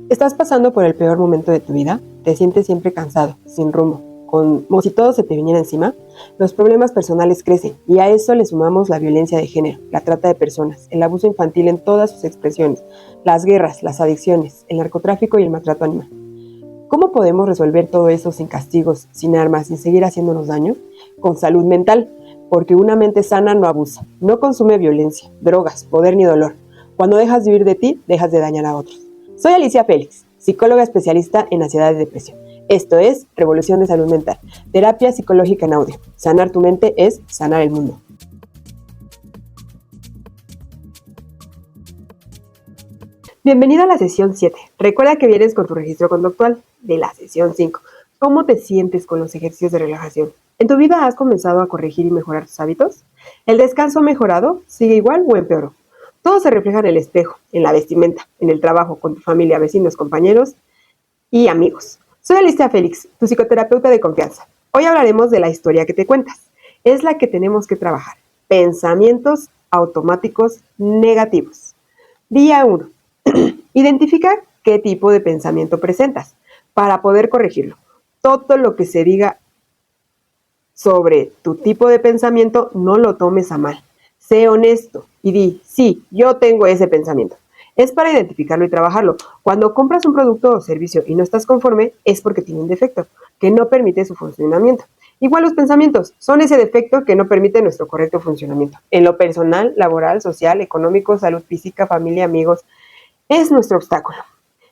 ¿Estás pasando por el peor momento de tu vida? ¿Te sientes siempre cansado, sin rumbo, como si todo se te viniera encima? Los problemas personales crecen y a eso le sumamos la violencia de género, la trata de personas, el abuso infantil en todas sus expresiones, las guerras, las adicciones, el narcotráfico y el maltrato animal. ¿Cómo podemos resolver todo eso sin castigos, sin armas, sin seguir haciéndonos daño? Con salud mental, porque una mente sana no abusa, no consume violencia, drogas, poder ni dolor. Cuando dejas de vivir de ti, dejas de dañar a otros. Soy Alicia Félix, psicóloga especialista en ansiedad y depresión. Esto es Revolución de Salud Mental, terapia psicológica en audio. Sanar tu mente es sanar el mundo. Bienvenida a la sesión 7. Recuerda que vienes con tu registro conductual de la sesión 5. ¿Cómo te sientes con los ejercicios de relajación? ¿En tu vida has comenzado a corregir y mejorar tus hábitos? ¿El descanso ha mejorado? ¿Sigue igual o empeoró? Todo se refleja en el espejo, en la vestimenta, en el trabajo, con tu familia, vecinos, compañeros y amigos. Soy Alicia Félix, tu psicoterapeuta de confianza. Hoy hablaremos de la historia que te cuentas. Es la que tenemos que trabajar. Pensamientos automáticos negativos. Día 1. Identifica qué tipo de pensamiento presentas para poder corregirlo. Todo lo que se diga sobre tu tipo de pensamiento no lo tomes a mal. Sé honesto y di, sí, yo tengo ese pensamiento. Es para identificarlo y trabajarlo. Cuando compras un producto o servicio y no estás conforme, es porque tiene un defecto que no permite su funcionamiento. Igual los pensamientos son ese defecto que no permite nuestro correcto funcionamiento. En lo personal, laboral, social, económico, salud física, familia, amigos, es nuestro obstáculo.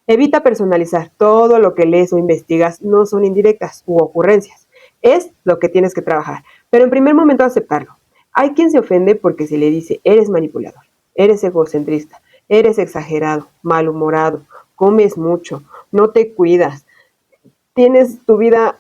Evita personalizar. Todo lo que lees o investigas no son indirectas u ocurrencias. Es lo que tienes que trabajar. Pero en primer momento aceptarlo. Hay quien se ofende porque se le dice, eres manipulador, eres egocentrista, eres exagerado, malhumorado, comes mucho, no te cuidas, tienes tu vida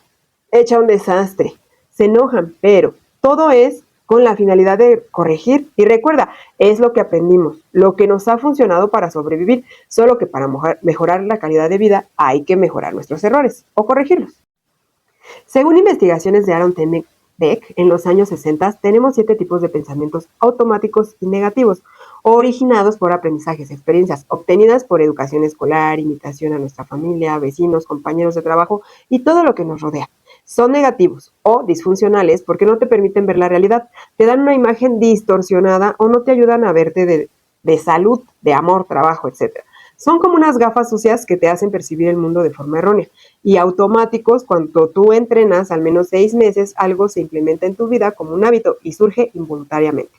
hecha un desastre. Se enojan, pero todo es con la finalidad de corregir. Y recuerda, es lo que aprendimos, lo que nos ha funcionado para sobrevivir, solo que para mejorar la calidad de vida hay que mejorar nuestros errores o corregirlos. Según investigaciones de Aaron T. Beck, en los años 60, tenemos 7 tipos de pensamientos automáticos y negativos, originados por aprendizajes, experiencias obtenidas por educación escolar, imitación a nuestra familia, vecinos, compañeros de trabajo y todo lo que nos rodea. Son negativos o disfuncionales porque no te permiten ver la realidad, te dan una imagen distorsionada o no te ayudan a verte de salud, de amor, trabajo, etc. Son como unas gafas sucias que te hacen percibir el mundo de forma errónea. Y automáticos, cuando tú entrenas al menos 6 meses, algo se implementa en tu vida como un hábito y surge involuntariamente.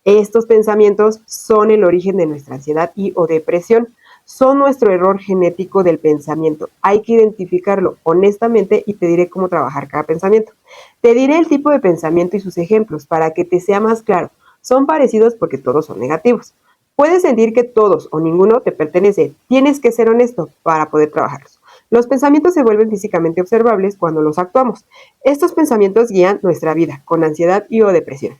Estos pensamientos son el origen de nuestra ansiedad y o depresión. Son nuestro error genético del pensamiento. Hay que identificarlo honestamente y te diré cómo trabajar cada pensamiento. Te diré el tipo de pensamiento y sus ejemplos para que te sea más claro. Son parecidos porque todos son negativos. Puedes sentir que todos o ninguno te pertenece. Tienes que ser honesto para poder trabajarlos. Los pensamientos se vuelven físicamente observables cuando los actuamos. Estos pensamientos guían nuestra vida con ansiedad y o depresión.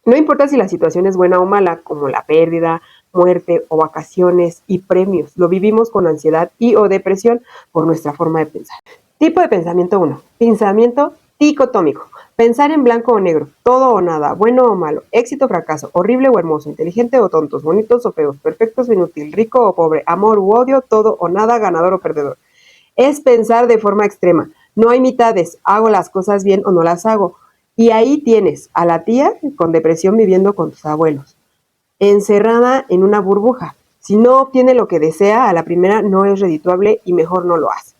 No importa si la situación es buena o mala, como la pérdida, muerte o vacaciones y premios, lo vivimos con ansiedad y o depresión por nuestra forma de pensar. Tipo de pensamiento 1. Pensamiento dicotómico. Pensar en blanco o negro, todo o nada, bueno o malo, éxito o fracaso, horrible o hermoso, inteligente o tontos, bonitos o feos, perfectos o inútil, rico o pobre, amor u odio, todo o nada, ganador o perdedor. Es pensar de forma extrema. No hay mitades, hago las cosas bien o no las hago. Y ahí tienes a la tía con depresión viviendo con tus abuelos, encerrada en una burbuja. Si no obtiene lo que desea, a la primera no es redituable y mejor no lo hace.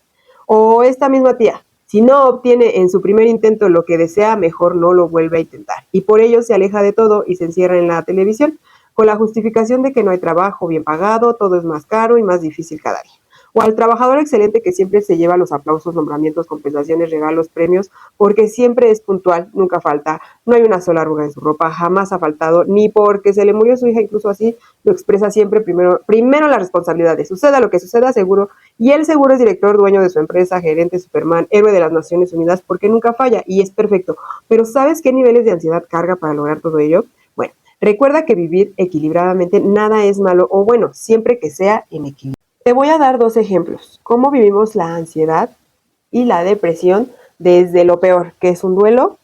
O esta misma tía, si no obtiene en su primer intento lo que desea, mejor no lo vuelve a intentar. Y por ello se aleja de todo y se encierra en la televisión con la justificación de que no hay trabajo bien pagado, todo es más caro y más difícil cada día. O al trabajador excelente que siempre se lleva los aplausos, nombramientos, compensaciones, regalos, premios, porque siempre es puntual, nunca falta, no hay una sola arruga en su ropa, jamás ha faltado, ni porque se le murió su hija, incluso así lo expresa siempre primero las responsabilidades, suceda lo que suceda, seguro, y él seguro es director, dueño de su empresa, gerente, Superman, héroe de las Naciones Unidas, porque nunca falla y es perfecto. Pero ¿sabes qué niveles de ansiedad carga para lograr todo ello? Bueno, recuerda que vivir equilibradamente nada es malo o bueno, siempre que sea en equilibrio. Te voy a dar 2 ejemplos. Cómo vivimos la ansiedad y la depresión desde lo peor, que es un duelo,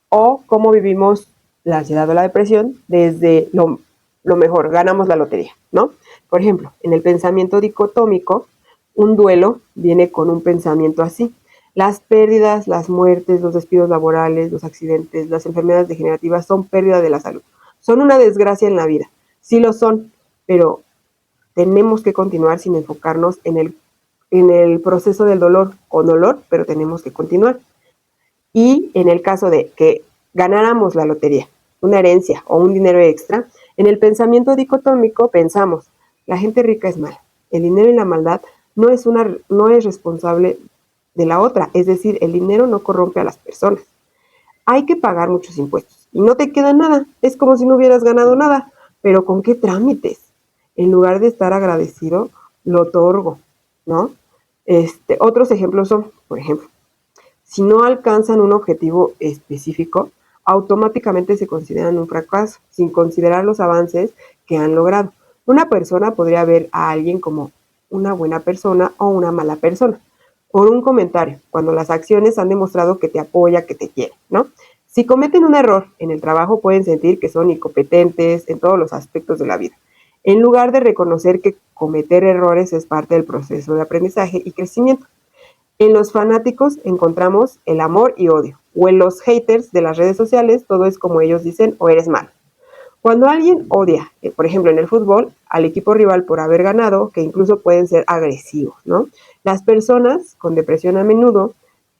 o cómo vivimos la ansiedad o la depresión desde lo mejor, ganamos la lotería, ¿no? Por ejemplo, en el pensamiento dicotómico, Un duelo viene con un pensamiento así. Las pérdidas, las muertes, los despidos laborales, los accidentes, las enfermedades degenerativas son pérdida de la salud. Son una desgracia en la vida. Sí lo son, pero tenemos que continuar sin enfocarnos en el proceso del dolor, con dolor, pero tenemos que continuar. Y en el caso de que ganáramos la lotería, una herencia o un dinero extra, en el pensamiento dicotómico pensamos, la gente rica es mala, el dinero y la maldad no es responsable de la otra, es decir, el dinero no corrompe a las personas. Hay que pagar muchos impuestos y no te queda nada, es como si no hubieras ganado nada, pero ¿con qué trámites? En lugar de estar agradecido, lo otorgo, ¿no? Otros ejemplos son, por ejemplo, si no alcanzan un objetivo específico, automáticamente se consideran un fracaso, sin considerar los avances que han logrado. Una persona podría ver a alguien como una buena persona o una mala persona, por un comentario, cuando las acciones han demostrado que te apoya, que te quiere, ¿no? Si cometen un error en el trabajo, pueden sentir que son incompetentes en todos los aspectos de la vida, en lugar de reconocer que cometer errores es parte del proceso de aprendizaje y crecimiento. En los fanáticos encontramos el amor y odio, o en los haters de las redes sociales, todo es como ellos dicen o eres malo. Cuando alguien odia, por ejemplo en el fútbol, al equipo rival por haber ganado, que incluso pueden ser agresivos, ¿no? Las personas con depresión a menudo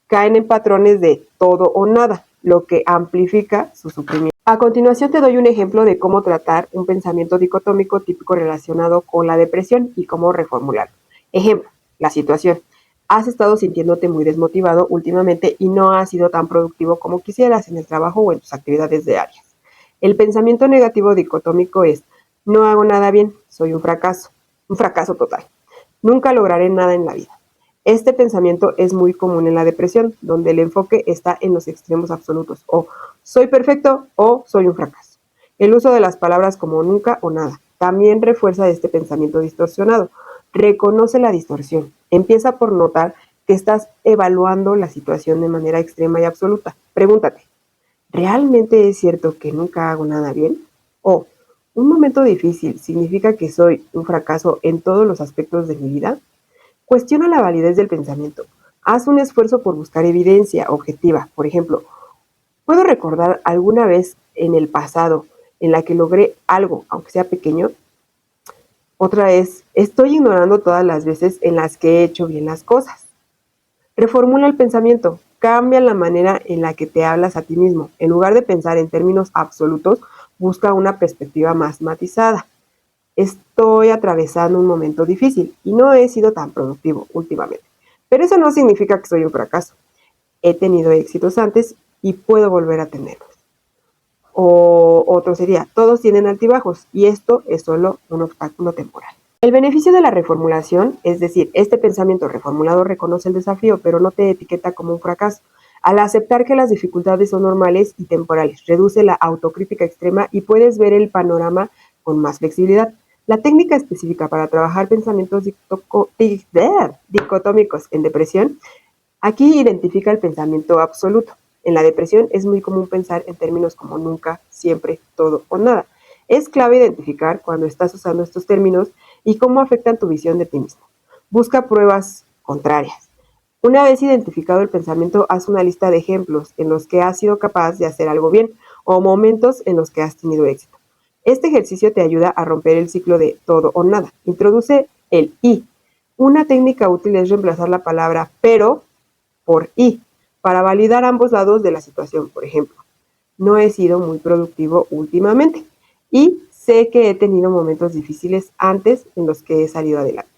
caen en patrones de todo o nada, lo que amplifica su sufrimiento. A continuación te doy un ejemplo de cómo tratar un pensamiento dicotómico típico relacionado con la depresión y cómo reformularlo. Ejemplo, la situación. Has estado sintiéndote muy desmotivado últimamente y no has sido tan productivo como quisieras en el trabajo o en tus actividades diarias. El pensamiento negativo dicotómico es, no hago nada bien, soy un fracaso total. Nunca lograré nada en la vida. Este pensamiento es muy común en la depresión, donde el enfoque está en los extremos absolutos, o soy perfecto o soy un fracaso. El uso de las palabras como nunca o nada también refuerza este pensamiento distorsionado. Reconoce la distorsión. Empieza por notar que estás evaluando la situación de manera extrema y absoluta. Pregúntate, ¿realmente es cierto que nunca hago nada bien? ¿O un momento difícil significa que soy un fracaso en todos los aspectos de mi vida? Cuestiona la validez del pensamiento. Haz un esfuerzo por buscar evidencia objetiva. Por ejemplo, ¿puedo recordar alguna vez en el pasado en la que logré algo, aunque sea pequeño? Otra es, estoy ignorando todas las veces en las que he hecho bien las cosas. Reformula el pensamiento. Cambia la manera en la que te hablas a ti mismo. En lugar de pensar en términos absolutos, busca una perspectiva más matizada. Estoy atravesando un momento difícil y no he sido tan productivo últimamente. Pero eso no significa que soy un fracaso. He tenido éxitos antes y puedo volver a tenerlos. O otro sería, todos tienen altibajos y esto es solo un obstáculo temporal. El beneficio de la reformulación, es decir, este pensamiento reformulado reconoce el desafío, pero no te etiqueta como un fracaso. Al aceptar que las dificultades son normales y temporales, reduce la autocrítica extrema y puedes ver el panorama con más flexibilidad. La técnica específica para trabajar pensamientos dicotómicos en depresión, aquí identifica el pensamiento absoluto. En la depresión es muy común pensar en términos como nunca, siempre, todo o nada. Es clave identificar cuando estás usando estos términos y cómo afectan tu visión de ti mismo. Busca pruebas contrarias. Una vez identificado el pensamiento, haz una lista de ejemplos en los que has sido capaz de hacer algo bien o momentos en los que has tenido éxito. Este ejercicio te ayuda a romper el ciclo de todo o nada. Introduce el y. Una técnica útil es reemplazar la palabra pero por y para validar ambos lados de la situación. Por ejemplo, no he sido muy productivo últimamente y sé que he tenido momentos difíciles antes en los que he salido adelante.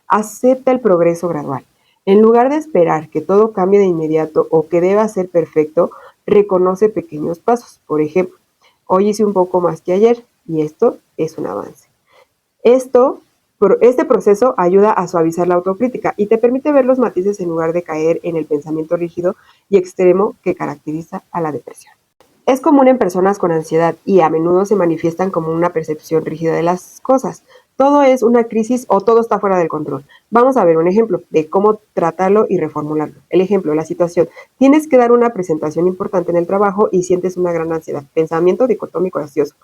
Acepta el progreso gradual. En lugar de esperar que todo cambie de inmediato o que deba ser perfecto, reconoce pequeños pasos. Por ejemplo, hoy hice un poco más que ayer y esto es un avance. Este proceso ayuda a suavizar la autocrítica y te permite ver los matices en lugar de caer en el pensamiento rígido y extremo que caracteriza a la depresión. Es común en personas con ansiedad y a menudo se manifiestan como una percepción rígida de las cosas. Todo es una crisis o todo está fuera del control. Vamos a ver un ejemplo de cómo tratarlo y reformularlo. El ejemplo, la situación. Tienes que dar una presentación importante en el trabajo y sientes una gran ansiedad. Pensamiento dicotómico ansioso.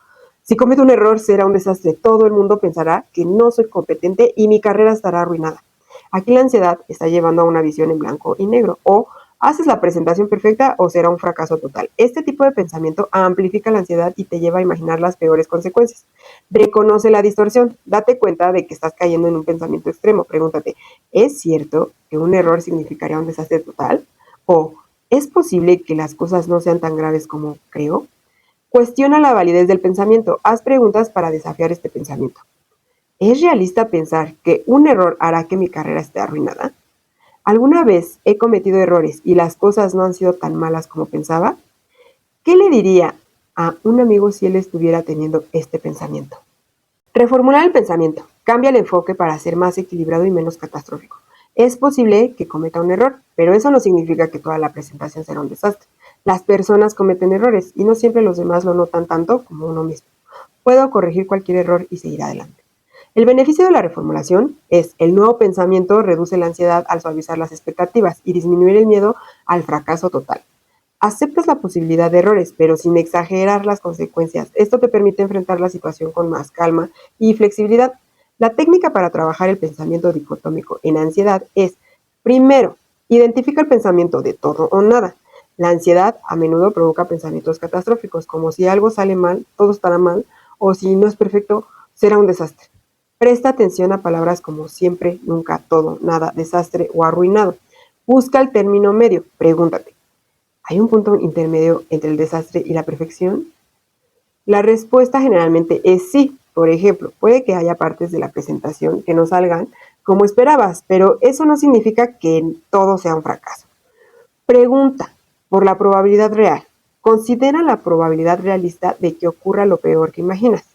Si cometo un error será un desastre. Todo el mundo pensará que no soy competente y mi carrera estará arruinada. Aquí la ansiedad está llevando a una visión en blanco y negro. O haces la presentación perfecta o será un fracaso total. Este tipo de pensamiento amplifica la ansiedad y te lleva a imaginar las peores consecuencias. Reconoce la distorsión. Date cuenta de que estás cayendo en un pensamiento extremo. Pregúntate, ¿es cierto que un error significaría un desastre total? ¿O es posible que las cosas no sean tan graves como creo? Cuestiona la validez del pensamiento. Haz preguntas para desafiar este pensamiento. ¿Es realista pensar que un error hará que mi carrera esté arruinada? ¿Alguna vez he cometido errores y las cosas no han sido tan malas como pensaba? ¿Qué le diría a un amigo si él estuviera teniendo este pensamiento? Reformular el pensamiento. Cambia el enfoque para ser más equilibrado y menos catastrófico. Es posible que cometa un error, pero eso no significa que toda la presentación será un desastre. Las personas cometen errores y no siempre los demás lo notan tanto como uno mismo. Puedo corregir cualquier error y seguir adelante. El beneficio de la reformulación es el nuevo pensamiento reduce la ansiedad al suavizar las expectativas y disminuir el miedo al fracaso total. Aceptas la posibilidad de errores, pero sin exagerar las consecuencias. Esto te permite enfrentar la situación con más calma y flexibilidad. La técnica para trabajar el pensamiento dicotómico en ansiedad es, primero, identifica el pensamiento de todo o nada. La ansiedad a menudo provoca pensamientos catastróficos, como si algo sale mal, todo estará mal, o si no es perfecto, será un desastre. Presta atención a palabras como siempre, nunca, todo, nada, desastre o arruinado. Busca el término medio. Pregúntate, ¿hay un punto intermedio entre el desastre y la perfección? La respuesta generalmente es sí. Por ejemplo, puede que haya partes de la presentación que no salgan como esperabas, pero eso no significa que todo sea un fracaso. Pregunta por la probabilidad real. Considera la probabilidad realista de que ocurra lo peor que imaginas.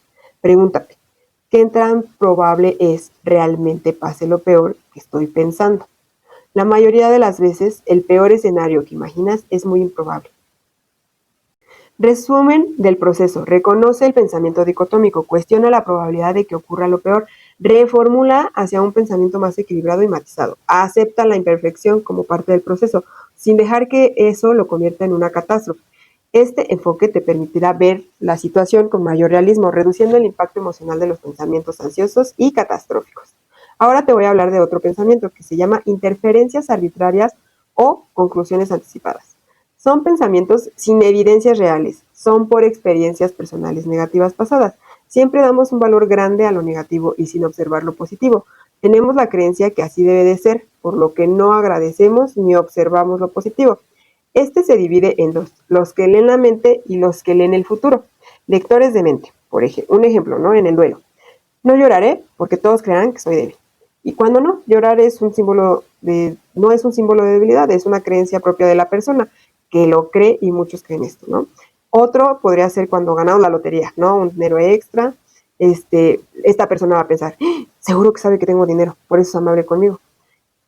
Pregúntate, ¿qué tan probable es realmente pase lo peor que estoy pensando? La mayoría de las veces, el peor escenario que imaginas es muy improbable. Resumen del proceso. Reconoce el pensamiento dicotómico, cuestiona la probabilidad de que ocurra lo peor, reformula hacia un pensamiento más equilibrado y matizado. Acepta la imperfección como parte del proceso, sin dejar que eso lo convierta en una catástrofe. Este enfoque te permitirá ver la situación con mayor realismo, reduciendo el impacto emocional de los pensamientos ansiosos y catastróficos. Ahora te voy a hablar de otro pensamiento que se llama interferencias arbitrarias o conclusiones anticipadas. Son pensamientos sin evidencias reales, son por experiencias personales negativas pasadas. Siempre damos un valor grande a lo negativo y sin observar lo positivo. Tenemos la creencia que así debe de ser, por lo que no agradecemos ni observamos lo positivo. Este se divide en dos, los que leen la mente y los que leen el futuro. Lectores de mente, por ejemplo, un ejemplo, ¿no? En el duelo. No lloraré porque todos creerán que soy débil. Y cuando no, llorar es un símbolo no es un símbolo de debilidad, es una creencia propia de la persona que lo cree y muchos creen esto, ¿no? Otro podría ser cuando ganaron la lotería, ¿no? Un dinero extra. Esta persona va a pensar, seguro que sabe que tengo dinero, por eso es amable conmigo.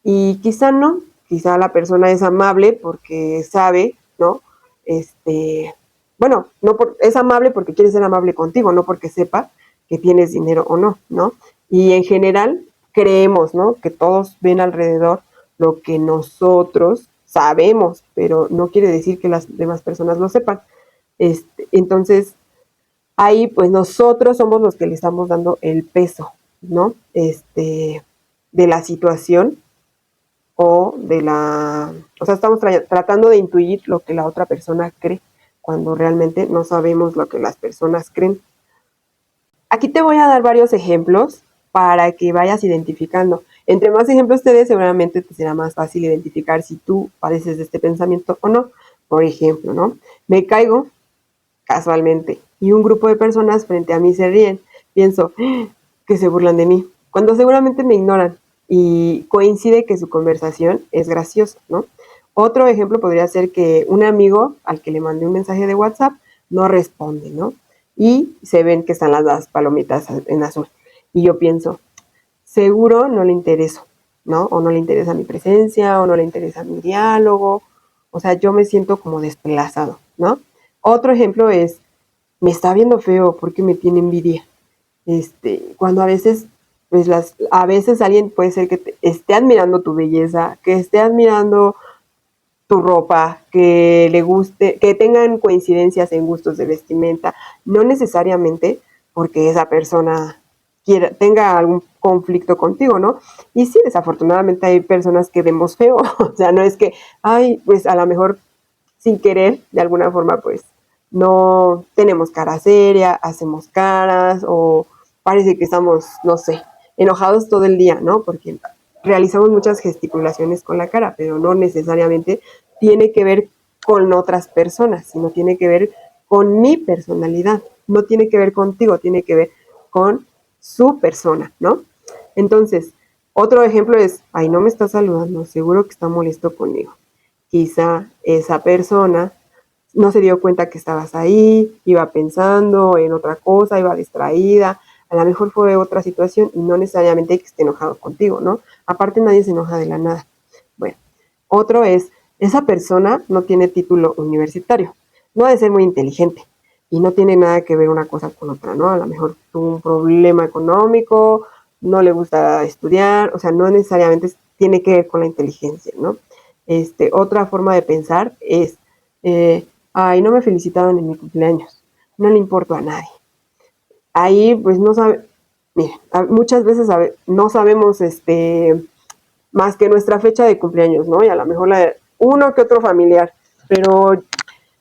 Y quizá no, quizá la persona es amable porque sabe, ¿no? Es amable porque quiere ser amable contigo, no porque sepa que tienes dinero o no, ¿no? Y en general creemos, ¿no? Que todos ven alrededor lo que nosotros sabemos, pero no quiere decir que las demás personas lo sepan. Entonces, ahí pues nosotros somos los que le estamos dando el peso, ¿no? De la situación o sea, estamos tratando de intuir lo que la otra persona cree, cuando realmente no sabemos lo que las personas creen. Aquí te voy a dar varios ejemplos para que vayas identificando. Entre más ejemplos te dé, seguramente te será más fácil identificar si tú padeces de este pensamiento o no. Por ejemplo, ¿no? Me caigo casualmente y un grupo de personas frente a mí se ríen. Pienso que se burlan de mí, cuando seguramente me ignoran y coincide que su conversación es graciosa, ¿no? Otro ejemplo podría ser que un amigo al que le mandé un mensaje de WhatsApp no responde, ¿no? Y se ven que están las palomitas en azul. Y yo pienso, seguro no le intereso, ¿no? O no le interesa mi presencia, o no le interesa mi diálogo. O sea, yo me siento como desplazado, ¿no? Otro ejemplo es, me está viendo feo porque me tiene envidia. Cuando a veces, pues a veces alguien puede ser que esté admirando tu belleza, que esté admirando tu ropa, que le guste, que tengan coincidencias en gustos de vestimenta, no necesariamente porque esa persona tenga algún conflicto contigo, ¿no? Y sí, desafortunadamente hay personas que vemos feo, o sea, no es que, ay, pues a lo mejor sin querer, de alguna forma, pues no tenemos cara seria, hacemos caras o parece que estamos, no sé, enojados todo el día, ¿no? Porque realizamos muchas gesticulaciones con la cara, pero no necesariamente tiene que ver con otras personas, sino tiene que ver con mi personalidad, no tiene que ver contigo, tiene que ver con su persona, ¿no? Entonces, otro ejemplo es, ay, no me está saludando, seguro que está molesto conmigo. Quizá esa persona no se dio cuenta que estabas ahí, iba pensando en otra cosa, iba distraída, a lo mejor fue otra situación y no necesariamente que esté enojado contigo, ¿no? Aparte nadie se enoja de la nada. Bueno, otro es, esa persona no tiene título universitario, no ha de ser muy inteligente y no tiene nada que ver una cosa con otra, ¿no? A lo mejor tuvo un problema económico, no le gusta estudiar, o sea, no necesariamente tiene que ver con la inteligencia, ¿no? Otra forma de pensar es, ay, no me felicitaron en mi cumpleaños, no le importo a nadie. Ahí, pues no sabe, miren, muchas veces no sabemos más que nuestra fecha de cumpleaños, ¿no? Y a lo mejor uno que otro familiar, pero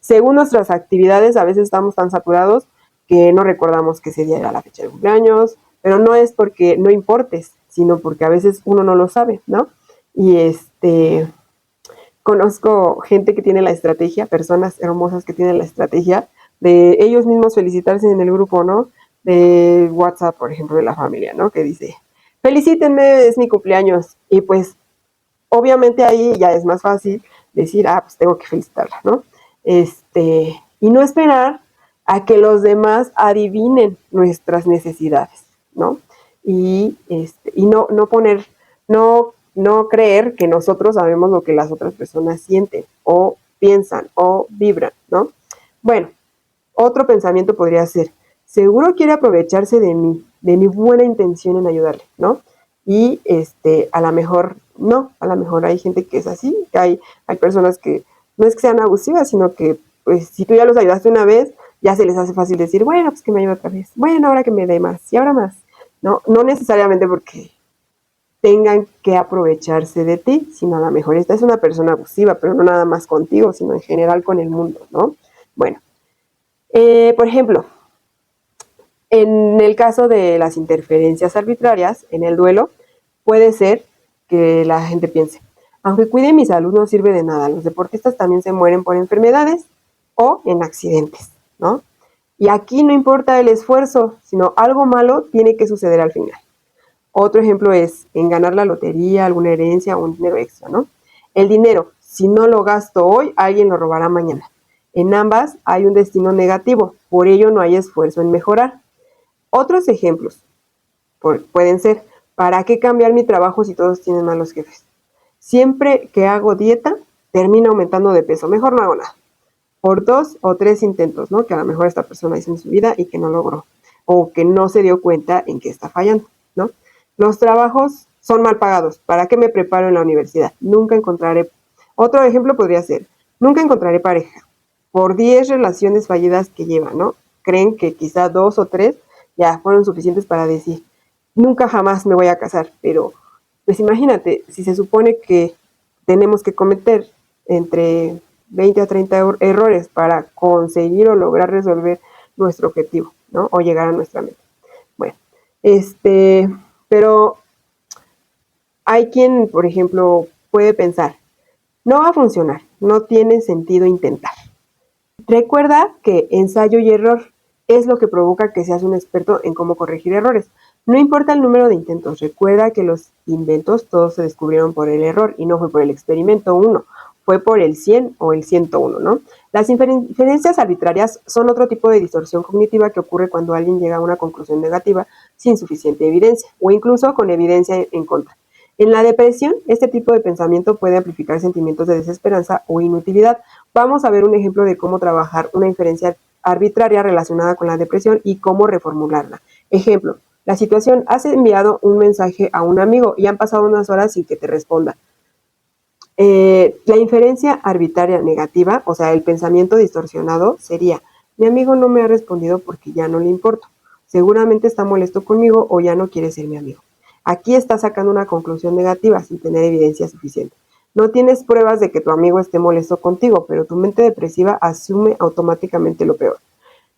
según nuestras actividades a veces estamos tan saturados que no recordamos que ese día era la fecha de cumpleaños, pero no es porque no importes, sino porque a veces uno no lo sabe, ¿no? Y conozco gente que tiene la estrategia, personas hermosas que tienen la estrategia de ellos mismos felicitarse en el grupo, ¿no? De WhatsApp, por ejemplo, de la familia, ¿no? Que dice, felicítenme, es mi cumpleaños. Y pues, obviamente ahí ya es más fácil decir, ah, pues tengo que felicitarla, ¿no? Y no esperar a que los demás adivinen nuestras necesidades, ¿no? Y no poner, no creer que nosotros sabemos lo que las otras personas sienten o piensan o vibran, ¿no? Bueno, otro pensamiento podría ser, seguro quiere aprovecharse de mi buena intención en ayudarle, ¿no? Y a lo mejor no, a lo mejor hay gente que es así, que hay personas que no es que sean abusivas, sino que pues si tú ya los ayudaste una vez, ya se les hace fácil decir, bueno, pues que me ayude otra vez, bueno, ahora que me dé más y ahora más, ¿no? No necesariamente porque tengan que aprovecharse de ti, sino a lo mejor esta es una persona abusiva, pero no nada más contigo, sino en general con el mundo, ¿no? Bueno, por ejemplo, en el caso de las interferencias arbitrarias en el duelo, puede ser que la gente piense, aunque cuide mi salud no sirve de nada, los deportistas también se mueren por enfermedades o en accidentes, ¿no? Y aquí no importa el esfuerzo, sino algo malo tiene que suceder al final. Otro ejemplo es en ganar la lotería, alguna herencia o un dinero extra, ¿no? El dinero, si no lo gasto hoy, alguien lo robará mañana. En ambas hay un destino negativo, por ello no hay esfuerzo en mejorar. Otros ejemplos pueden ser, ¿para qué cambiar mi trabajo si todos tienen malos jefes? Siempre que hago dieta, termino aumentando de peso, mejor no hago nada. Por 2 o 3 intentos, ¿no? Que a lo mejor esta persona hizo en su vida y que no logró, o que no se dio cuenta en que está fallando, ¿no? Los trabajos son mal pagados, ¿para qué me preparo en la universidad? Nunca encontraré. Otro ejemplo podría ser, nunca encontraré pareja, por 10 relaciones fallidas que lleva, ¿no? Creen que quizá 2 o 3 ya fueron suficientes para decir, nunca jamás me voy a casar, pero pues imagínate, si se supone que tenemos que cometer entre 20 a 30 errores para conseguir o lograr resolver nuestro objetivo, ¿no? O llegar a nuestra meta. Bueno, pero hay quien, por ejemplo, puede pensar, no va a funcionar, no tiene sentido intentar. Recuerda que ensayo y error es lo que provoca que seas un experto en cómo corregir errores. No importa el número de intentos, recuerda que los inventos todos se descubrieron por el error y no fue por el experimento 1, fue por el 100 o el 101, ¿no? Las inferencias arbitrarias son otro tipo de distorsión cognitiva que ocurre cuando alguien llega a una conclusión negativa sin suficiente evidencia o incluso con evidencia en contra. En la depresión, este tipo de pensamiento puede amplificar sentimientos de desesperanza o inutilidad. Vamos a ver un ejemplo de cómo trabajar una inferencia arbitraria relacionada con la depresión y cómo reformularla. Ejemplo, la situación, has enviado un mensaje a un amigo y han pasado unas horas sin que te responda. La inferencia arbitraria negativa, o sea, el pensamiento distorsionado, sería, mi amigo no me ha respondido porque ya no le importo. Seguramente está molesto conmigo o ya no quiere ser mi amigo. Aquí estás sacando una conclusión negativa sin tener evidencia suficiente. No tienes pruebas de que tu amigo esté molesto contigo, pero tu mente depresiva asume automáticamente lo peor.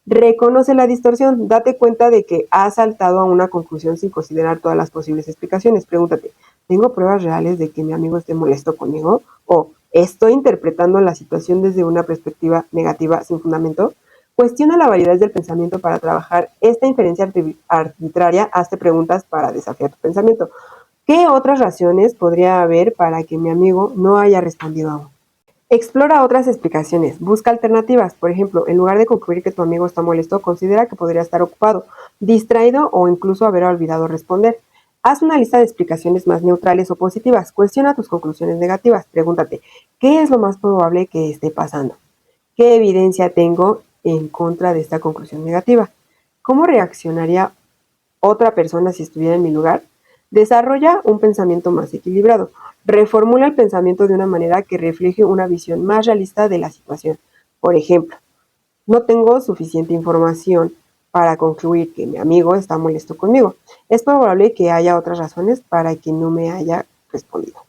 Reconoce la distorsión, date cuenta de que has saltado a una conclusión sin considerar todas las posibles explicaciones. Pregúntate, ¿tengo pruebas reales de que mi amigo esté molesto conmigo? ¿O estoy interpretando la situación desde una perspectiva negativa sin fundamento? Cuestiona la validez del pensamiento para trabajar esta inferencia arbitraria. Hazte preguntas para desafiar tu pensamiento. ¿Qué otras razones podría haber para que mi amigo no haya respondido aún? Explora otras explicaciones, busca alternativas. Por ejemplo, en lugar de concluir que tu amigo está molesto, considera que podría estar ocupado, distraído o incluso haber olvidado responder. Haz una lista de explicaciones más neutrales o positivas. Cuestiona tus conclusiones negativas. Pregúntate, ¿qué es lo más probable que esté pasando? ¿Qué evidencia tengo en contra de esta conclusión negativa? ¿Cómo reaccionaría otra persona si estuviera en mi lugar? Desarrolla un pensamiento más equilibrado. Reformula el pensamiento de una manera que refleje una visión más realista de la situación. Por ejemplo, no tengo suficiente información para concluir que mi amigo está molesto conmigo. Es probable que haya otras razones para que no me haya respondido.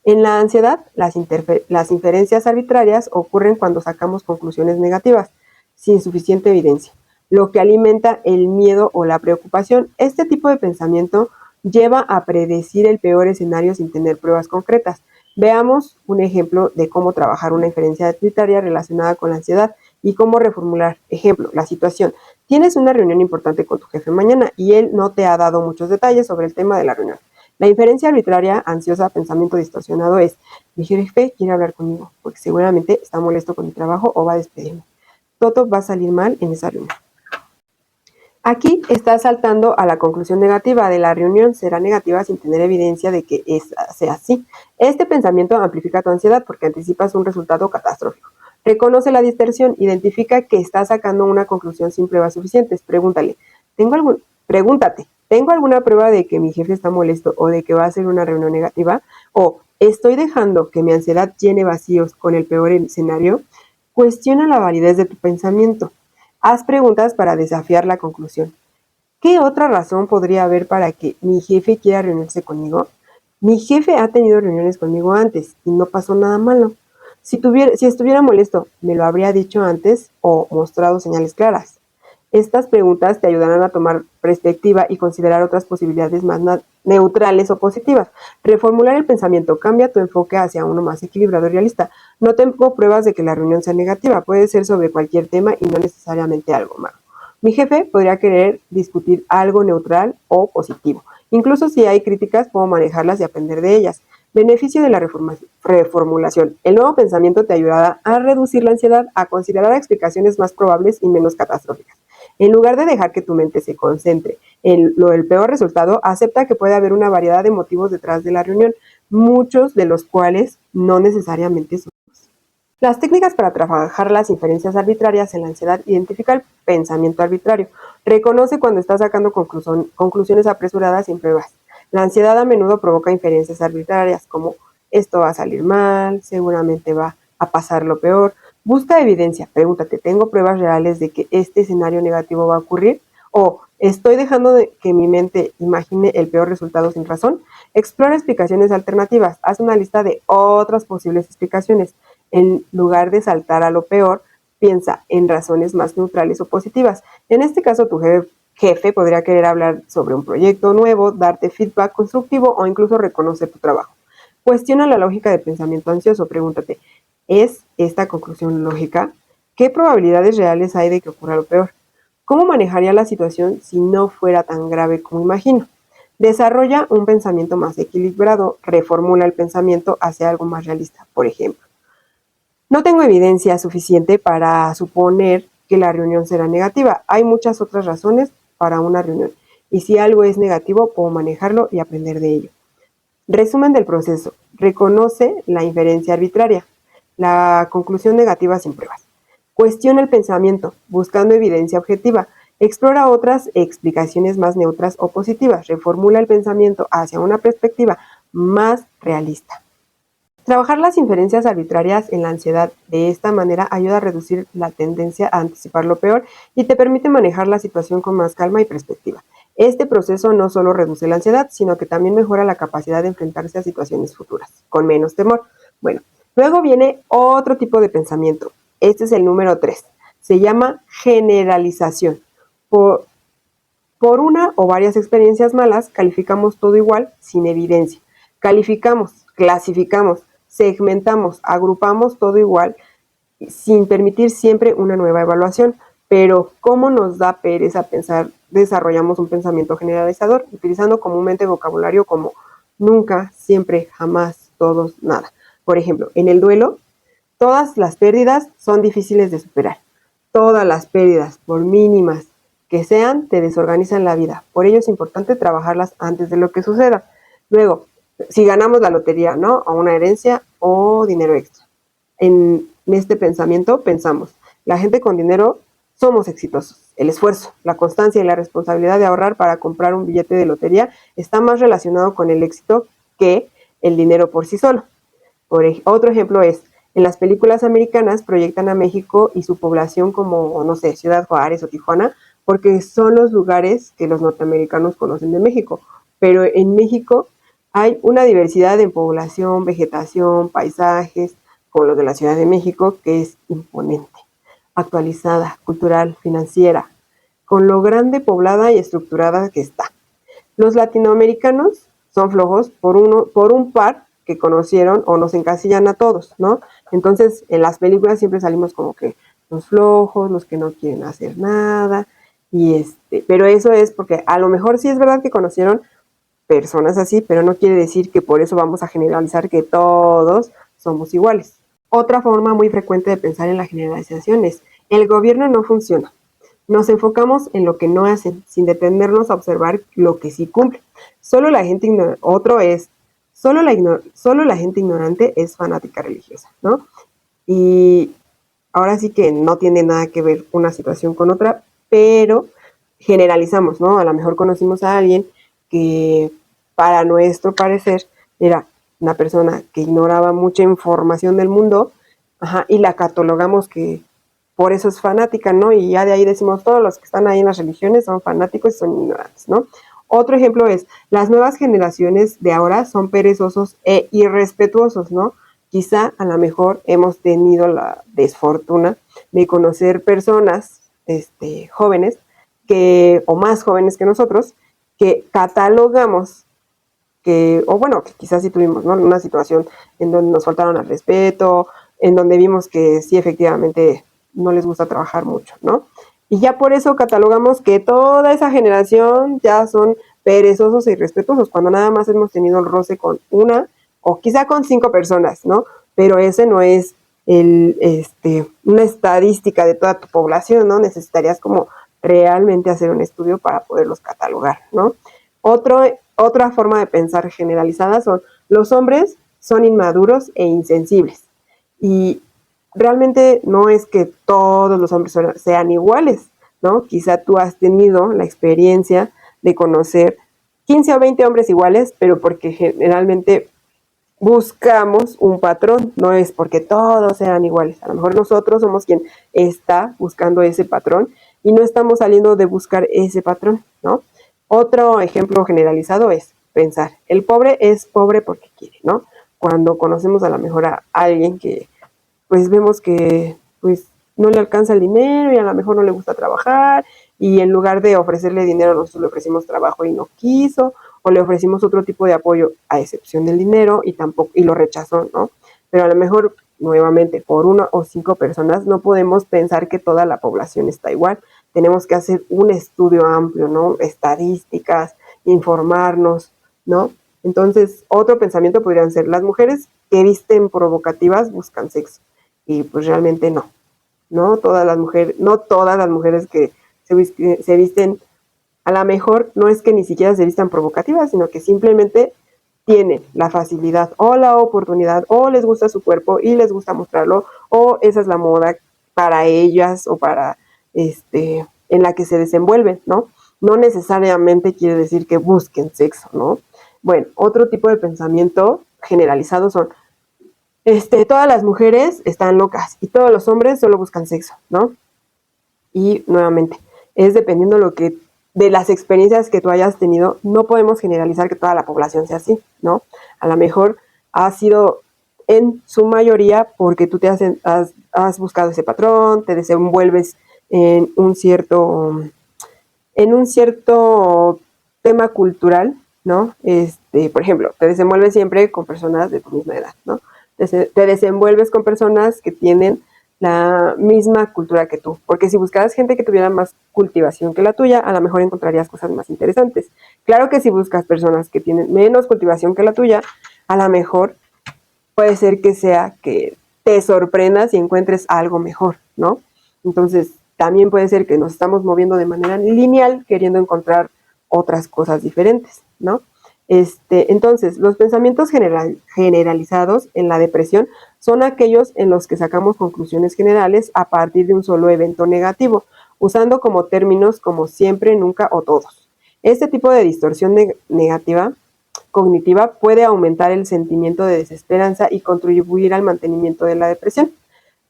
En la ansiedad, las inferencias arbitrarias ocurren cuando sacamos conclusiones negativas, sin suficiente evidencia, lo que alimenta el miedo o la preocupación. Este tipo de pensamiento lleva a predecir el peor escenario sin tener pruebas concretas. Veamos un ejemplo de cómo trabajar una inferencia arbitraria relacionada con la ansiedad y cómo reformular. Ejemplo, la situación. Tienes una reunión importante con tu jefe mañana y él no te ha dado muchos detalles sobre el tema de la reunión. La inferencia arbitraria, ansiosa, pensamiento distorsionado es: mi jefe quiere hablar conmigo porque seguramente está molesto con mi trabajo o va a despedirme. Todo va a salir mal en esa reunión. Aquí estás saltando a la conclusión negativa de la reunión será negativa sin tener evidencia de que sea así. Este pensamiento amplifica tu ansiedad porque anticipas un resultado catastrófico. Reconoce la distorsión, identifica que estás sacando una conclusión sin pruebas suficientes. Pregúntate, ¿tengo alguna prueba de que mi jefe está molesto o de que va a ser una reunión negativa? ¿O estoy dejando que mi ansiedad llene vacíos con el peor escenario? Cuestiona la validez de tu pensamiento. Haz preguntas para desafiar la conclusión. ¿Qué otra razón podría haber para que mi jefe quiera reunirse conmigo? Mi jefe ha tenido reuniones conmigo antes y no pasó nada malo. Si estuviera molesto, ¿me lo habría dicho antes o mostrado señales claras? Estas preguntas te ayudarán a tomar perspectiva y considerar otras posibilidades más neutrales o positivas. Reformular el pensamiento cambia tu enfoque hacia uno más equilibrado y realista. No tengo pruebas de que la reunión sea negativa, puede ser sobre cualquier tema y no necesariamente algo malo. Mi jefe podría querer discutir algo neutral o positivo. Incluso si hay críticas, puedo manejarlas y aprender de ellas. Beneficio de la reformulación. El nuevo pensamiento te ayudará a reducir la ansiedad, a considerar explicaciones más probables y menos catastróficas. En lugar de dejar que tu mente se concentre en el peor resultado, acepta que puede haber una variedad de motivos detrás de la reunión, muchos de los cuales no necesariamente son. Las técnicas para trabajar las inferencias arbitrarias en la ansiedad: identifica el pensamiento arbitrario. Reconoce cuando estás sacando conclusiones apresuradas sin pruebas. La ansiedad a menudo provoca inferencias arbitrarias como: esto va a salir mal, seguramente va a pasar lo peor. Busca evidencia. Pregúntate, ¿tengo pruebas reales de que este escenario negativo va a ocurrir? ¿O estoy dejando que mi mente imagine el peor resultado sin razón? Explora explicaciones alternativas. Haz una lista de otras posibles explicaciones. En lugar de saltar a lo peor, piensa en razones más neutrales o positivas. En este caso, tu jefe podría querer hablar sobre un proyecto nuevo, darte feedback constructivo o incluso reconocer tu trabajo. Cuestiona la lógica del pensamiento ansioso. Pregúntate, ¿es esta conclusión lógica? ¿Qué probabilidades reales hay de que ocurra lo peor? ¿Cómo manejaría la situación si no fuera tan grave como imagino? Desarrolla un pensamiento más equilibrado. Reformula el pensamiento hacia algo más realista. Por ejemplo, no tengo evidencia suficiente para suponer que la reunión será negativa. Hay muchas otras razones para una reunión. Y si algo es negativo, puedo manejarlo y aprender de ello. Resumen del proceso. Reconoce la inferencia arbitraria, la conclusión negativa sin pruebas. Cuestiona el pensamiento, buscando evidencia objetiva. Explora otras explicaciones más neutras o positivas. Reformula el pensamiento hacia una perspectiva más realista. Trabajar las inferencias arbitrarias en la ansiedad de esta manera ayuda a reducir la tendencia a anticipar lo peor y te permite manejar la situación con más calma y perspectiva. Este proceso no solo reduce la ansiedad, sino que también mejora la capacidad de enfrentarse a situaciones futuras, con menos temor. Bueno, luego viene otro tipo de pensamiento. Este es el número 3. Se llama generalización. Por una o varias experiencias malas, calificamos todo igual sin evidencia. Calificamos, clasificamos, segmentamos, agrupamos todo igual sin permitir siempre una nueva evaluación. Pero, ¿cómo nos da pereza pensar? Desarrollamos un pensamiento generalizador, utilizando comúnmente vocabulario como nunca, siempre, jamás, todos, nada. Por ejemplo, en el duelo, todas las pérdidas son difíciles de superar. Todas las pérdidas, por mínimas que sean, te desorganizan la vida. Por ello es importante trabajarlas antes de lo que suceda. Luego, si ganamos la lotería, ¿no? O una herencia o dinero extra. En este pensamiento pensamos, la gente con dinero somos exitosos. El esfuerzo, la constancia y la responsabilidad de ahorrar para comprar un billete de lotería está más relacionado con el éxito que el dinero por sí solo. Otro ejemplo es, en las películas americanas proyectan a México y su población como, no sé, Ciudad Juárez o Tijuana, porque son los lugares que los norteamericanos conocen de México. Pero en México hay una diversidad en población, vegetación, paisajes, como los de la Ciudad de México, que es imponente, actualizada, cultural, financiera, con lo grande, poblada y estructurada que está. Los latinoamericanos son flojos por un par que conocieron o nos encasillan a todos, ¿no? Entonces, en las películas siempre salimos como que los flojos, los que no quieren hacer nada, pero eso es porque a lo mejor sí es verdad que conocieron personas así, pero no quiere decir que por eso vamos a generalizar que todos somos iguales. Otra forma muy frecuente de pensar en la generalización es, el gobierno no funciona. Nos enfocamos en lo que no hacen, sin detenernos a observar lo que sí cumple. Solo la gente solo la gente ignorante es fanática religiosa, ¿no? Y ahora sí que no tiene nada que ver una situación con otra, pero generalizamos, ¿no? A lo mejor conocimos a alguien que para nuestro parecer era una persona que ignoraba mucha información del mundo, ajá, y la catalogamos que por eso es fanática, ¿no? Y ya de ahí decimos, todos los que están ahí en las religiones son fanáticos y son ignorantes, ¿no? Otro ejemplo es, las nuevas generaciones de ahora son perezosos e irrespetuosos, ¿no? Quizá a lo mejor hemos tenido la desfortuna de conocer personas jóvenes o más jóvenes que nosotros, que catalogamos o bueno, que quizás sí tuvimos, ¿no? Una situación en donde nos faltaron al respeto, en donde vimos que sí efectivamente no les gusta trabajar mucho, ¿no? Y ya por eso catalogamos que toda esa generación ya son perezosos e irrespetuosos, cuando nada más hemos tenido el roce con una o quizá con 5 personas, ¿no? Pero ese no es una estadística de toda tu población, ¿no? Necesitarías como realmente hacer un estudio para poderlos catalogar, ¿no? Otra forma de pensar generalizada son, los hombres son inmaduros e insensibles. Y realmente no es que todos los hombres sean iguales, ¿no? Quizá tú has tenido la experiencia de conocer 15 o 20 hombres iguales, pero porque generalmente buscamos un patrón, no es porque todos sean iguales. A lo mejor nosotros somos quien está buscando ese patrón y no estamos saliendo de buscar ese patrón, ¿no? Otro ejemplo generalizado es pensar, el pobre es pobre porque quiere, ¿no? Cuando conocemos a lo mejor a alguien que pues vemos que pues no le alcanza el dinero y a lo mejor no le gusta trabajar y en lugar de ofrecerle dinero nosotros le ofrecimos trabajo y no quiso, o le ofrecimos otro tipo de apoyo a excepción del dinero y lo rechazó, ¿no? Pero a lo mejor nuevamente por 1 o 5 personas no podemos pensar que toda la población está igual. Tenemos que hacer un estudio amplio, ¿no? Estadísticas, informarnos, ¿no? Entonces, otro pensamiento podrían ser, las mujeres que visten provocativas buscan sexo. Y pues realmente no. No todas las mujeres que se visten, a lo mejor no es que ni siquiera se vistan provocativas, sino que simplemente tienen la facilidad o la oportunidad o les gusta su cuerpo y les gusta mostrarlo o esa es la moda para ellas o para en la que se desenvuelven, ¿no? No necesariamente quiere decir que busquen sexo, ¿no? Bueno, otro tipo de pensamiento generalizado son todas las mujeres están locas y todos los hombres solo buscan sexo, ¿no? Y nuevamente, es dependiendo lo que de las experiencias que tú hayas tenido, no podemos generalizar que toda la población sea así, ¿no? A lo mejor ha sido en su mayoría porque tú has buscado ese patrón, te desenvuelves en un cierto tema cultural, ¿no? Por ejemplo, te desenvuelves siempre con personas de tu misma edad, ¿no? Te desenvuelves con personas que tienen la misma cultura que tú, porque si buscaras gente que tuviera más cultivación que la tuya, a lo mejor encontrarías cosas más interesantes. Claro que si buscas personas que tienen menos cultivación que la tuya, a lo mejor puede ser que sea que te sorprendas y encuentres algo mejor, ¿no? Entonces, también puede ser que nos estamos moviendo de manera lineal queriendo encontrar otras cosas diferentes, ¿no? Entonces, los pensamientos generalizados en la depresión son aquellos en los que sacamos conclusiones generales a partir de un solo evento negativo, usando como términos como siempre, nunca o todos. Este tipo de distorsión negativa cognitiva puede aumentar el sentimiento de desesperanza y contribuir al mantenimiento de la depresión.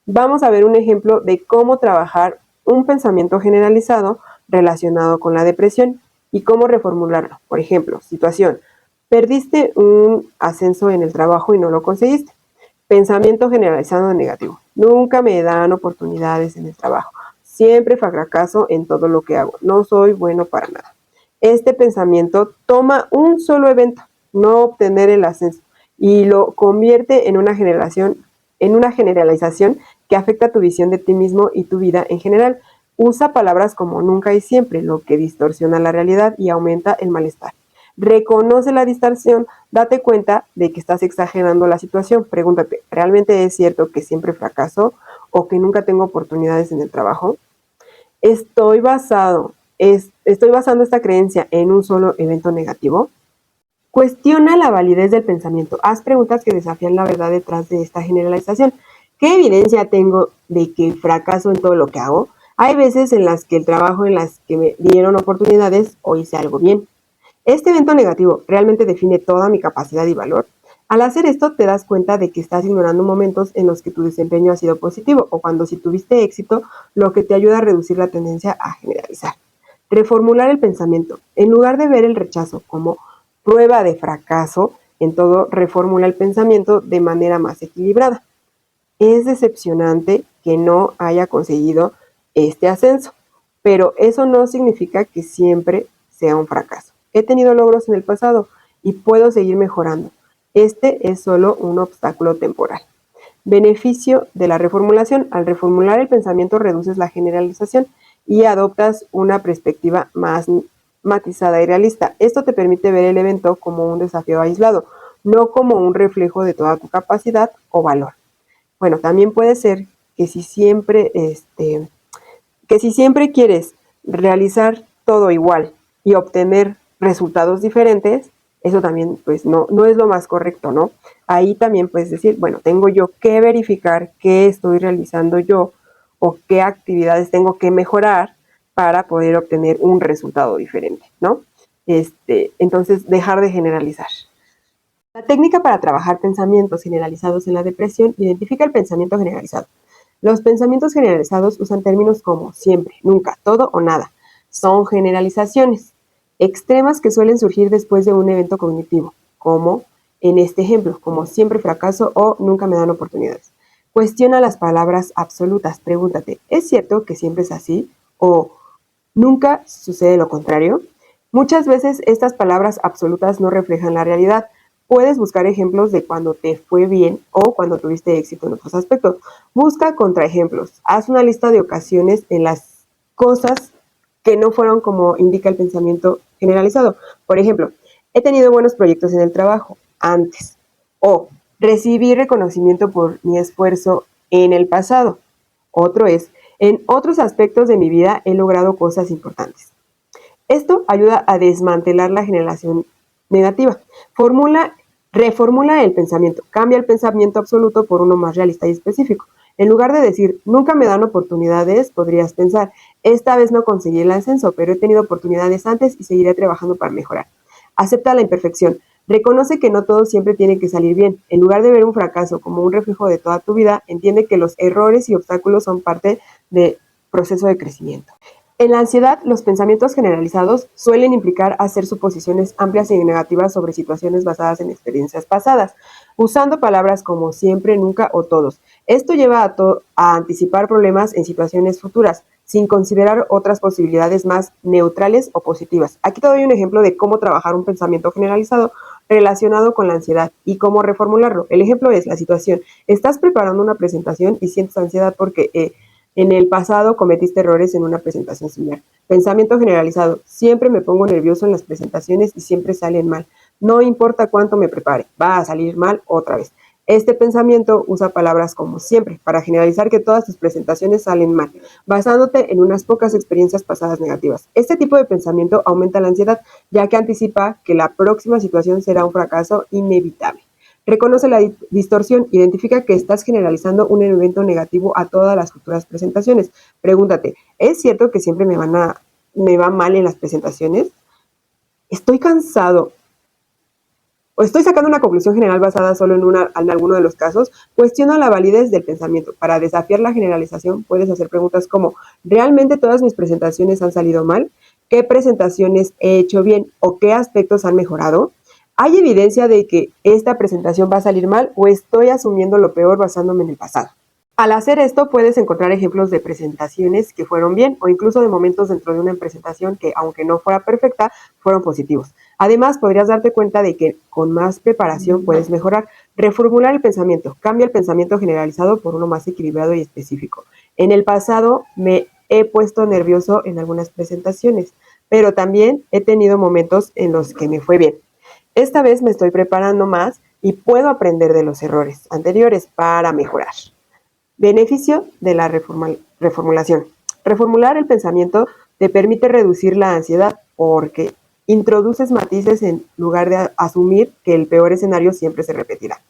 Vamos a ver un ejemplo de cómo trabajar un pensamiento generalizado relacionado con la depresión y cómo reformularlo. Por ejemplo, situación: perdiste un ascenso en el trabajo y no lo conseguiste. Pensamiento generalizado negativo: nunca me dan oportunidades en el trabajo. Siempre fracaso en todo lo que hago. No soy bueno para nada. Este pensamiento toma un solo evento, no obtener el ascenso, y lo convierte en una generalización que afecta tu visión de ti mismo y tu vida en general. Usa palabras como nunca y siempre, lo que distorsiona la realidad y aumenta el malestar. Reconoce la distorsión, date cuenta de que estás exagerando la situación. Pregúntate, ¿realmente es cierto que siempre fracaso o que nunca tengo oportunidades en el trabajo? ¿Estoy basando esta creencia en un solo evento negativo? Cuestiona la validez del pensamiento. Haz preguntas que desafían la verdad detrás de esta generalización. ¿Qué evidencia tengo de que fracaso en todo lo que hago? Hay veces en las que el trabajo en las que me dieron oportunidades o hice algo bien. ¿Este evento negativo realmente define toda mi capacidad y valor? Al hacer esto te das cuenta de que estás ignorando momentos en los que tu desempeño ha sido positivo o cuando si tuviste éxito, lo que te ayuda a reducir la tendencia a generalizar. Reformular el pensamiento. En lugar de ver el rechazo como prueba de fracaso en todo, reformula el pensamiento de manera más equilibrada. Es decepcionante que no haya conseguido este ascenso, pero eso no significa que siempre sea un fracaso. He tenido logros en el pasado y puedo seguir mejorando. Este es solo un obstáculo temporal. Beneficio de la reformulación. Al reformular el pensamiento reduces la generalización y adoptas una perspectiva más matizada y realista. Esto te permite ver el evento como un desafío aislado, no como un reflejo de toda tu capacidad o valor. Bueno, también puede ser que si siempre quieres realizar todo igual y obtener resultados diferentes, eso también pues no es lo más correcto, ¿no? Ahí también puedes decir, bueno, tengo yo que verificar qué estoy realizando yo o qué actividades tengo que mejorar para poder obtener un resultado diferente, ¿no? Entonces, dejar de generalizar. La técnica para trabajar pensamientos generalizados en la depresión identifica el pensamiento generalizado. Los pensamientos generalizados usan términos como siempre, nunca, todo o nada. Son generalizaciones extremas que suelen surgir después de un evento cognitivo, como en este ejemplo, como siempre fracaso o nunca me dan oportunidades. Cuestiona las palabras absolutas. Pregúntate, ¿es cierto que siempre es así? ¿O nunca sucede lo contrario? Muchas veces estas palabras absolutas no reflejan la realidad. Puedes buscar ejemplos de cuando te fue bien o cuando tuviste éxito en otros aspectos. Busca contraejemplos. Haz una lista de ocasiones en las cosas que no fueron como indica el pensamiento generalizado. Por ejemplo, he tenido buenos proyectos en el trabajo antes. O recibí reconocimiento por mi esfuerzo en el pasado. Otro es, en otros aspectos de mi vida he logrado cosas importantes. Esto ayuda a desmantelar la generación negativa. Reformula el pensamiento. Cambia el pensamiento absoluto por uno más realista y específico. En lugar de decir, nunca me dan oportunidades, podrías pensar, esta vez no conseguí el ascenso, pero he tenido oportunidades antes y seguiré trabajando para mejorar. Acepta la imperfección. Reconoce que no todo siempre tiene que salir bien. En lugar de ver un fracaso como un reflejo de toda tu vida, entiende que los errores y obstáculos son parte del proceso de crecimiento. En la ansiedad, los pensamientos generalizados suelen implicar hacer suposiciones amplias y negativas sobre situaciones basadas en experiencias pasadas, usando palabras como siempre, nunca o todos. Esto lleva a anticipar problemas en situaciones futuras, sin considerar otras posibilidades más neutrales o positivas. Aquí te doy un ejemplo de cómo trabajar un pensamiento generalizado relacionado con la ansiedad y cómo reformularlo. El ejemplo es la situación. Estás preparando una presentación y sientes ansiedad porque en el pasado cometiste errores en una presentación similar. Pensamiento generalizado. Siempre me pongo nervioso en las presentaciones y siempre salen mal. No importa cuánto me prepare, va a salir mal otra vez. Este pensamiento usa palabras como siempre para generalizar que todas tus presentaciones salen mal, basándote en unas pocas experiencias pasadas negativas. Este tipo de pensamiento aumenta la ansiedad, ya que anticipa que la próxima situación será un fracaso inevitable. Reconoce la distorsión, identifica que estás generalizando un evento negativo a todas las futuras presentaciones. Pregúntate, ¿es cierto que siempre me va mal en las presentaciones? ¿Estoy cansado o estoy sacando una conclusión general basada solo en alguno de los casos? Cuestiona la validez del pensamiento. Para desafiar la generalización, puedes hacer preguntas como: ¿realmente todas mis presentaciones han salido mal? ¿Qué presentaciones he hecho bien o qué aspectos han mejorado? ¿Hay evidencia de que esta presentación va a salir mal o estoy asumiendo lo peor basándome en el pasado? Al hacer esto, puedes encontrar ejemplos de presentaciones que fueron bien o incluso de momentos dentro de una presentación que, aunque no fuera perfecta, fueron positivos. Además, podrías darte cuenta de que con más preparación puedes mejorar. Reformular el pensamiento. Cambia el pensamiento generalizado por uno más equilibrado y específico. En el pasado me he puesto nervioso en algunas presentaciones, pero también he tenido momentos en los que me fue bien. Esta vez me estoy preparando más y puedo aprender de los errores anteriores para mejorar. Beneficio de la reformulación. Reformular el pensamiento te permite reducir la ansiedad porque introduces matices en lugar de asumir que el peor escenario siempre se repetirá.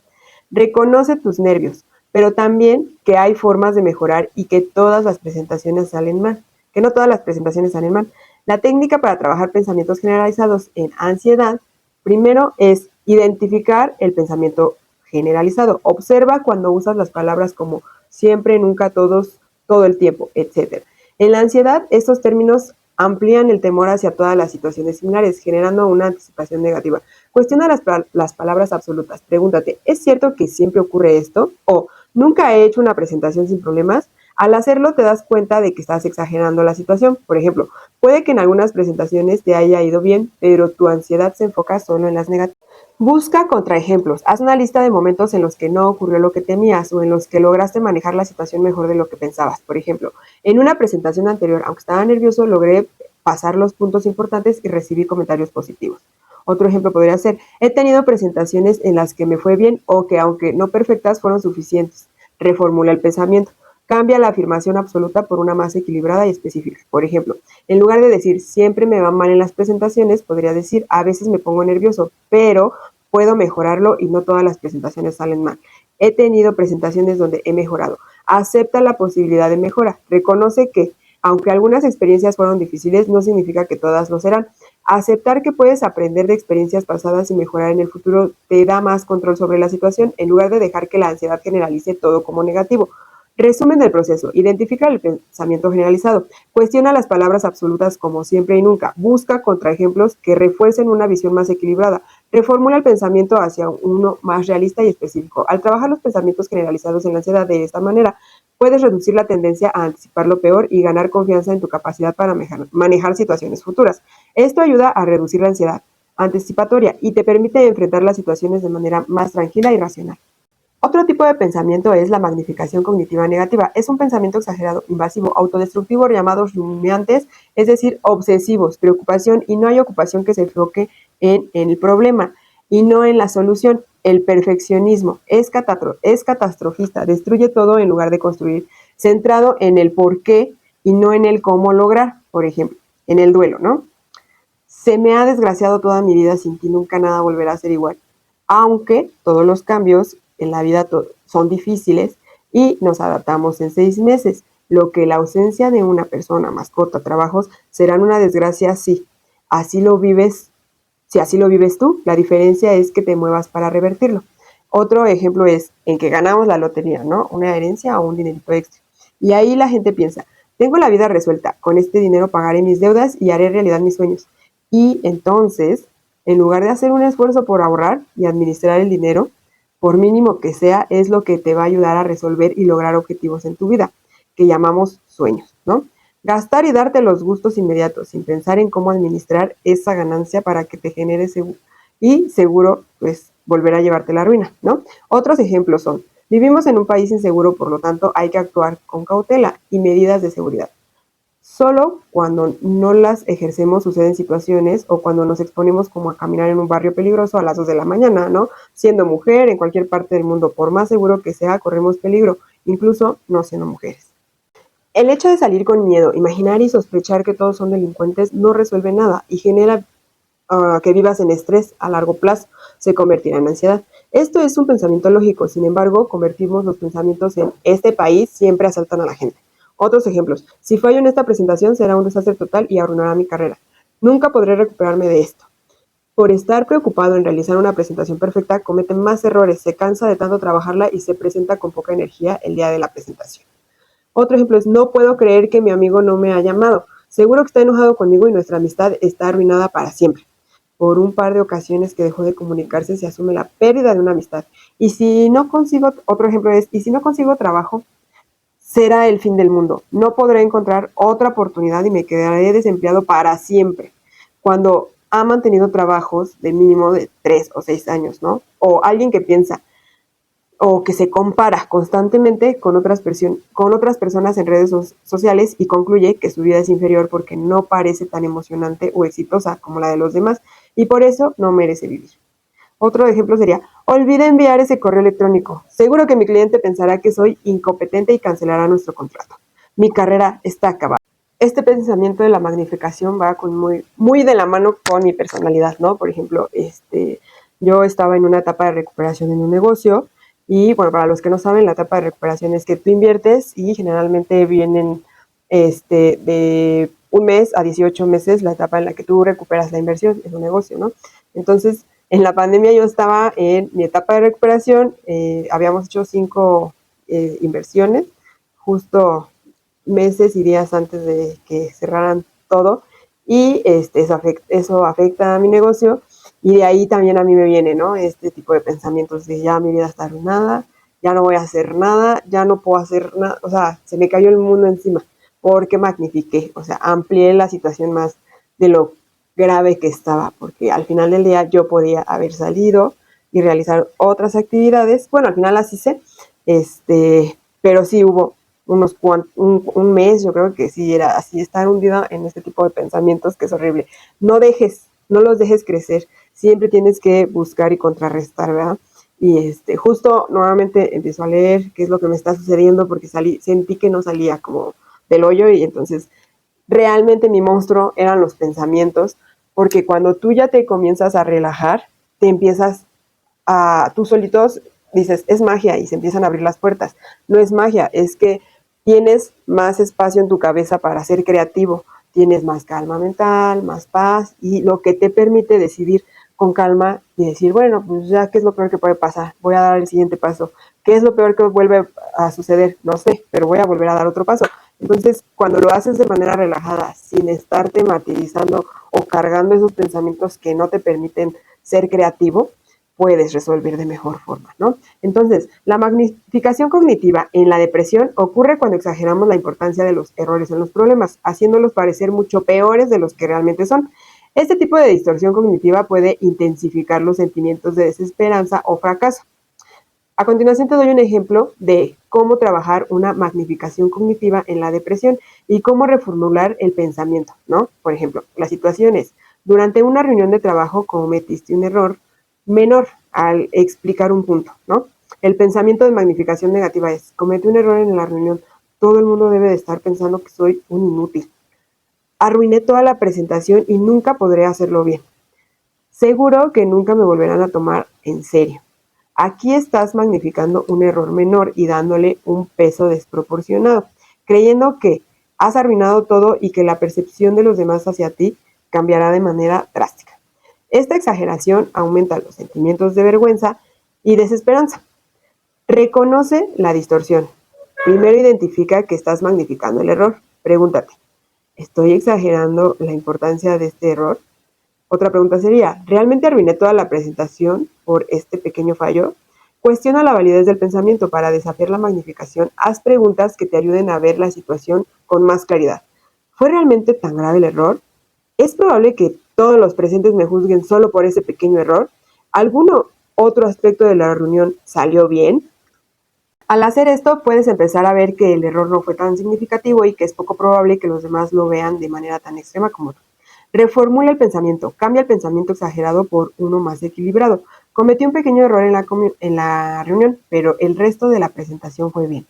Reconoce tus nervios, pero también que hay formas de mejorar y que todas las presentaciones salen mal, que no todas las presentaciones salen mal. La técnica para trabajar pensamientos generalizados en ansiedad, primero es identificar el pensamiento generalizado. Observa cuando usas las palabras como siempre, nunca, todos, todo el tiempo, etc. En la ansiedad, estos términos amplían el temor hacia todas las situaciones similares, generando una anticipación negativa. Cuestiona las palabras absolutas. Pregúntate, ¿es cierto que siempre ocurre esto? O, ¿nunca he hecho una presentación sin problemas? Al hacerlo te das cuenta de que estás exagerando la situación. Por ejemplo, puede que en algunas presentaciones te haya ido bien, pero tu ansiedad se enfoca solo en las negativas. Busca contraejemplos. Haz una lista de momentos en los que no ocurrió lo que temías o en los que lograste manejar la situación mejor de lo que pensabas. Por ejemplo, en una presentación anterior, aunque estaba nervioso, logré pasar los puntos importantes y recibí comentarios positivos. Otro ejemplo podría ser: he tenido presentaciones en las que me fue bien o que, aunque no perfectas, fueron suficientes. Reformula el pensamiento. Cambia la afirmación absoluta por una más equilibrada y específica. Por ejemplo, en lugar de decir siempre me va mal en las presentaciones, podría decir a veces me pongo nervioso, pero puedo mejorarlo y no todas las presentaciones salen mal. He tenido presentaciones donde he mejorado. Acepta la posibilidad de mejora. Reconoce que, aunque algunas experiencias fueron difíciles, no significa que todas lo serán. Aceptar que puedes aprender de experiencias pasadas y mejorar en el futuro te da más control sobre la situación, en lugar de dejar que la ansiedad generalice todo como negativo. Resumen del proceso. Identifica el pensamiento generalizado. Cuestiona las palabras absolutas como siempre y nunca. Busca contraejemplos que refuercen una visión más equilibrada. Reformula el pensamiento hacia uno más realista y específico. Al trabajar los pensamientos generalizados en la ansiedad de esta manera, puedes reducir la tendencia a anticipar lo peor y ganar confianza en tu capacidad para manejar situaciones futuras. Esto ayuda a reducir la ansiedad anticipatoria y te permite enfrentar las situaciones de manera más tranquila y racional. Otro tipo de pensamiento es la magnificación cognitiva negativa. Es un pensamiento exagerado, invasivo, autodestructivo, llamados rumiantes, es decir, obsesivos, preocupación, y no hay ocupación que se enfoque en el problema y no en la solución. El perfeccionismo es catastrofista, destruye todo en lugar de construir, centrado en el por qué y no en el cómo lograr. Por ejemplo, en el duelo, ¿no? Se me ha desgraciado toda mi vida, sin ti nunca nada volverá a ser igual. Aunque todos los cambios en la vida son difíciles y nos adaptamos en 6 meses, lo que la ausencia de una persona, mascota, trabajos, serán una desgracia si así lo vives, si así lo vives tú. La diferencia es que te muevas para revertirlo. Otro ejemplo es en que ganamos la lotería, ¿no? Una herencia o un dinerito extra. Y ahí la gente piensa, tengo la vida resuelta, con este dinero pagaré mis deudas y haré realidad mis sueños. Y entonces, en lugar de hacer un esfuerzo por ahorrar y administrar el dinero, por mínimo que sea, es lo que te va a ayudar a resolver y lograr objetivos en tu vida, que llamamos sueños, ¿no? Gastar y darte los gustos inmediatos sin pensar en cómo administrar esa ganancia para que te genere y seguro, pues, volver a llevarte la ruina, ¿no? Otros ejemplos son, vivimos en un país inseguro, por lo tanto, hay que actuar con cautela y medidas de seguridad. Solo cuando no las ejercemos suceden situaciones o cuando nos exponemos como a caminar en un barrio peligroso a las 2 de la mañana, ¿no? Siendo mujer en cualquier parte del mundo, por más seguro que sea, corremos peligro, incluso no siendo mujeres. El hecho de salir con miedo, imaginar y sospechar que todos son delincuentes no resuelve nada y genera que vivas en estrés a largo plazo, se convertirá en ansiedad. Esto es un pensamiento lógico, sin embargo, convertimos los pensamientos en este país siempre asaltan a la gente. Otros ejemplos, si fallo en esta presentación será un desastre total y arruinará mi carrera. Nunca podré recuperarme de esto. Por estar preocupado en realizar una presentación perfecta, comete más errores, se cansa de tanto trabajarla y se presenta con poca energía el día de la presentación. Otro ejemplo es, no puedo creer que mi amigo no me ha llamado. Seguro que está enojado conmigo y nuestra amistad está arruinada para siempre. Por un par de ocasiones que dejó de comunicarse, se asume la pérdida de una amistad. Y si no consigo, otro ejemplo es, y si no consigo trabajo, será el fin del mundo. No podré encontrar otra oportunidad y me quedaré desempleado para siempre. Cuando ha mantenido trabajos de mínimo de 3 o 6 años, ¿no? O alguien que piensa, o que se compara constantemente con otras personas en redes sociales y concluye que su vida es inferior porque no parece tan emocionante o exitosa como la de los demás y por eso no merece vivir. Otro ejemplo sería, olvide enviar ese correo electrónico. Seguro que mi cliente pensará que soy incompetente y cancelará nuestro contrato. Mi carrera está acabada. Este pensamiento de la magnificación va muy de la mano con mi personalidad, ¿no? Por ejemplo, yo estaba en una etapa de recuperación en un negocio y, bueno, para los que no saben, la etapa de recuperación es que tú inviertes y generalmente vienen de un mes a 18 meses la etapa en la que tú recuperas la inversión en un negocio, ¿no? Entonces, en la pandemia yo estaba en mi etapa de recuperación, habíamos hecho 5 inversiones, justo meses y días antes de que cerraran todo, y eso afecta a mi negocio, y de ahí también a mí me viene, ¿no? Este tipo de pensamientos de ya mi vida está arruinada, ya no voy a hacer nada, ya no puedo hacer nada, o sea, se me cayó el mundo encima, porque magnifiqué, o sea, amplié la situación más de lo grave que estaba, porque al final del día yo podía haber salido y realizar otras actividades, bueno, al final las hice, pero sí hubo un mes, yo creo que sí era así, estar hundida en este tipo de pensamientos que es horrible. No los dejes crecer, siempre tienes que buscar y contrarrestar, ¿verdad? Y justo nuevamente empiezo a leer qué es lo que me está sucediendo porque sentí que no salía como del hoyo y entonces realmente mi monstruo eran los pensamientos, porque cuando tú ya te comienzas a relajar, te empiezas tú solitos dices, es magia y se empiezan a abrir las puertas. No es magia, es que tienes más espacio en tu cabeza para ser creativo, tienes más calma mental, más paz y lo que te permite decidir con calma y decir, bueno, pues ya, ¿qué es lo peor que puede pasar? Voy a dar el siguiente paso. ¿Qué es lo peor que vuelve a suceder? No sé, pero voy a volver a dar otro paso. Entonces, cuando lo haces de manera relajada, sin estarte martirizando o cargando esos pensamientos que no te permiten ser creativo, puedes resolver de mejor forma, ¿no? Entonces, la magnificación cognitiva en la depresión ocurre cuando exageramos la importancia de los errores en los problemas, haciéndolos parecer mucho peores de los que realmente son. Este tipo de distorsión cognitiva puede intensificar los sentimientos de desesperanza o fracaso. A continuación te doy un ejemplo de cómo trabajar una magnificación cognitiva en la depresión y cómo reformular el pensamiento, ¿no? Por ejemplo, la situación es, durante una reunión de trabajo cometiste un error menor al explicar un punto, ¿no? El pensamiento de magnificación negativa es, cometí un error en la reunión, todo el mundo debe de estar pensando que soy un inútil. Arruiné toda la presentación y nunca podré hacerlo bien. Seguro que nunca me volverán a tomar en serio. Aquí estás magnificando un error menor y dándole un peso desproporcionado, creyendo que has arruinado todo y que la percepción de los demás hacia ti cambiará de manera drástica. Esta exageración aumenta los sentimientos de vergüenza y desesperanza. Reconoce la distorsión. Primero identifica que estás magnificando el error. Pregúntate, ¿estoy exagerando la importancia de este error? Otra pregunta sería, ¿realmente arruiné toda la presentación por este pequeño fallo? Cuestiona la validez del pensamiento. Para desafiar la magnificación, haz preguntas que te ayuden a ver la situación con más claridad. ¿Fue realmente tan grave el error? ¿Es probable que todos los presentes me juzguen solo por ese pequeño error? ¿Alguno otro aspecto de la reunión salió bien? Al hacer esto, puedes empezar a ver que el error no fue tan significativo y que es poco probable que los demás lo vean de manera tan extrema como tú. Reformula el pensamiento. Cambia el pensamiento exagerado por uno más equilibrado. Cometí un pequeño error en la reunión, pero el resto de la presentación fue bien.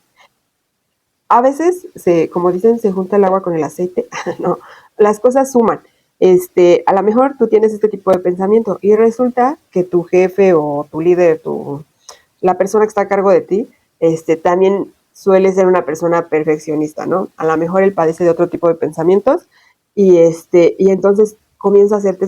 A veces, como dicen, se junta el agua con el aceite. No, las cosas suman. A lo mejor tú tienes este tipo de pensamiento y resulta que tu jefe o tu líder, la persona que está a cargo de ti, también suele ser una persona perfeccionista, ¿no? A lo mejor él padece de otro tipo de pensamientos y entonces comienza a hacerte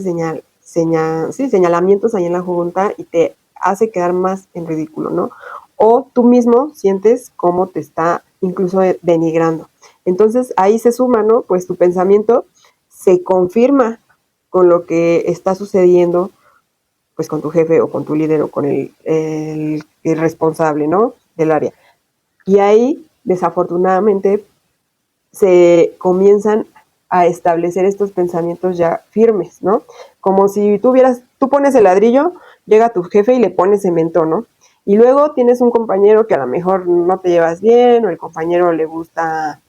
señalamientos ahí en la junta y te hace quedar más en ridículo, ¿no? O tú mismo sientes cómo te está incluso denigrando. Entonces ahí se suma, ¿no? Pues tu pensamiento se confirma con lo que está sucediendo, pues con tu jefe o con tu líder o con el responsable, ¿no? Del área. Y ahí, desafortunadamente, se comienzan a establecer estos pensamientos ya firmes, ¿no? Como si tú pones el ladrillo, llega tu jefe y le pone cemento, ¿no? Y luego tienes un compañero que a lo mejor no te llevas bien o el compañero le gusta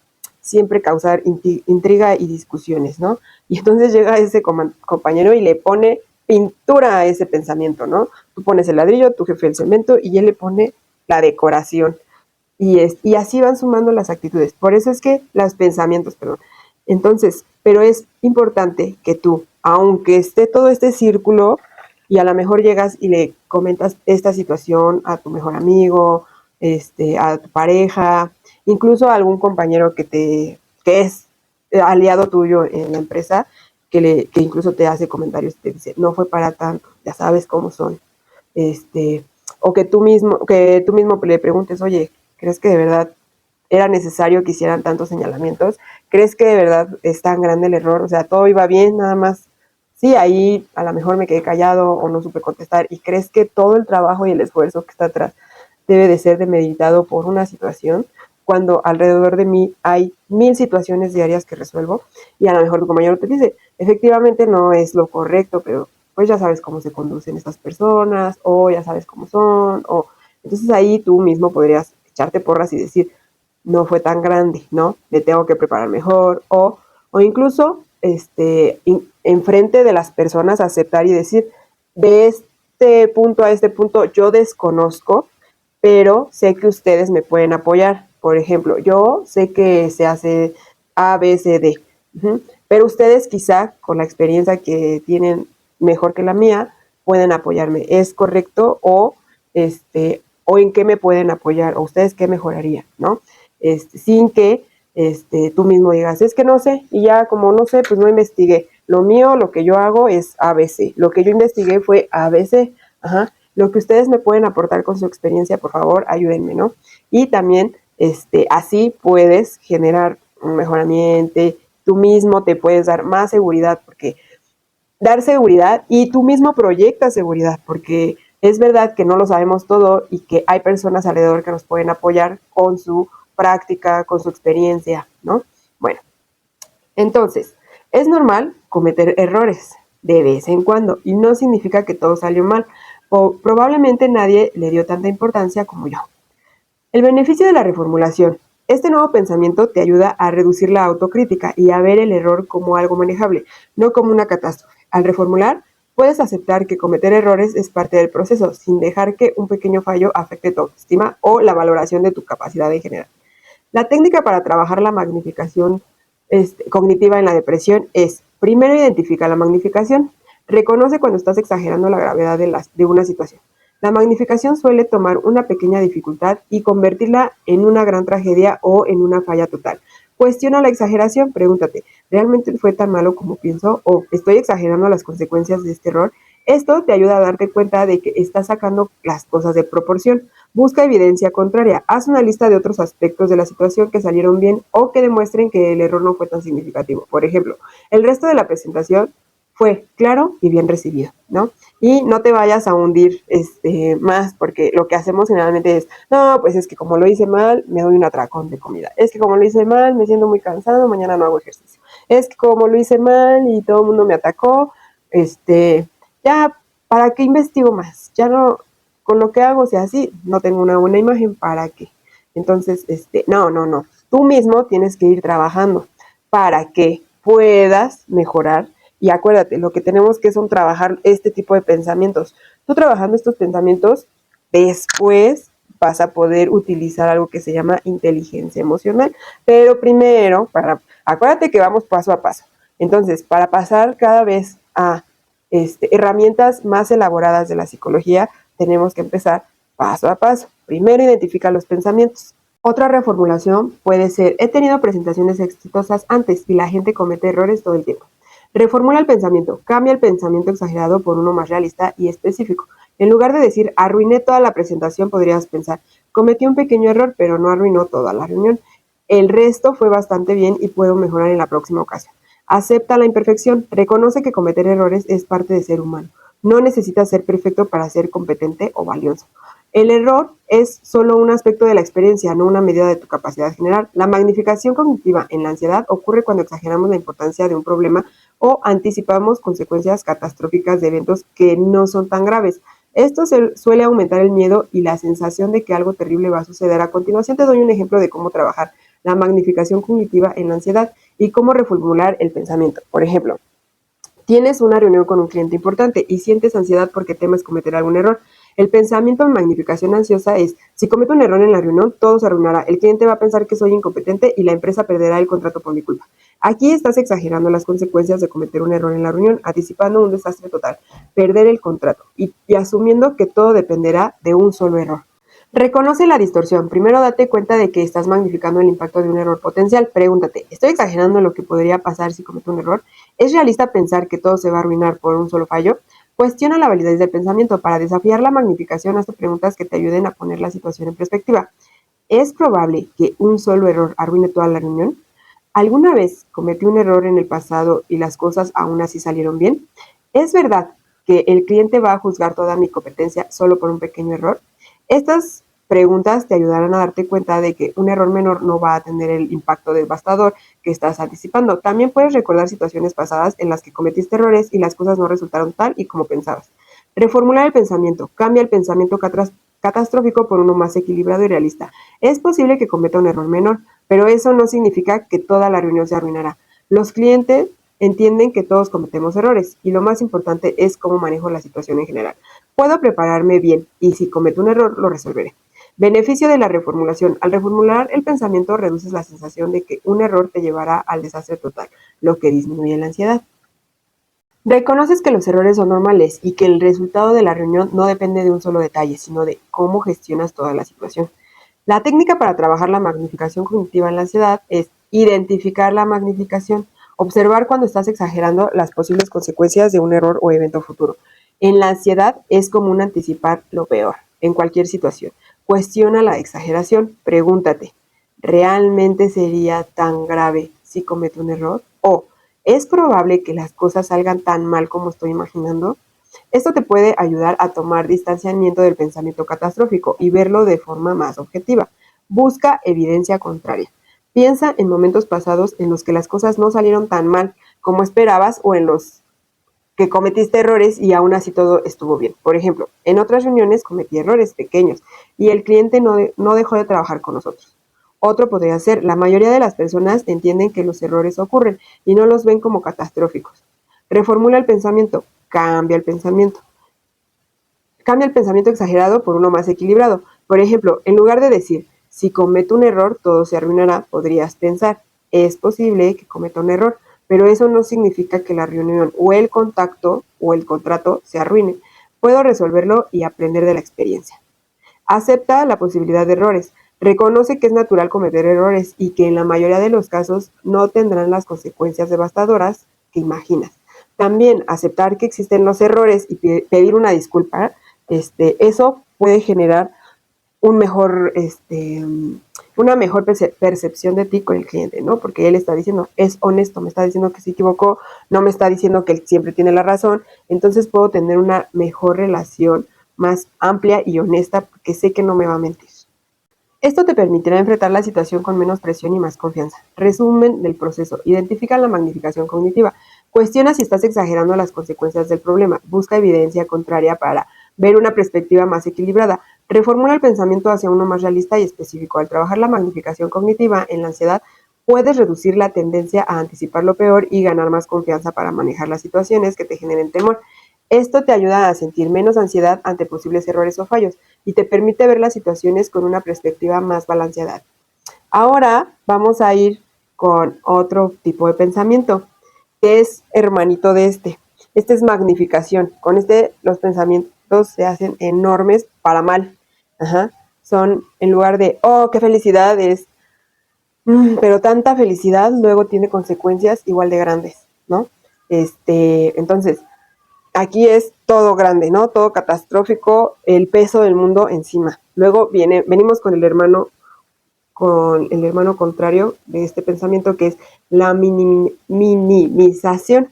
siempre causar intriga y discusiones, ¿no? Y entonces llega ese compañero y le pone pintura a ese pensamiento, ¿no? Tú pones el ladrillo, tu jefe el cemento y él le pone la decoración. Y así van sumando las actitudes. Por eso es que los pensamientos, perdón. Entonces, pero es importante que tú, aunque esté todo este círculo, y a lo mejor llegas y le comentas esta situación a tu mejor amigo, a tu pareja, incluso a algún compañero que es aliado tuyo en la empresa, que incluso te hace comentarios y te dice, no fue para tanto, ya sabes cómo son. O que tú mismo le preguntes, oye, ¿crees que de verdad era necesario que hicieran tantos señalamientos? ¿Crees que de verdad es tan grande el error? O sea, todo iba bien, nada más. Sí, ahí a lo mejor me quedé callado o no supe contestar. ¿Y crees que todo el trabajo y el esfuerzo que está atrás debe de ser demeditado por una situación? Cuando alrededor de mí hay 1000 situaciones diarias que resuelvo y a lo mejor tu compañero te dice, efectivamente no es lo correcto, pero pues ya sabes cómo se conducen estas personas o ya sabes cómo son, o entonces ahí tú mismo podrías echarte porras y decir, no fue tan grande, ¿no? Me tengo que preparar mejor, o incluso enfrente de las personas aceptar y decir, de este punto a este punto yo desconozco, pero sé que ustedes me pueden apoyar. Por ejemplo, yo sé que se hace A, B, C, D, pero ustedes quizá con la experiencia que tienen mejor que la mía pueden apoyarme. ¿Es correcto? O en qué me pueden apoyar, o ustedes qué mejorarían, ¿no? Sin que tú mismo digas, es que no sé, y ya como no sé, pues no investigué. Lo mío, lo que yo hago es ABC. Lo que yo investigué fue ABC. Ajá. Lo que ustedes me pueden aportar con su experiencia, por favor, ayúdenme, ¿no? Y también, así puedes generar un mejor ambiente, tú mismo te puedes dar más seguridad, porque dar seguridad y tú mismo proyectas seguridad, porque es verdad que no lo sabemos todo y que hay personas alrededor que nos pueden apoyar con su práctica, con su experiencia, ¿no? Bueno, entonces, es normal cometer errores de vez en cuando y no significa que todo salió mal. O probablemente nadie le dio tanta importancia como yo. El beneficio de la reformulación. Este nuevo pensamiento te ayuda a reducir la autocrítica y a ver el error como algo manejable, no como una catástrofe. Al reformular, puedes aceptar que cometer errores es parte del proceso, sin dejar que un pequeño fallo afecte tu autoestima o la valoración de tu capacidad en general. La técnica para trabajar la magnificación cognitiva en la depresión es, primero identifica la magnificación. Reconoce cuando estás exagerando la gravedad de una situación. La magnificación suele tomar una pequeña dificultad y convertirla en una gran tragedia o en una falla total. Cuestiona la exageración, pregúntate, ¿realmente fue tan malo como pienso? ¿O estoy exagerando las consecuencias de este error? Esto te ayuda a darte cuenta de que estás sacando las cosas de proporción. Busca evidencia contraria. Haz una lista de otros aspectos de la situación que salieron bien o que demuestren que el error no fue tan significativo. Por ejemplo, el resto de la presentación fue claro y bien recibido, ¿no? Y no te vayas a hundir más, porque lo que hacemos generalmente es, no, pues es que como lo hice mal, me doy un atracón de comida. Es que como lo hice mal, me siento muy cansado, mañana no hago ejercicio. Es que como lo hice mal y todo el mundo me atacó, ya, ¿para qué investigo más? Ya no, con lo que hago, sea así, no tengo una buena imagen, ¿para qué? Entonces, no. Tú mismo tienes que ir trabajando para que puedas mejorar. Y acuérdate, lo que tenemos que son trabajar este tipo de pensamientos. Tú trabajando estos pensamientos, después vas a poder utilizar algo que se llama inteligencia emocional. Pero primero, acuérdate que vamos paso a paso. Entonces, para pasar cada vez a herramientas más elaboradas de la psicología, tenemos que empezar paso a paso. Primero identifica los pensamientos. Otra reformulación puede ser, he tenido presentaciones exitosas antes y la gente comete errores todo el tiempo. Reformula el pensamiento, cambia el pensamiento exagerado por uno más realista y específico. En lugar de decir, arruiné toda la presentación, podrías pensar, cometí un pequeño error, pero no arruinó toda la reunión. El resto fue bastante bien y puedo mejorar en la próxima ocasión. Acepta la imperfección, reconoce que cometer errores es parte de ser humano. No necesitas ser perfecto para ser competente o valioso. El error es solo un aspecto de la experiencia, no una medida de tu capacidad general. La magnificación cognitiva en la ansiedad ocurre cuando exageramos la importancia de un problema o anticipamos consecuencias catastróficas de eventos que no son tan graves. Esto suele aumentar el miedo y la sensación de que algo terrible va a suceder. A continuación te doy un ejemplo de cómo trabajar la magnificación cognitiva en la ansiedad y cómo reformular el pensamiento. Por ejemplo, tienes una reunión con un cliente importante y sientes ansiedad porque temes cometer algún error. El pensamiento en magnificación ansiosa es, si cometo un error en la reunión, todo se arruinará. El cliente va a pensar que soy incompetente y la empresa perderá el contrato por mi culpa. Aquí estás exagerando las consecuencias de cometer un error en la reunión, anticipando un desastre total, perder el contrato y asumiendo que todo dependerá de un solo error. Reconoce la distorsión. Primero date cuenta de que estás magnificando el impacto de un error potencial. Pregúntate, ¿estoy exagerando lo que podría pasar si cometo un error? ¿Es realista pensar que todo se va a arruinar por un solo fallo? Cuestiona la validez del pensamiento. Para desafiar la magnificación, hazte preguntas que te ayuden a poner la situación en perspectiva. ¿Es probable que un solo error arruine toda la reunión? ¿Alguna vez cometí un error en el pasado y las cosas aún así salieron bien? ¿Es verdad que el cliente va a juzgar toda mi competencia solo por un pequeño error? Estas preguntas te ayudarán a darte cuenta de que un error menor no va a tener el impacto devastador que estás anticipando. También puedes recordar situaciones pasadas en las que cometiste errores y las cosas no resultaron tal y como pensabas. Reformular el pensamiento. Cambia el pensamiento catastrófico por uno más equilibrado y realista. Es posible que cometa un error menor, pero eso no significa que toda la reunión se arruinará. Los clientes entienden que todos cometemos errores y lo más importante es cómo manejo la situación en general. Puedo prepararme bien y si cometo un error lo resolveré. Beneficio de la reformulación. Al reformular el pensamiento reduces la sensación de que un error te llevará al desastre total, lo que disminuye la ansiedad. Reconoces que los errores son normales y que el resultado de la reunión no depende de un solo detalle, sino de cómo gestionas toda la situación. La técnica para trabajar la magnificación cognitiva en la ansiedad es identificar la magnificación, observar cuando estás exagerando las posibles consecuencias de un error o evento futuro. En la ansiedad es común anticipar lo peor en cualquier situación. Cuestiona la exageración, pregúntate, ¿realmente sería tan grave si cometo un error? ¿O es probable que las cosas salgan tan mal como estoy imaginando? Esto te puede ayudar a tomar distanciamiento del pensamiento catastrófico y verlo de forma más objetiva. Busca evidencia contraria. Piensa en momentos pasados en los que las cosas no salieron tan mal como esperabas o en los que cometiste errores y aún así todo estuvo bien. Por ejemplo, en otras reuniones cometí errores pequeños y el cliente no dejó de trabajar con nosotros. Otro podría ser, la mayoría de las personas entienden que los errores ocurren y no los ven como catastróficos. Reformula el pensamiento, cambia el pensamiento. Cambia el pensamiento exagerado por uno más equilibrado. Por ejemplo, en lugar de decir, si cometo un error, todo se arruinará, podrías pensar, es posible que cometa un error, pero eso no significa que la reunión o el contacto o el contrato se arruine. Puedo resolverlo y aprender de la experiencia. Acepta la posibilidad de errores. Reconoce que es natural cometer errores y que en la mayoría de los casos no tendrán las consecuencias devastadoras que imaginas. También aceptar que existen los errores y pedir una disculpa, eso puede generar un mejor, una mejor percepción de ti con el cliente, ¿no? Porque él está diciendo, es honesto, me está diciendo que se equivocó, no me está diciendo que él siempre tiene la razón, entonces puedo tener una mejor relación más amplia y honesta porque sé que no me va a mentir. Esto te permitirá enfrentar la situación con menos presión y más confianza. Resumen del proceso. Identifica la magnificación cognitiva. Cuestiona si estás exagerando las consecuencias del problema. Busca evidencia contraria para ver una perspectiva más equilibrada. Reformula el pensamiento hacia uno más realista y específico. Al trabajar la magnificación cognitiva en la ansiedad, puedes reducir la tendencia a anticipar lo peor y ganar más confianza para manejar las situaciones que te generen temor. Esto te ayuda a sentir menos ansiedad ante posibles errores o fallos y te permite ver las situaciones con una perspectiva más balanceada. Ahora vamos a ir con otro tipo de pensamiento, que es hermanito de este. Este es magnificación. Con los pensamientos se hacen enormes para mal. Son, en lugar de, oh, qué felicidad, es, pero tanta felicidad luego tiene consecuencias igual de grandes, ¿no? Entonces, aquí es todo grande, ¿no? Todo catastrófico, el peso del mundo encima. Luego venimos con el hermano contrario de este pensamiento, que es la minimización,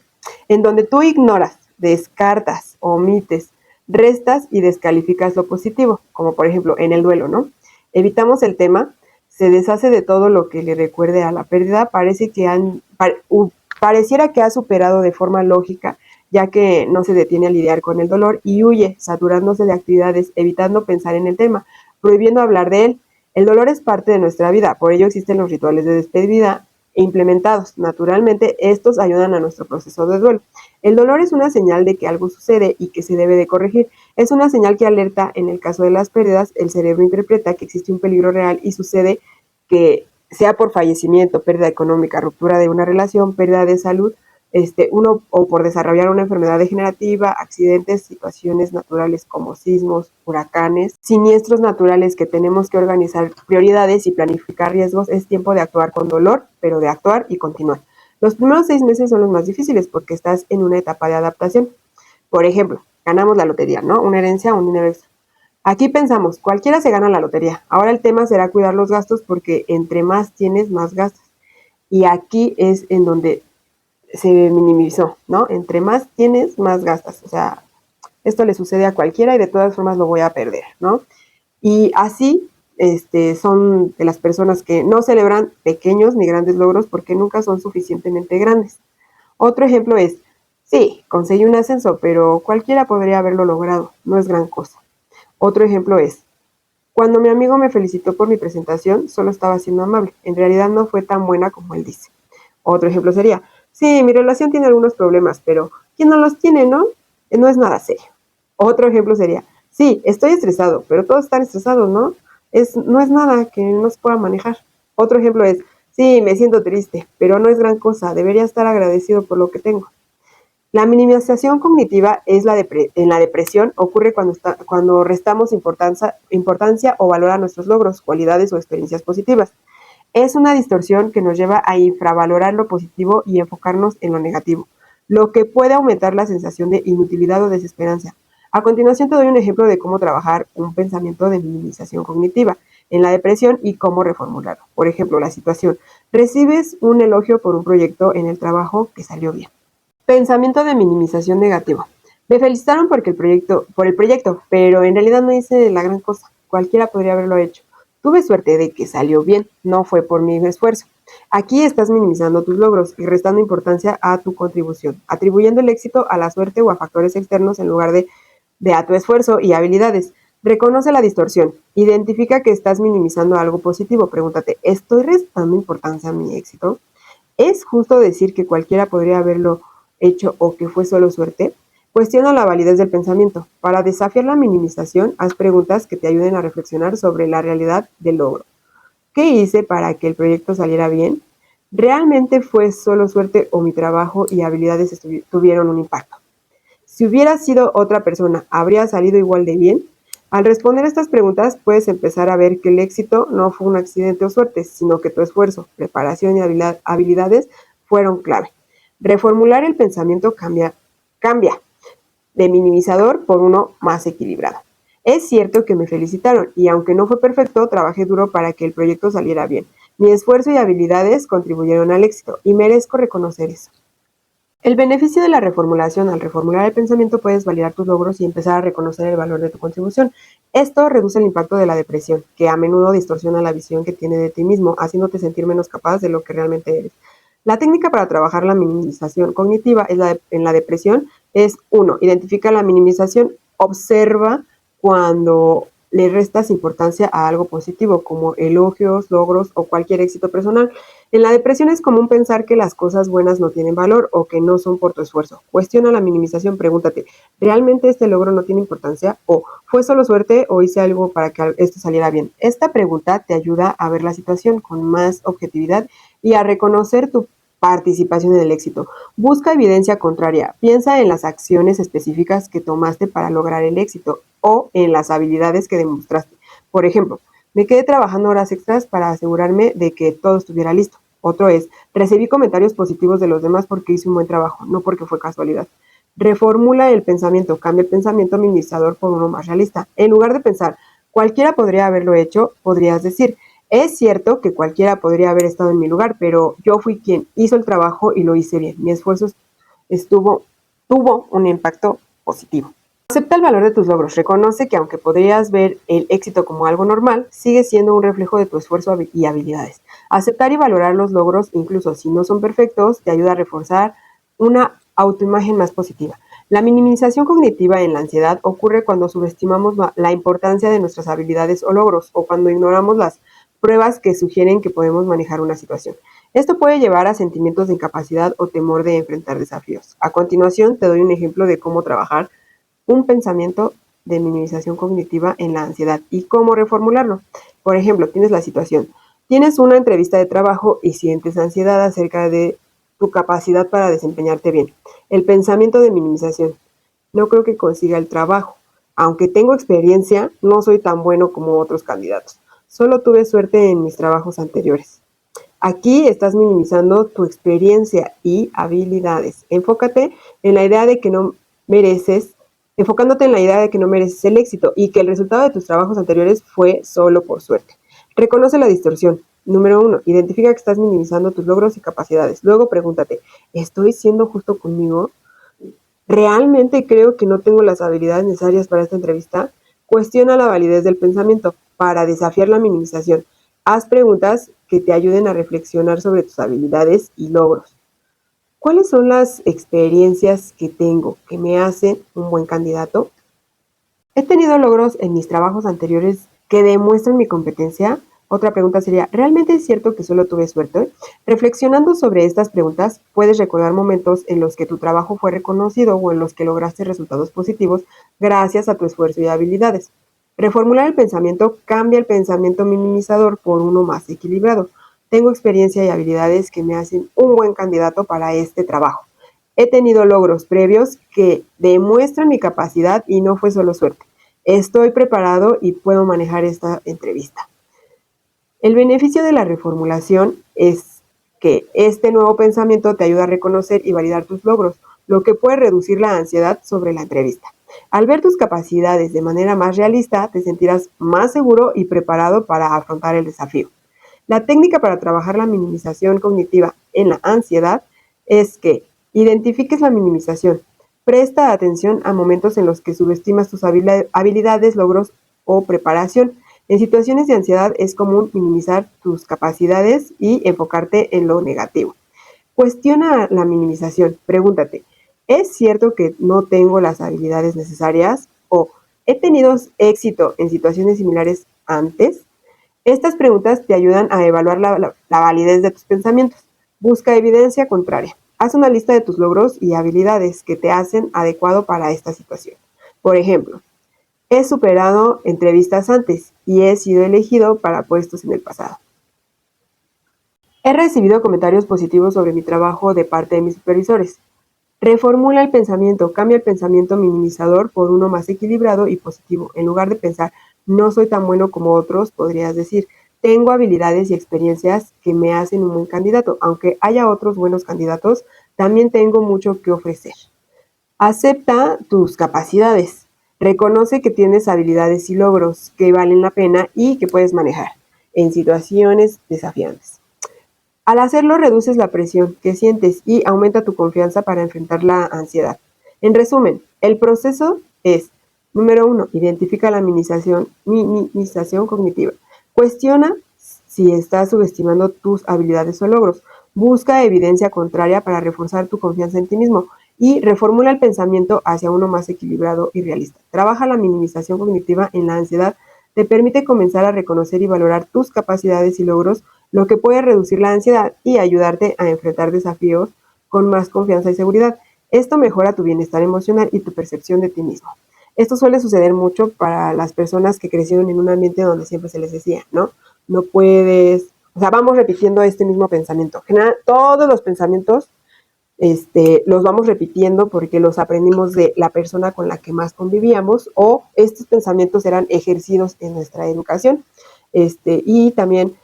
en donde tú ignoras, descartas, omites, restas y descalificas lo positivo, como por ejemplo en el duelo, ¿no? Evitamos el tema, se deshace de todo lo que le recuerde a la pérdida, pareciera que ha superado de forma lógica, ya que no se detiene a lidiar con el dolor y huye, saturándose de actividades, evitando pensar en el tema, prohibiendo hablar de él. El dolor es parte de nuestra vida, por ello existen los rituales de despedida implementados. Naturalmente, estos ayudan a nuestro proceso de duelo. El dolor es una señal de que algo sucede y que se debe de corregir. Es una señal que alerta. En el caso de las pérdidas, el cerebro interpreta que existe un peligro real y sucede que sea por fallecimiento, pérdida económica, ruptura de una relación, pérdida de salud, o por desarrollar una enfermedad degenerativa, accidentes, situaciones naturales como sismos, huracanes, siniestros naturales que tenemos que organizar prioridades y planificar riesgos. Es tiempo de actuar con dolor, pero de actuar y continuar. Los primeros 6 meses son los más difíciles porque estás en una etapa de adaptación. Por ejemplo, ganamos la lotería, ¿no? Una herencia, un dinero extra. Aquí pensamos, cualquiera se gana la lotería. Ahora el tema será cuidar los gastos porque entre más tienes, más gastas. Y aquí es en donde se minimizó, ¿no? Entre más tienes, más gastas. O sea, esto le sucede a cualquiera y de todas formas lo voy a perder, ¿no? Y así son de las personas que no celebran pequeños ni grandes logros porque nunca son suficientemente grandes. Otro ejemplo es, sí, conseguí un ascenso, pero cualquiera podría haberlo logrado, no es gran cosa. Otro ejemplo es, cuando mi amigo me felicitó por mi presentación, solo estaba siendo amable. En realidad no fue tan buena como él dice. Otro ejemplo sería, sí, mi relación tiene algunos problemas, pero ¿quién no los tiene, no? No es nada serio. Otro ejemplo sería, sí, estoy estresado, pero todos están estresados, ¿no? No es nada que no se pueda manejar. Otro ejemplo es, sí, me siento triste, pero no es gran cosa, debería estar agradecido por lo que tengo. La minimización cognitiva en la depresión ocurre cuando restamos importancia o valor a nuestros logros, cualidades o experiencias positivas. Es una distorsión que nos lleva a infravalorar lo positivo y enfocarnos en lo negativo, lo que puede aumentar la sensación de inutilidad o desesperanza. A continuación te doy un ejemplo de cómo trabajar un pensamiento de minimización cognitiva en la depresión y cómo reformularlo. Por ejemplo, la situación. Recibes un elogio por un proyecto en el trabajo que salió bien. Pensamiento de minimización negativo. Me felicitaron por el proyecto, pero en realidad no hice la gran cosa. Cualquiera podría haberlo hecho. Tuve suerte de que salió bien, no fue por mi esfuerzo. Aquí estás minimizando tus logros y restando importancia a tu contribución, atribuyendo el éxito a la suerte o a factores externos en lugar de a tu esfuerzo y habilidades. Reconoce la distorsión. Identifica que estás minimizando algo positivo. Pregúntate, ¿estoy restando importancia a mi éxito? ¿Es justo decir que cualquiera podría haberlo hecho o que fue solo suerte? Cuestiona la validez del pensamiento. Para desafiar la minimización, haz preguntas que te ayuden a reflexionar sobre la realidad del logro. ¿Qué hice para que el proyecto saliera bien? ¿Realmente fue solo suerte o mi trabajo y habilidades tuvieron un impacto? Si hubiera sido otra persona, ¿habría salido igual de bien? Al responder estas preguntas, puedes empezar a ver que el éxito no fue un accidente o suerte, sino que tu esfuerzo, preparación y habilidades fueron clave. Reformular el pensamiento cambia de minimizador por uno más equilibrado. Es cierto que me felicitaron y aunque no fue perfecto, trabajé duro para que el proyecto saliera bien. Mi esfuerzo y habilidades contribuyeron al éxito y merezco reconocer eso. El beneficio de la reformulación: al reformular el pensamiento puedes validar tus logros y empezar a reconocer el valor de tu contribución. Esto reduce el impacto de la depresión, que a menudo distorsiona la visión que tienes de ti mismo, haciéndote sentir menos capaz de lo que realmente eres. La técnica para trabajar la minimización cognitiva en la depresión es: 1. Identifica la minimización. Observa cuando le restas importancia a algo positivo, como elogios, logros o cualquier éxito personal. En la depresión es común pensar que las cosas buenas no tienen valor o que no son por tu esfuerzo. Cuestiona la minimización, pregúntate: ¿realmente este logro no tiene importancia? ¿O fue solo suerte o hice algo para que esto saliera bien? Esta pregunta te ayuda a ver la situación con más objetividad y a reconocer tu participación en el éxito. Busca evidencia contraria. Piensa en las acciones específicas que tomaste para lograr el éxito o en las habilidades que demostraste. Por ejemplo, me quedé trabajando horas extras para asegurarme de que todo estuviera listo. Otro es: recibí comentarios positivos de los demás porque hice un buen trabajo, no porque fue casualidad. Reformula el pensamiento. Cambia el pensamiento minimizador por uno más realista. En lugar de pensar cualquiera podría haberlo hecho, podrías decir: es cierto que cualquiera podría haber estado en mi lugar, pero yo fui quien hizo el trabajo y lo hice bien. Mi esfuerzo tuvo un impacto positivo. Acepta el valor de tus logros. Reconoce que aunque podrías ver el éxito como algo normal, sigue siendo un reflejo de tu esfuerzo y habilidades. Aceptar y valorar los logros, incluso si no son perfectos, te ayuda a reforzar una autoimagen más positiva. La minimización cognitiva en la ansiedad ocurre cuando subestimamos la importancia de nuestras habilidades o logros, o cuando ignoramos las pruebas que sugieren que podemos manejar una situación. Esto puede llevar a sentimientos de incapacidad o temor de enfrentar desafíos. A continuación, te doy un ejemplo de cómo trabajar un pensamiento de minimización cognitiva en la ansiedad y cómo reformularlo. Por ejemplo, tienes la situación: tienes una entrevista de trabajo y sientes ansiedad acerca de tu capacidad para desempeñarte bien. El pensamiento de minimización: no creo que consiga el trabajo. Aunque tengo experiencia, no soy tan bueno como otros candidatos. Solo tuve suerte en mis trabajos anteriores. Aquí estás minimizando tu experiencia y habilidades. Enfócate en la idea de que no mereces enfocándote en la idea de que no mereces el éxito y que el resultado de tus trabajos anteriores fue solo por suerte. Reconoce la distorsión. Número 1. Identifica que estás minimizando tus logros y capacidades. Luego pregúntate: ¿estoy siendo justo conmigo? ¿Realmente creo que no tengo las habilidades necesarias para esta entrevista? Cuestiona la validez del pensamiento. Para desafiar la minimización, haz preguntas que te ayuden a reflexionar sobre tus habilidades y logros. ¿Cuáles son las experiencias que tengo que me hacen un buen candidato? ¿He tenido logros en mis trabajos anteriores que demuestran mi competencia? Otra pregunta sería: ¿realmente es cierto que solo tuve suerte? Reflexionando sobre estas preguntas, puedes recordar momentos en los que tu trabajo fue reconocido o en los que lograste resultados positivos gracias a tu esfuerzo y habilidades. Reformular el pensamiento: cambia el pensamiento minimizador por uno más equilibrado. Tengo experiencia y habilidades que me hacen un buen candidato para este trabajo. He tenido logros previos que demuestran mi capacidad y no fue solo suerte. Estoy preparado y puedo manejar esta entrevista. El beneficio de la reformulación es que este nuevo pensamiento te ayuda a reconocer y validar tus logros, lo que puede reducir la ansiedad sobre la entrevista. Al ver tus capacidades de manera más realista, te sentirás más seguro y preparado para afrontar el desafío. La técnica para trabajar la minimización cognitiva en la ansiedad es que identifiques la minimización. Presta atención a momentos en los que subestimas tus habilidades, logros o preparación. En situaciones de ansiedad es común minimizar tus capacidades y enfocarte en lo negativo. Cuestiona la minimización. Pregúntate: ¿es cierto que no tengo las habilidades necesarias? ¿O he tenido éxito en situaciones similares antes? Estas preguntas te ayudan a evaluar la validez de tus pensamientos. Busca evidencia contraria. Haz una lista de tus logros y habilidades que te hacen adecuado para esta situación. Por ejemplo: he superado entrevistas antes y he sido elegido para puestos en el pasado. He recibido comentarios positivos sobre mi trabajo de parte de mis supervisores. Reformula el pensamiento. Cambia el pensamiento minimizador por uno más equilibrado y positivo. En lugar de pensar no soy tan bueno como otros, podrías decir: tengo habilidades y experiencias que me hacen un buen candidato. Aunque haya otros buenos candidatos, También tengo mucho que ofrecer. Acepta tus capacidades. Reconoce que tienes habilidades y logros que valen la pena y que puedes manejar en situaciones desafiantes. Al hacerlo, reduces la presión que sientes y aumenta tu confianza para enfrentar la ansiedad. En resumen, el proceso es, número 1, identifica la minimización cognitiva. Cuestiona si estás subestimando tus habilidades o logros. Busca evidencia contraria para reforzar tu confianza en ti mismo y reformula el pensamiento hacia uno más equilibrado y realista. Trabaja la minimización cognitiva en la ansiedad. Te permite comenzar a reconocer y valorar tus capacidades y logros, lo que puede reducir la ansiedad y ayudarte a enfrentar desafíos con más confianza y seguridad. Esto mejora tu bienestar emocional y tu percepción de ti mismo. Esto suele suceder mucho para las personas que crecieron en un ambiente donde siempre se les decía, ¿no? No puedes, o sea, vamos repitiendo este mismo pensamiento. En general, todos los pensamientos los vamos repitiendo porque los aprendimos de la persona con la que más convivíamos o estos pensamientos eran ejercidos en nuestra educación. Y también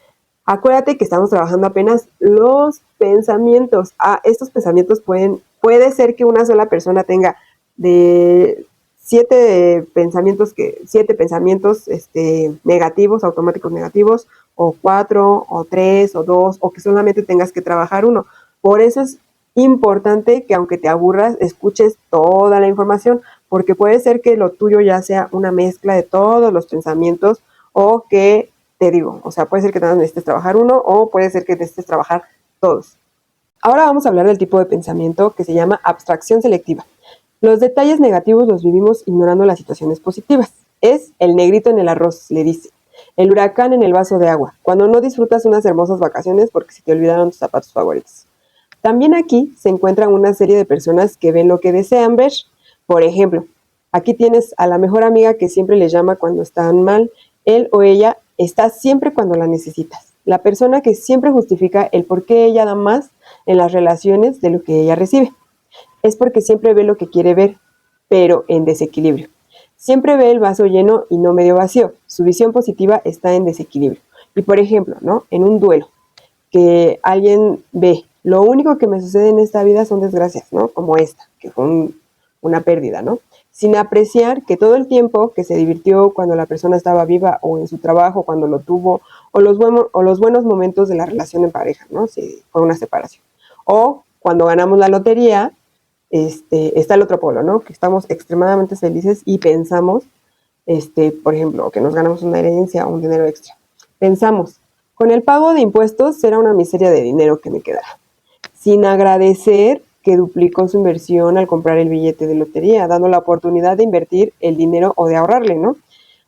acuérdate que estamos trabajando apenas los pensamientos. Estos pensamientos puede ser que una sola persona tenga de 7 pensamientos negativos, automáticos negativos, o 4, o 3, o 2, o que solamente tengas que trabajar uno. Por eso es importante que aunque te aburras, escuches toda la información, porque puede ser que lo tuyo ya sea una mezcla de todos los pensamientos o que, te digo, o sea, puede ser que necesites trabajar uno o puede ser que necesites trabajar todos. Ahora vamos a hablar del tipo de pensamiento que se llama abstracción selectiva. Los detalles negativos los vivimos ignorando las situaciones positivas. Es el negrito en el arroz, le dice. El huracán en el vaso de agua, cuando no disfrutas unas hermosas vacaciones porque se te olvidaron tus zapatos favoritos. También aquí se encuentran una serie de personas que ven lo que desean ver. Por ejemplo, aquí tienes a la mejor amiga que siempre le llama cuando están mal. Él o ella está siempre cuando la necesitas. La persona que siempre justifica el por qué ella da más en las relaciones de lo que ella recibe. Es porque siempre ve lo que quiere ver, pero en desequilibrio. Siempre ve el vaso lleno y no medio vacío. Su visión positiva está en desequilibrio. Y por ejemplo, ¿no? En un duelo, que alguien ve, lo único que me sucede en esta vida son desgracias, ¿no? Como esta, que fue una pérdida, ¿no? Sin apreciar que todo el tiempo que se divirtió cuando la persona estaba viva o en su trabajo cuando lo tuvo, o los buenos momentos de la relación en pareja, ¿no? Si fue una separación. O cuando ganamos la lotería, está el otro polo, ¿no? Que estamos extremadamente felices y pensamos, por ejemplo, que nos ganamos una herencia o un dinero extra. Pensamos, con el pago de impuestos será una miseria de dinero que me quedará. Sin agradecer que duplicó su inversión al comprar el billete de lotería, dando la oportunidad de invertir el dinero o de ahorrarle, ¿no?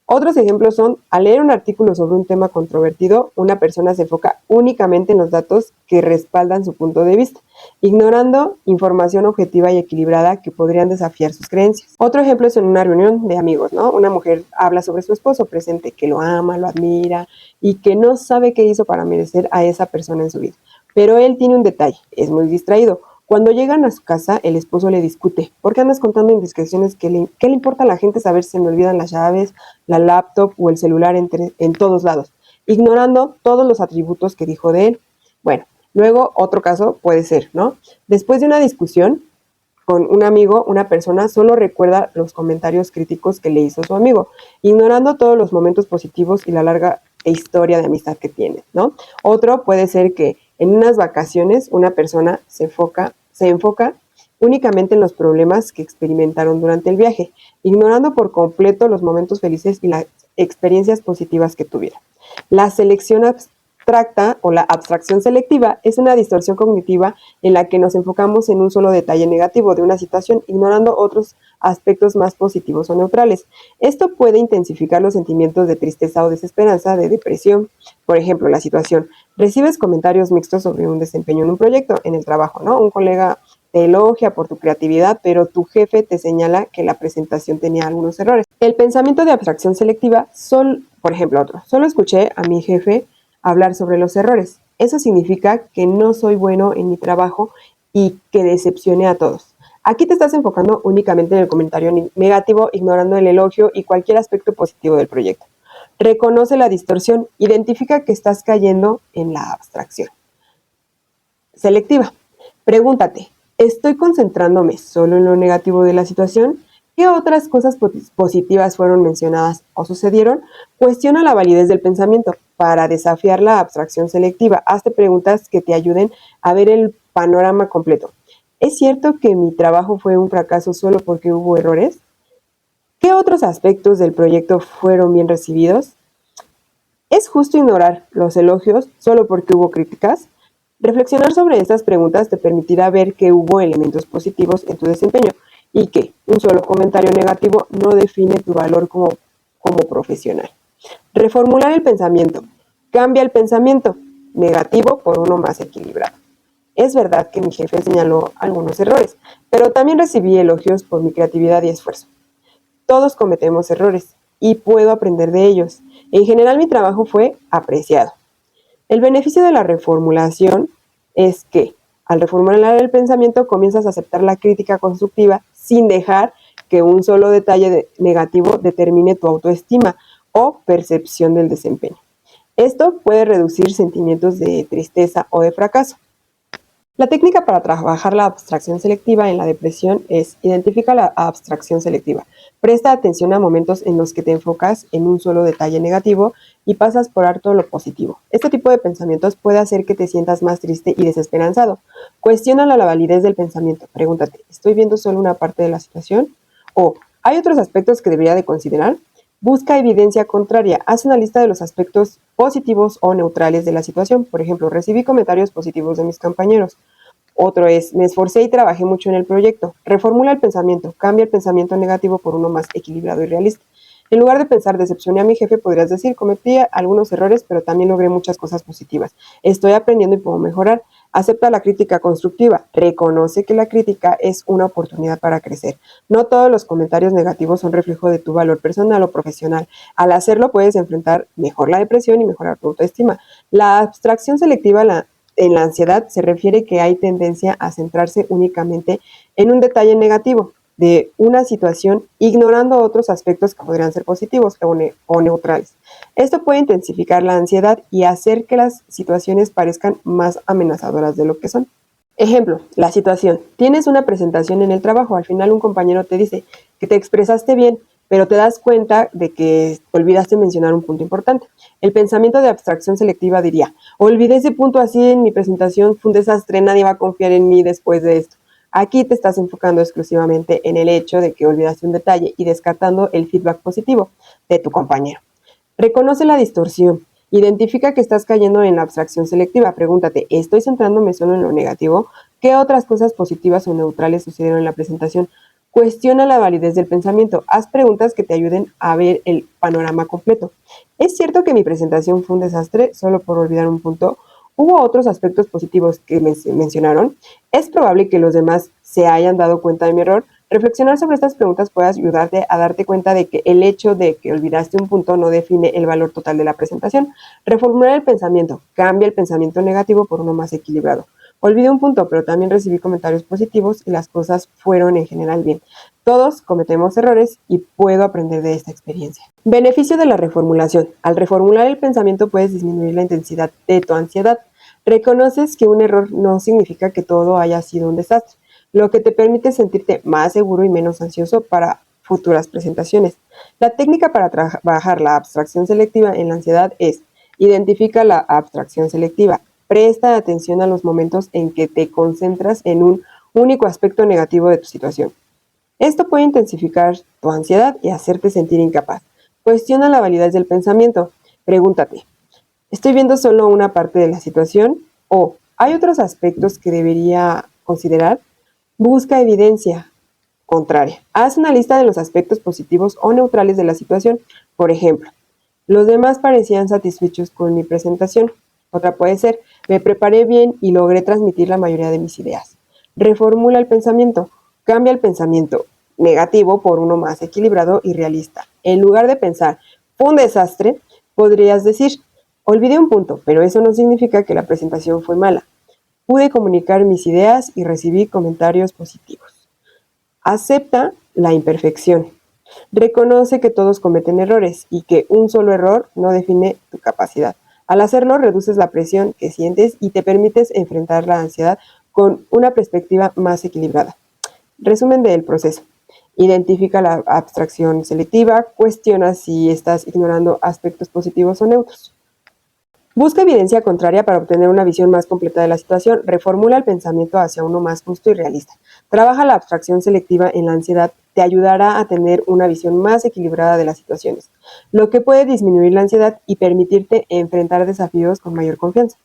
Otros ejemplos son, al leer un artículo sobre un tema controvertido, una persona se enfoca únicamente en los datos que respaldan su punto de vista, ignorando información objetiva y equilibrada que podrían desafiar sus creencias. Otro ejemplo es en una reunión de amigos, ¿no? Una mujer habla sobre su esposo presente, que lo ama, lo admira y que no sabe qué hizo para merecer a esa persona en su vida. Pero él tiene un detalle, es muy distraído. Cuando llegan a su casa, el esposo le discute. ¿Por qué andas contando indiscreciones? ¿Qué le importa a la gente saber si se me olvidan las llaves, la laptop o el celular en todos lados? Ignorando todos los atributos que dijo de él. Bueno, luego otro caso puede ser, ¿no? Después de una discusión con un amigo, una persona solo recuerda los comentarios críticos que le hizo su amigo, ignorando todos los momentos positivos y la larga historia de amistad que tiene, ¿no? Otro puede ser que en unas vacaciones una persona se enfoca únicamente en los problemas que experimentaron durante el viaje, ignorando por completo los momentos felices y las experiencias positivas que tuvieron. La selección abstracta o la abstracción selectiva es una distorsión cognitiva en la que nos enfocamos en un solo detalle negativo de una situación, ignorando otros aspectos más positivos o neutrales. Esto puede intensificar los sentimientos de tristeza o desesperanza, de depresión. Por ejemplo, la situación: recibes comentarios mixtos sobre un desempeño en un proyecto, en el trabajo, ¿no? Un colega te elogia por tu creatividad, pero tu jefe te señala que la presentación tenía algunos errores. El pensamiento de abstracción selectiva, por ejemplo, otro. Solo escuché a mi jefe hablar sobre los errores. Eso significa que no soy bueno en mi trabajo y que decepcioné a todos. Aquí te estás enfocando únicamente en el comentario negativo, ignorando el elogio y cualquier aspecto positivo del proyecto. Reconoce la distorsión, identifica que estás cayendo en la abstracción selectiva. Pregúntate, ¿Estoy concentrándome solo en lo negativo de la situación? ¿Qué otras cosas positivas fueron mencionadas o sucedieron? Cuestiona la validez del pensamiento. Para desafiar la abstracción selectiva, hazte preguntas que te ayuden a ver el panorama completo. ¿Es cierto que mi trabajo fue un fracaso solo porque hubo errores? ¿Qué otros aspectos del proyecto fueron bien recibidos? ¿Es justo ignorar los elogios solo porque hubo críticas? Reflexionar sobre estas preguntas te permitirá ver que hubo elementos positivos en tu desempeño y que un solo comentario negativo no define tu valor como profesional. Reformular el pensamiento. Cambia el pensamiento negativo por uno más equilibrado. Es verdad que mi jefe señaló algunos errores, pero también recibí elogios por mi creatividad y esfuerzo. Todos cometemos errores y puedo aprender de ellos. En general, mi trabajo fue apreciado. El beneficio de la reformulación es que al reformular el pensamiento comienzas a aceptar la crítica constructiva sin dejar que un solo detalle negativo determine tu autoestima o percepción del desempeño. Esto puede reducir sentimientos de tristeza o de fracaso. La técnica para trabajar la abstracción selectiva en la depresión es: identifica la abstracción selectiva. Presta atención a momentos en los que te enfocas en un solo detalle negativo y pasas por alto lo positivo. Este tipo de pensamientos puede hacer que te sientas más triste y desesperanzado. Cuestiona la validez del pensamiento. Pregúntate: ¿estoy viendo solo una parte de la situación? ¿O hay otros aspectos que debería de considerar? Busca evidencia contraria. Haz una lista de los aspectos positivos o neutrales de la situación. Por ejemplo, recibí comentarios positivos de mis compañeros. Otro es: me esforcé y trabajé mucho en el proyecto. Reformula el pensamiento. Cambia el pensamiento negativo por uno más equilibrado y realista. En lugar de pensar decepcioné a mi jefe, podrías decir: cometí algunos errores, pero también logré muchas cosas positivas. Estoy aprendiendo y puedo mejorar. Acepta la crítica constructiva. Reconoce que la crítica es una oportunidad para crecer. No todos los comentarios negativos son reflejo de tu valor personal o profesional. Al hacerlo puedes enfrentar mejor la depresión y mejorar tu autoestima. La abstracción selectiva en la ansiedad se refiere que hay tendencia a centrarse únicamente en un detalle negativo de una situación, ignorando otros aspectos que podrían ser positivos o neutrales. Esto puede intensificar la ansiedad y hacer que las situaciones parezcan más amenazadoras de lo que son. Ejemplo, la situación: tienes una presentación en el trabajo, al final un compañero te dice que te expresaste bien, pero te das cuenta de que olvidaste mencionar un punto importante. El pensamiento de abstracción selectiva diría: olvidé ese punto así en mi presentación, fue un desastre, nadie va a confiar en mí después de esto. Aquí te estás enfocando exclusivamente en el hecho de que olvidaste un detalle y descartando el feedback positivo de tu compañero. Reconoce la distorsión. Identifica que estás cayendo en la abstracción selectiva. Pregúntate: ¿estoy centrándome solo en lo negativo? ¿Qué otras cosas positivas o neutrales sucedieron en la presentación? Cuestiona la validez del pensamiento. Haz preguntas que te ayuden a ver el panorama completo. ¿Es cierto que mi presentación fue un desastre solo por olvidar un punto? ¿Hubo otros aspectos positivos que mencionaron? ¿Es probable que los demás se hayan dado cuenta de mi error? Reflexionar sobre estas preguntas puede ayudarte a darte cuenta de que el hecho de que olvidaste un punto no define el valor total de la presentación. Reformular el pensamiento. Cambia el pensamiento negativo por uno más equilibrado. Olvidé un punto, pero también recibí comentarios positivos y las cosas fueron en general bien. Todos cometemos errores y puedo aprender de esta experiencia. Beneficio de la reformulación. Al reformular el pensamiento puedes disminuir la intensidad de tu ansiedad. Reconoces que un error no significa que todo haya sido un desastre, lo que te permite sentirte más seguro y menos ansioso para futuras presentaciones. La técnica para trabajar la abstracción selectiva en la ansiedad es: identifica la abstracción selectiva. Presta atención a los momentos en que te concentras en un único aspecto negativo de tu situación. Esto puede intensificar tu ansiedad y hacerte sentir incapaz. Cuestiona la validez del pensamiento. Pregúntate: ¿estoy viendo solo una parte de la situación? ¿O hay otros aspectos que debería considerar? Busca evidencia contraria. Haz una lista de los aspectos positivos o neutrales de la situación. Por ejemplo, los demás parecían satisfechos con mi presentación. Otra puede ser: me preparé bien y logré transmitir la mayoría de mis ideas. Reformula el pensamiento. Cambia el pensamiento negativo por uno más equilibrado y realista. En lugar de pensar fue un desastre, podrías decir: olvidé un punto, pero eso no significa que la presentación fue mala. Pude comunicar mis ideas y recibí comentarios positivos. Acepta la imperfección. Reconoce que todos cometen errores y que un solo error no define tu capacidad. Al hacerlo, reduces la presión que sientes y te permites enfrentar la ansiedad con una perspectiva más equilibrada. Resumen del proceso. Identifica la abstracción selectiva, cuestiona si estás ignorando aspectos positivos o neutros. Busca evidencia contraria para obtener una visión más completa de la situación. Reformula el pensamiento hacia uno más justo y realista. Trabaja la abstracción selectiva en la ansiedad. Te ayudará a tener una visión más equilibrada de las situaciones, lo que puede disminuir la ansiedad y permitirte enfrentar desafíos con mayor confianza.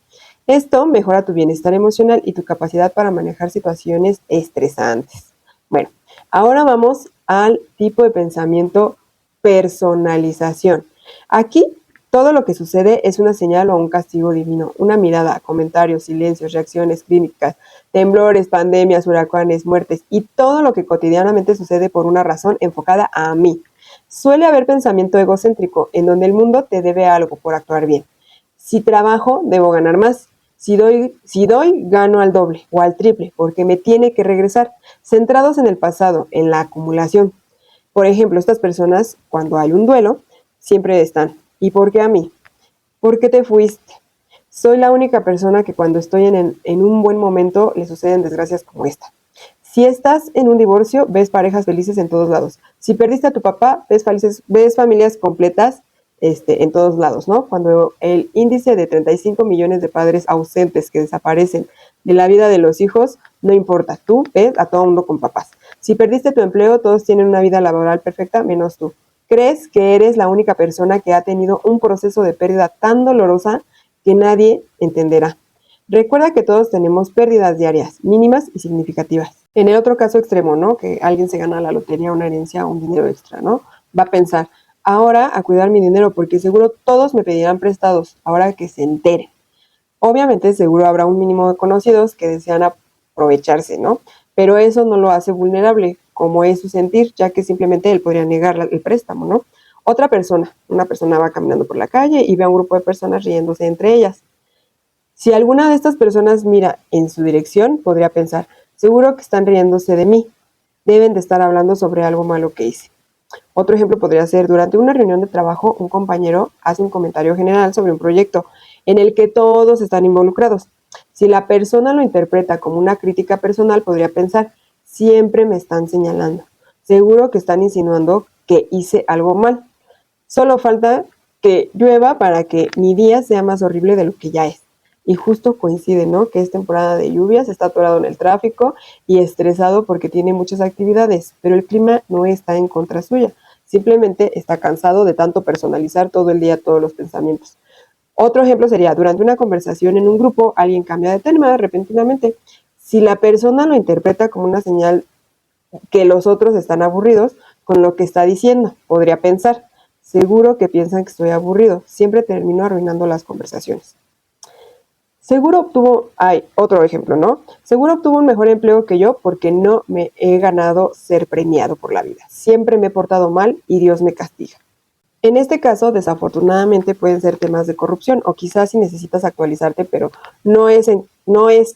Esto mejora tu bienestar emocional y tu capacidad para manejar situaciones estresantes. Bueno, ahora vamos al tipo de pensamiento personalización. Aquí todo lo que sucede es una señal o un castigo divino, una mirada, comentarios, silencios, reacciones clínicas, temblores, pandemias, huracanes, muertes y todo lo que cotidianamente sucede por una razón enfocada a mí. Suele haber pensamiento egocéntrico en donde el mundo te debe algo por actuar bien. Si trabajo, debo ganar más. Si doy, gano al doble o al triple porque me tiene que regresar. Centrados en el pasado, en la acumulación. Por ejemplo, estas personas, cuando hay un duelo, siempre están: ¿y por qué a mí? ¿Por qué te fuiste? Soy la única persona que cuando estoy en un buen momento le suceden desgracias como esta. Si estás en un divorcio, ves parejas felices en todos lados. Si perdiste a tu papá, ves familias completas en todos lados, ¿no? Cuando el índice de 35 millones de padres ausentes que desaparecen de la vida de los hijos, no importa, tú ves a todo mundo con papás. Si perdiste tu empleo, todos tienen una vida laboral perfecta, menos tú. ¿Crees que eres la única persona que ha tenido un proceso de pérdida tan dolorosa que nadie entenderá? Recuerda que todos tenemos pérdidas diarias, mínimas y significativas. En el otro caso extremo, ¿no? Que alguien se gana la lotería, una herencia o un dinero extra, ¿no? Va a pensar: ahora a cuidar mi dinero porque seguro todos me pedirán prestados, ahora que se enteren. Obviamente seguro habrá un mínimo de conocidos que desean aprovecharse, ¿no? Pero eso no lo hace vulnerable, como es su sentir, ya que simplemente él podría negar el préstamo, ¿no? Una persona va caminando por la calle y ve a un grupo de personas riéndose entre ellas. Si alguna de estas personas mira en su dirección, podría pensar: seguro que están riéndose de mí, deben de estar hablando sobre algo malo que hice. Otro ejemplo podría ser: durante una reunión de trabajo, un compañero hace un comentario general sobre un proyecto en el que todos están involucrados. Si la persona lo interpreta como una crítica personal, podría pensar: siempre me están señalando, seguro que están insinuando que hice algo mal. Solo falta que llueva para que mi día sea más horrible de lo que ya es. Y justo coincide, ¿no? Que es temporada de lluvias, está atorado en el tráfico y estresado porque tiene muchas actividades, pero el clima no está en contra suya. Simplemente está cansado de tanto personalizar todo el día todos los pensamientos. Otro ejemplo sería: durante una conversación en un grupo, alguien cambia de tema repentinamente. Si la persona lo interpreta como una señal que los otros están aburridos con lo que está diciendo, podría pensar: seguro que piensan que estoy aburrido, siempre termino arruinando las conversaciones. Otro ejemplo, ¿no? Seguro obtuvo un mejor empleo que yo porque no me he ganado ser premiado por la vida. Siempre me he portado mal y Dios me castiga. En este caso, desafortunadamente, pueden ser temas de corrupción o quizás si necesitas actualizarte, pero no es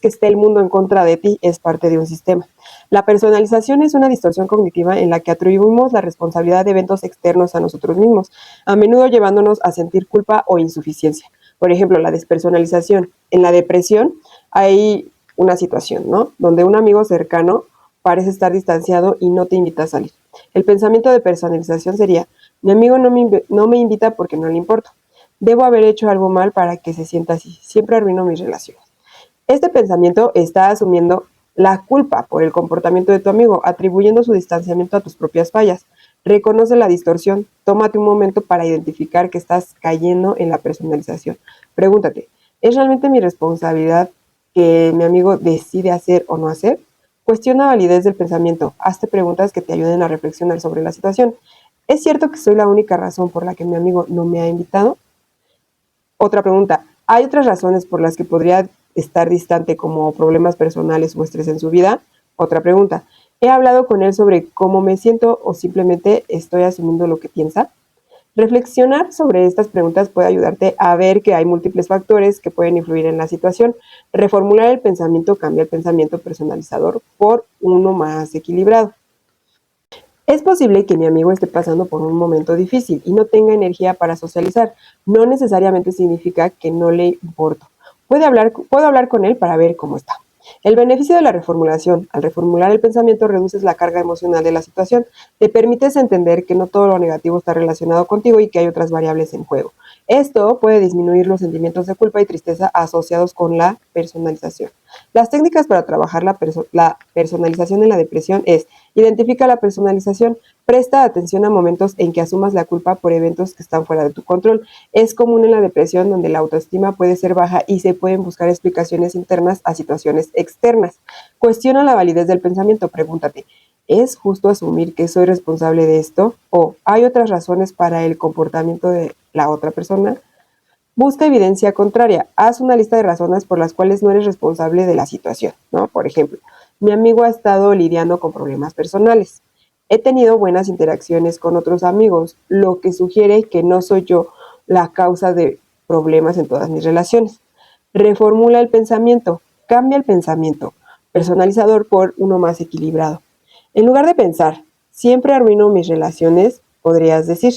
que esté el mundo en contra de ti, es parte de un sistema. La personalización es una distorsión cognitiva en la que atribuimos la responsabilidad de eventos externos a nosotros mismos, a menudo llevándonos a sentir culpa o insuficiencia. Por ejemplo, la despersonalización. En la depresión hay una situación, ¿no? Donde un amigo cercano parece estar distanciado y no te invita a salir. El pensamiento de personalización sería: mi amigo no me invita porque no le importo. Debo haber hecho algo mal para que se sienta así. Siempre arruino mis relaciones. Este pensamiento está asumiendo la culpa por el comportamiento de tu amigo, atribuyendo su distanciamiento a tus propias fallas. Reconoce la distorsión. Tómate un momento para identificar que estás cayendo en la personalización. Pregúntate: ¿es realmente mi responsabilidad que mi amigo decide hacer o no hacer? Cuestiona la validez del pensamiento. Hazte preguntas que te ayuden a reflexionar sobre la situación. ¿Es cierto que soy la única razón por la que mi amigo no me ha invitado? Otra pregunta: ¿hay otras razones por las que podría estar distante, como problemas personales o estrés en su vida? Otra pregunta: ¿he hablado con él sobre cómo me siento o simplemente estoy asumiendo lo que piensa? Reflexionar sobre estas preguntas puede ayudarte a ver que hay múltiples factores que pueden influir en la situación. Reformular el pensamiento cambia el pensamiento personalizador por uno más equilibrado. Es posible que mi amigo esté pasando por un momento difícil y no tenga energía para socializar. No necesariamente significa que no le importo. Puedo hablar con él para ver cómo está. El beneficio de la reformulación: al reformular el pensamiento reduces la carga emocional de la situación, te permites entender que no todo lo negativo está relacionado contigo y que hay otras variables en juego. Esto puede disminuir los sentimientos de culpa y tristeza asociados con la personalización. Las técnicas para trabajar la personalización en la depresión es: identifica la personalización, presta atención a momentos en que asumas la culpa por eventos que están fuera de tu control. Es común en la depresión, donde la autoestima puede ser baja y se pueden buscar explicaciones internas a situaciones externas. Cuestiona la validez del pensamiento, pregúntate: ¿es justo asumir que soy responsable de esto? ¿O hay otras razones para el comportamiento de la otra persona? Busca evidencia contraria. Haz una lista de razones por las cuales no eres responsable de la situación, ¿no? Por ejemplo, mi amigo ha estado lidiando con problemas personales. He tenido buenas interacciones con otros amigos, lo que sugiere que no soy yo la causa de problemas en todas mis relaciones. Reformula el pensamiento. Cambia el pensamiento personalizador por uno más equilibrado. En lugar de pensar, siempre arruino mis relaciones, podrías decir: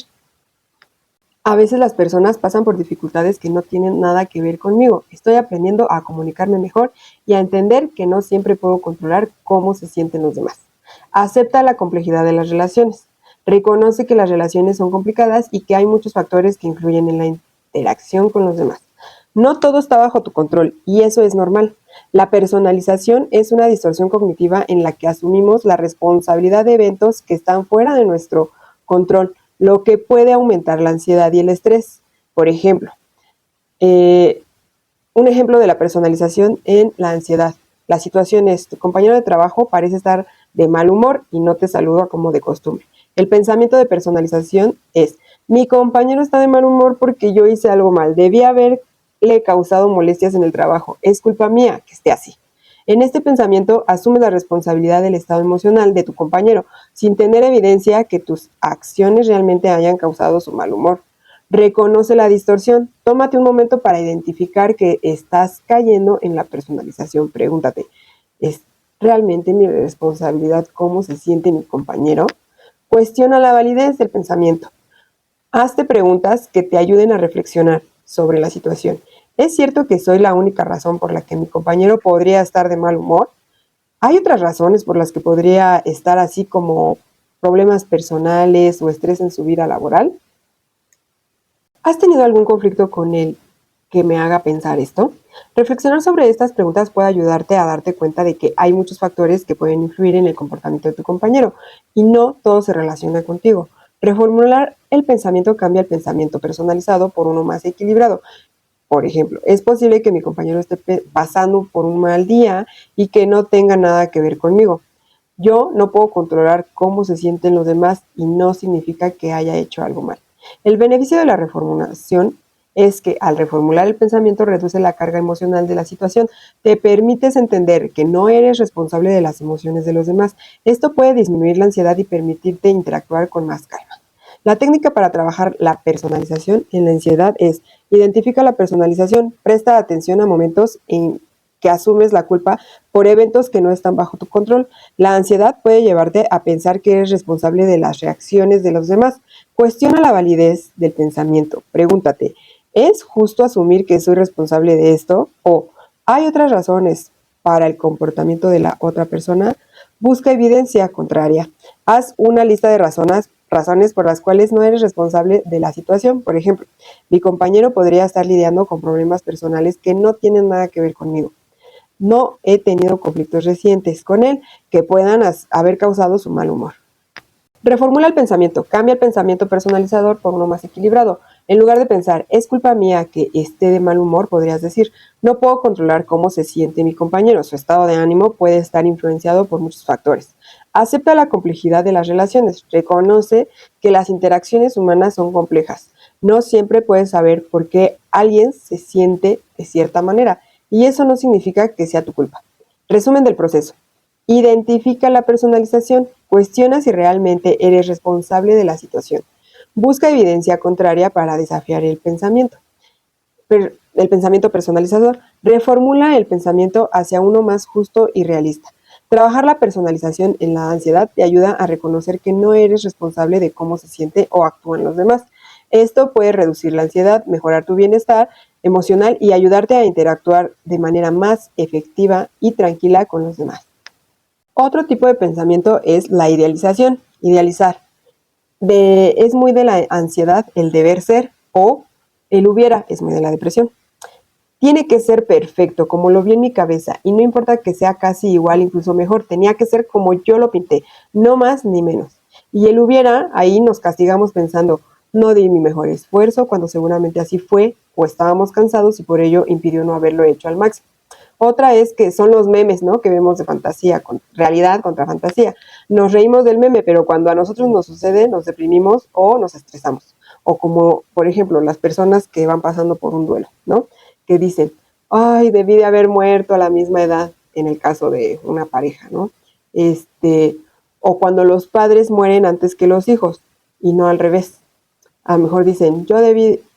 a veces las personas pasan por dificultades que no tienen nada que ver conmigo. Estoy aprendiendo a comunicarme mejor y a entender que no siempre puedo controlar cómo se sienten los demás. Acepta la complejidad de las relaciones. Reconoce que las relaciones son complicadas y que hay muchos factores que influyen en la interacción con los demás. No todo está bajo tu control y eso es normal. La personalización es una distorsión cognitiva en la que asumimos la responsabilidad de eventos que están fuera de nuestro control, lo que puede aumentar la ansiedad y el estrés. Por ejemplo, un ejemplo de la personalización en la ansiedad. La situación es: tu compañero de trabajo parece estar de mal humor y no te saluda como de costumbre. El pensamiento de personalización es: mi compañero está de mal humor porque yo hice algo mal. Debí haberle causado molestias en el trabajo. Es culpa mía que esté así. En este pensamiento asumes la responsabilidad del estado emocional de tu compañero, sin tener evidencia que tus acciones realmente hayan causado su mal humor. Reconoce la distorsión. Tómate un momento para identificar que estás cayendo en la personalización. Pregúntate: ¿es realmente mi responsabilidad cómo se siente mi compañero? Cuestiona la validez del pensamiento. Hazte preguntas que te ayuden a reflexionar sobre la situación. ¿Es cierto que soy la única razón por la que mi compañero podría estar de mal humor? ¿Hay otras razones por las que podría estar así, como problemas personales o estrés en su vida laboral? ¿Has tenido algún conflicto con él que me haga pensar esto? Reflexionar sobre estas preguntas puede ayudarte a darte cuenta de que hay muchos factores que pueden influir en el comportamiento de tu compañero y no todo se relaciona contigo. Reformular el pensamiento cambia el pensamiento personalizado por uno más equilibrado. Por ejemplo, es posible que mi compañero esté pasando por un mal día y que no tenga nada que ver conmigo. Yo no puedo controlar cómo se sienten los demás y no significa que haya hecho algo mal. El beneficio de la reformulación es que al reformular el pensamiento reduce la carga emocional de la situación. Te permites entender que no eres responsable de las emociones de los demás. Esto puede disminuir la ansiedad y permitirte interactuar con más calma. La técnica para trabajar la personalización en la ansiedad es: identifica la personalización, presta atención a momentos en que asumes la culpa por eventos que no están bajo tu control. La ansiedad puede llevarte a pensar que eres responsable de las reacciones de los demás. Cuestiona la validez del pensamiento. Pregúntate: ¿es justo asumir que soy responsable de esto? ¿O hay otras razones para el comportamiento de la otra persona? Busca evidencia contraria. Haz una lista de razones por las cuales no eres responsable de la situación. Por ejemplo, mi compañero podría estar lidiando con problemas personales que no tienen nada que ver conmigo. No he tenido conflictos recientes con él que puedan haber causado su mal humor. Reformula el pensamiento. Cambia el pensamiento personalizador por uno más equilibrado. En lugar de pensar: es culpa mía que esté de mal humor, podrías decir: no puedo controlar cómo se siente mi compañero. Su estado de ánimo puede estar influenciado por muchos factores. Acepta la complejidad de las relaciones. Reconoce que las interacciones humanas son complejas. No siempre puedes saber por qué alguien se siente de cierta manera, y eso no significa que sea tu culpa. Resumen del proceso: identifica la personalización. Cuestiona si realmente eres responsable de la situación. Busca evidencia contraria para desafiar el pensamiento personalizador. Reformula el pensamiento hacia uno más justo y realista. Trabajar la personalización en la ansiedad te ayuda a reconocer que no eres responsable de cómo se siente o actúan los demás. Esto puede reducir la ansiedad, mejorar tu bienestar emocional y ayudarte a interactuar de manera más efectiva y tranquila con los demás. Otro tipo de pensamiento es la idealización, idealizar. Es muy de la ansiedad el deber ser, o el hubiera es muy de la depresión. Tiene que ser perfecto, como lo vi en mi cabeza, y no importa que sea casi igual, incluso mejor, tenía que ser como yo lo pinté, no más ni menos. Y el hubiera, ahí nos castigamos pensando, no di mi mejor esfuerzo, cuando seguramente así fue, o estábamos cansados y por ello impidió no haberlo hecho al máximo. Otra es que son los memes, ¿no? Que vemos de fantasía, con realidad contra fantasía. Nos reímos del meme, pero cuando a nosotros nos sucede, nos deprimimos o nos estresamos. O como, por ejemplo, las personas que van pasando por un duelo, ¿no? Que dicen, ay, debí de haber muerto a la misma edad, en el caso de una pareja, ¿no? O cuando los padres mueren antes que los hijos, y no al revés. A lo mejor dicen,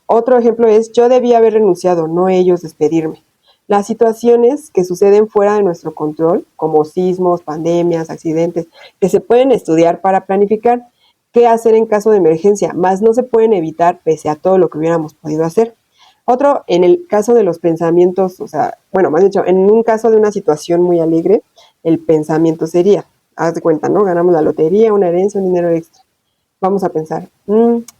otro ejemplo es, yo debí haber renunciado, no ellos despedirme. Las situaciones que suceden fuera de nuestro control, como sismos, pandemias, accidentes, que se pueden estudiar para planificar qué hacer en caso de emergencia, mas no se pueden evitar pese a todo lo que hubiéramos podido hacer. Otro, en el caso de los pensamientos, más dicho, en un caso de una situación muy alegre, el pensamiento sería, haz de cuenta, ¿no? Ganamos la lotería, una herencia, un dinero extra. Vamos a pensar,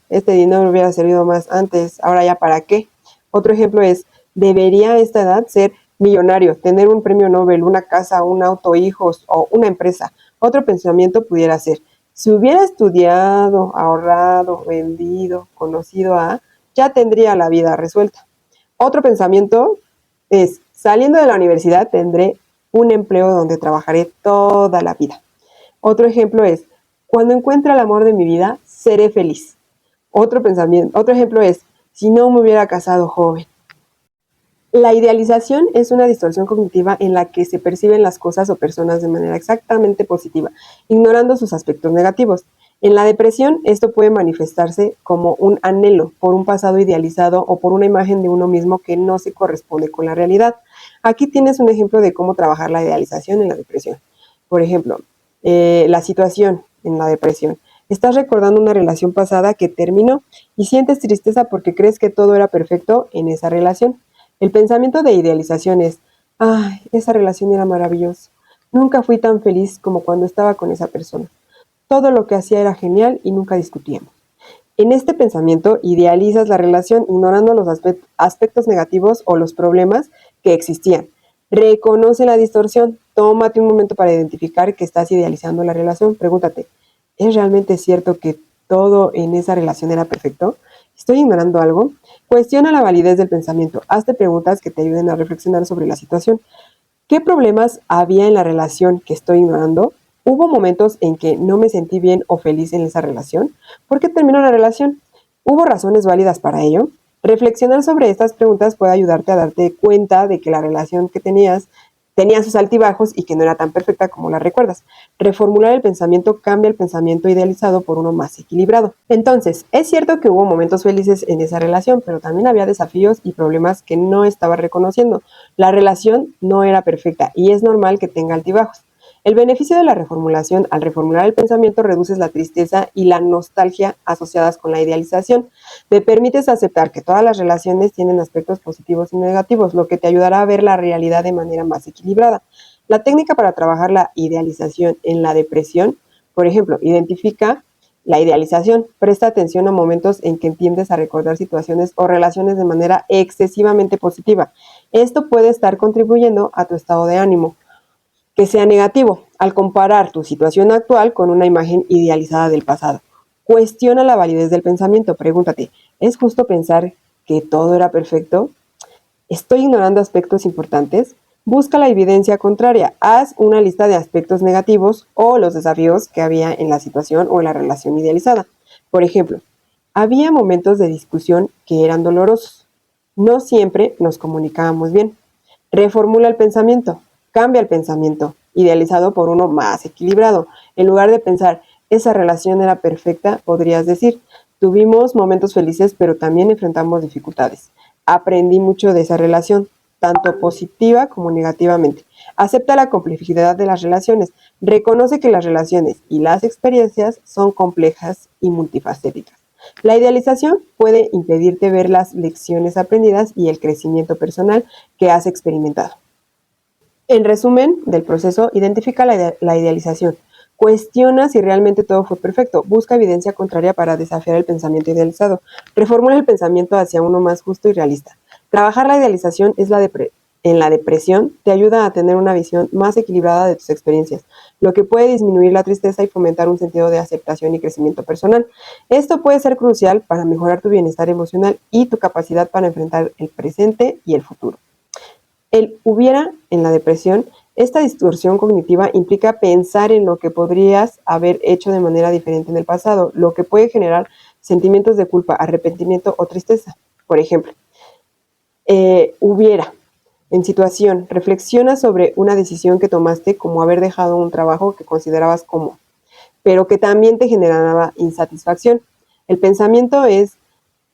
este dinero hubiera servido más antes, ahora ya para qué. Otro ejemplo es, debería a esta edad ser millonario, tener un premio Nobel, una casa, un auto, hijos o una empresa. Otro pensamiento pudiera ser, si hubiera estudiado, ahorrado, vendido, conocido a, ya tendría la vida resuelta. Otro pensamiento es, saliendo de la universidad tendré un empleo donde trabajaré toda la vida. Otro ejemplo es, cuando encuentre el amor de mi vida, seré feliz. Otro ejemplo es, si no me hubiera casado joven. La idealización es una distorsión cognitiva en la que se perciben las cosas o personas de manera exactamente positiva, ignorando sus aspectos negativos. En la depresión, esto puede manifestarse como un anhelo por un pasado idealizado o por una imagen de uno mismo que no se corresponde con la realidad. Aquí tienes un ejemplo de cómo trabajar la idealización en la depresión. Por ejemplo, la situación en la depresión. Estás recordando una relación pasada que terminó y sientes tristeza porque crees que todo era perfecto en esa relación. El pensamiento de idealización es, ay, esa relación era maravillosa. Nunca fui tan feliz como cuando estaba con esa persona. Todo lo que hacía era genial y nunca discutíamos. En este pensamiento idealizas la relación ignorando los aspectos negativos o los problemas que existían. Reconoce la distorsión. Tómate un momento para identificar que estás idealizando la relación. Pregúntate, ¿es realmente cierto que todo en esa relación era perfecto? ¿Estoy ignorando algo? Cuestiona la validez del pensamiento. Hazte preguntas que te ayuden a reflexionar sobre la situación. ¿Qué problemas había en la relación que estoy ignorando? ¿Hubo momentos en que no me sentí bien o feliz en esa relación? ¿Por qué terminó la relación? ¿Hubo razones válidas para ello? Reflexionar sobre estas preguntas puede ayudarte a darte cuenta de que la relación que tenía sus altibajos y que no era tan perfecta como la recuerdas. Reformular el pensamiento cambia el pensamiento idealizado por uno más equilibrado. Entonces, es cierto que hubo momentos felices en esa relación, pero también había desafíos y problemas que no estaba reconociendo. La relación no era perfecta y es normal que tenga altibajos. El beneficio de la reformulación, al reformular el pensamiento, reduces la tristeza y la nostalgia asociadas con la idealización. Te permites aceptar que todas las relaciones tienen aspectos positivos y negativos, lo que te ayudará a ver la realidad de manera más equilibrada. La técnica para trabajar la idealización en la depresión, por ejemplo, identifica la idealización. Presta atención a momentos en que tiendes a recordar situaciones o relaciones de manera excesivamente positiva. Esto puede estar contribuyendo a tu estado de ánimo que sea negativo, al comparar tu situación actual con una imagen idealizada del pasado. Cuestiona la validez del pensamiento. Pregúntate, ¿es justo pensar que todo era perfecto? ¿Estoy ignorando aspectos importantes? Busca la evidencia contraria. Haz una lista de aspectos negativos o los desafíos que había en la situación o en la relación idealizada. Por ejemplo, había momentos de discusión que eran dolorosos. No siempre nos comunicábamos bien. Reformula el pensamiento. Cambia el pensamiento, idealizado por uno más equilibrado. En lugar de pensar, esa relación era perfecta, podrías decir, tuvimos momentos felices, pero también enfrentamos dificultades. Aprendí mucho de esa relación, tanto positiva como negativamente. Acepta la complejidad de las relaciones. Reconoce que las relaciones y las experiencias son complejas y multifacéticas. La idealización puede impedirte ver las lecciones aprendidas y el crecimiento personal que has experimentado. En resumen del proceso, identifica la idealización. Cuestiona si realmente todo fue perfecto. Busca evidencia contraria para desafiar el pensamiento idealizado. Reformula el pensamiento hacia uno más justo y realista. Trabajar la idealización en la depresión te ayuda a tener una visión más equilibrada de tus experiencias, lo que puede disminuir la tristeza y fomentar un sentido de aceptación y crecimiento personal. Esto puede ser crucial para mejorar tu bienestar emocional y tu capacidad para enfrentar el presente y el futuro. El hubiera en la depresión, esta distorsión cognitiva implica pensar en lo que podrías haber hecho de manera diferente en el pasado, lo que puede generar sentimientos de culpa, arrepentimiento o tristeza. Por ejemplo, hubiera, en situación, reflexiona sobre una decisión que tomaste, como haber dejado un trabajo que considerabas cómodo, pero que también te generaba insatisfacción. El pensamiento es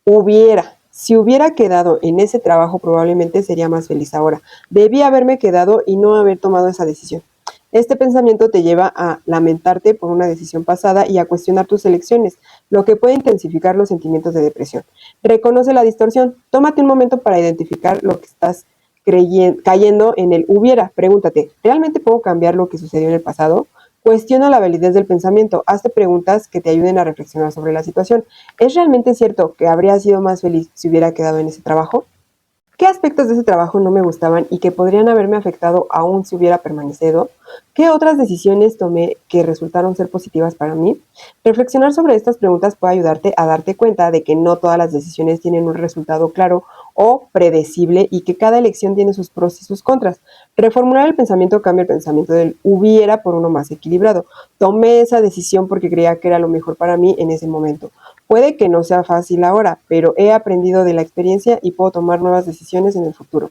hubiera. Si hubiera quedado en ese trabajo, probablemente sería más feliz ahora. Debí haberme quedado y no haber tomado esa decisión. Este pensamiento te lleva a lamentarte por una decisión pasada y a cuestionar tus elecciones, lo que puede intensificar los sentimientos de depresión. Reconoce la distorsión. Tómate un momento para identificar lo que estás cayendo en el hubiera. Pregúntate, ¿realmente puedo cambiar lo que sucedió en el pasado? Cuestiona la validez del pensamiento. Hazte preguntas que te ayuden a reflexionar sobre la situación. ¿Es realmente cierto que habría sido más feliz si hubiera quedado en ese trabajo? ¿Qué aspectos de ese trabajo no me gustaban y que podrían haberme afectado aún si hubiera permanecido? ¿Qué otras decisiones tomé que resultaron ser positivas para mí? Reflexionar sobre estas preguntas puede ayudarte a darte cuenta de que no todas las decisiones tienen un resultado claro o predecible y que cada elección tiene sus pros y sus contras. Reformular el pensamiento cambia el pensamiento del hubiera por uno más equilibrado. Tomé esa decisión porque creía que era lo mejor para mí en ese momento. Puede que no sea fácil ahora, pero he aprendido de la experiencia y puedo tomar nuevas decisiones en el futuro.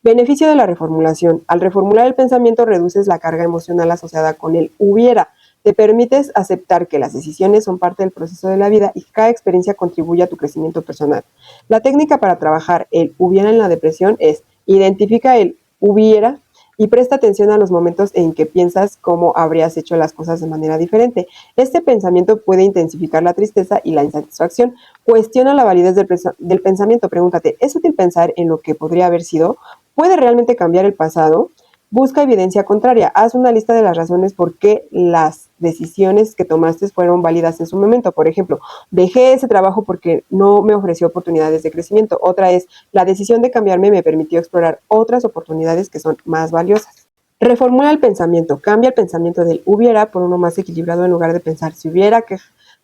Beneficio de la reformulación. Al reformular el pensamiento reduces la carga emocional asociada con el hubiera. Te permites aceptar que las decisiones son parte del proceso de la vida y que cada experiencia contribuye a tu crecimiento personal. La técnica para trabajar el hubiera en la depresión es: identifica el hubiera y presta atención a los momentos en que piensas cómo habrías hecho las cosas de manera diferente. Este pensamiento puede intensificar la tristeza y la insatisfacción. Cuestiona la validez del pensamiento. Pregúntate, ¿es útil pensar en lo que podría haber sido? ¿Puede realmente cambiar el pasado? Busca evidencia contraria. Haz una lista de las razones por qué las decisiones que tomaste fueron válidas en su momento. Por ejemplo, dejé ese trabajo porque no me ofreció oportunidades de crecimiento. Otra es, la decisión de cambiarme me permitió explorar otras oportunidades que son más valiosas. Reformula el pensamiento. Cambia el pensamiento del hubiera por uno más equilibrado. En lugar de pensar, si hubiera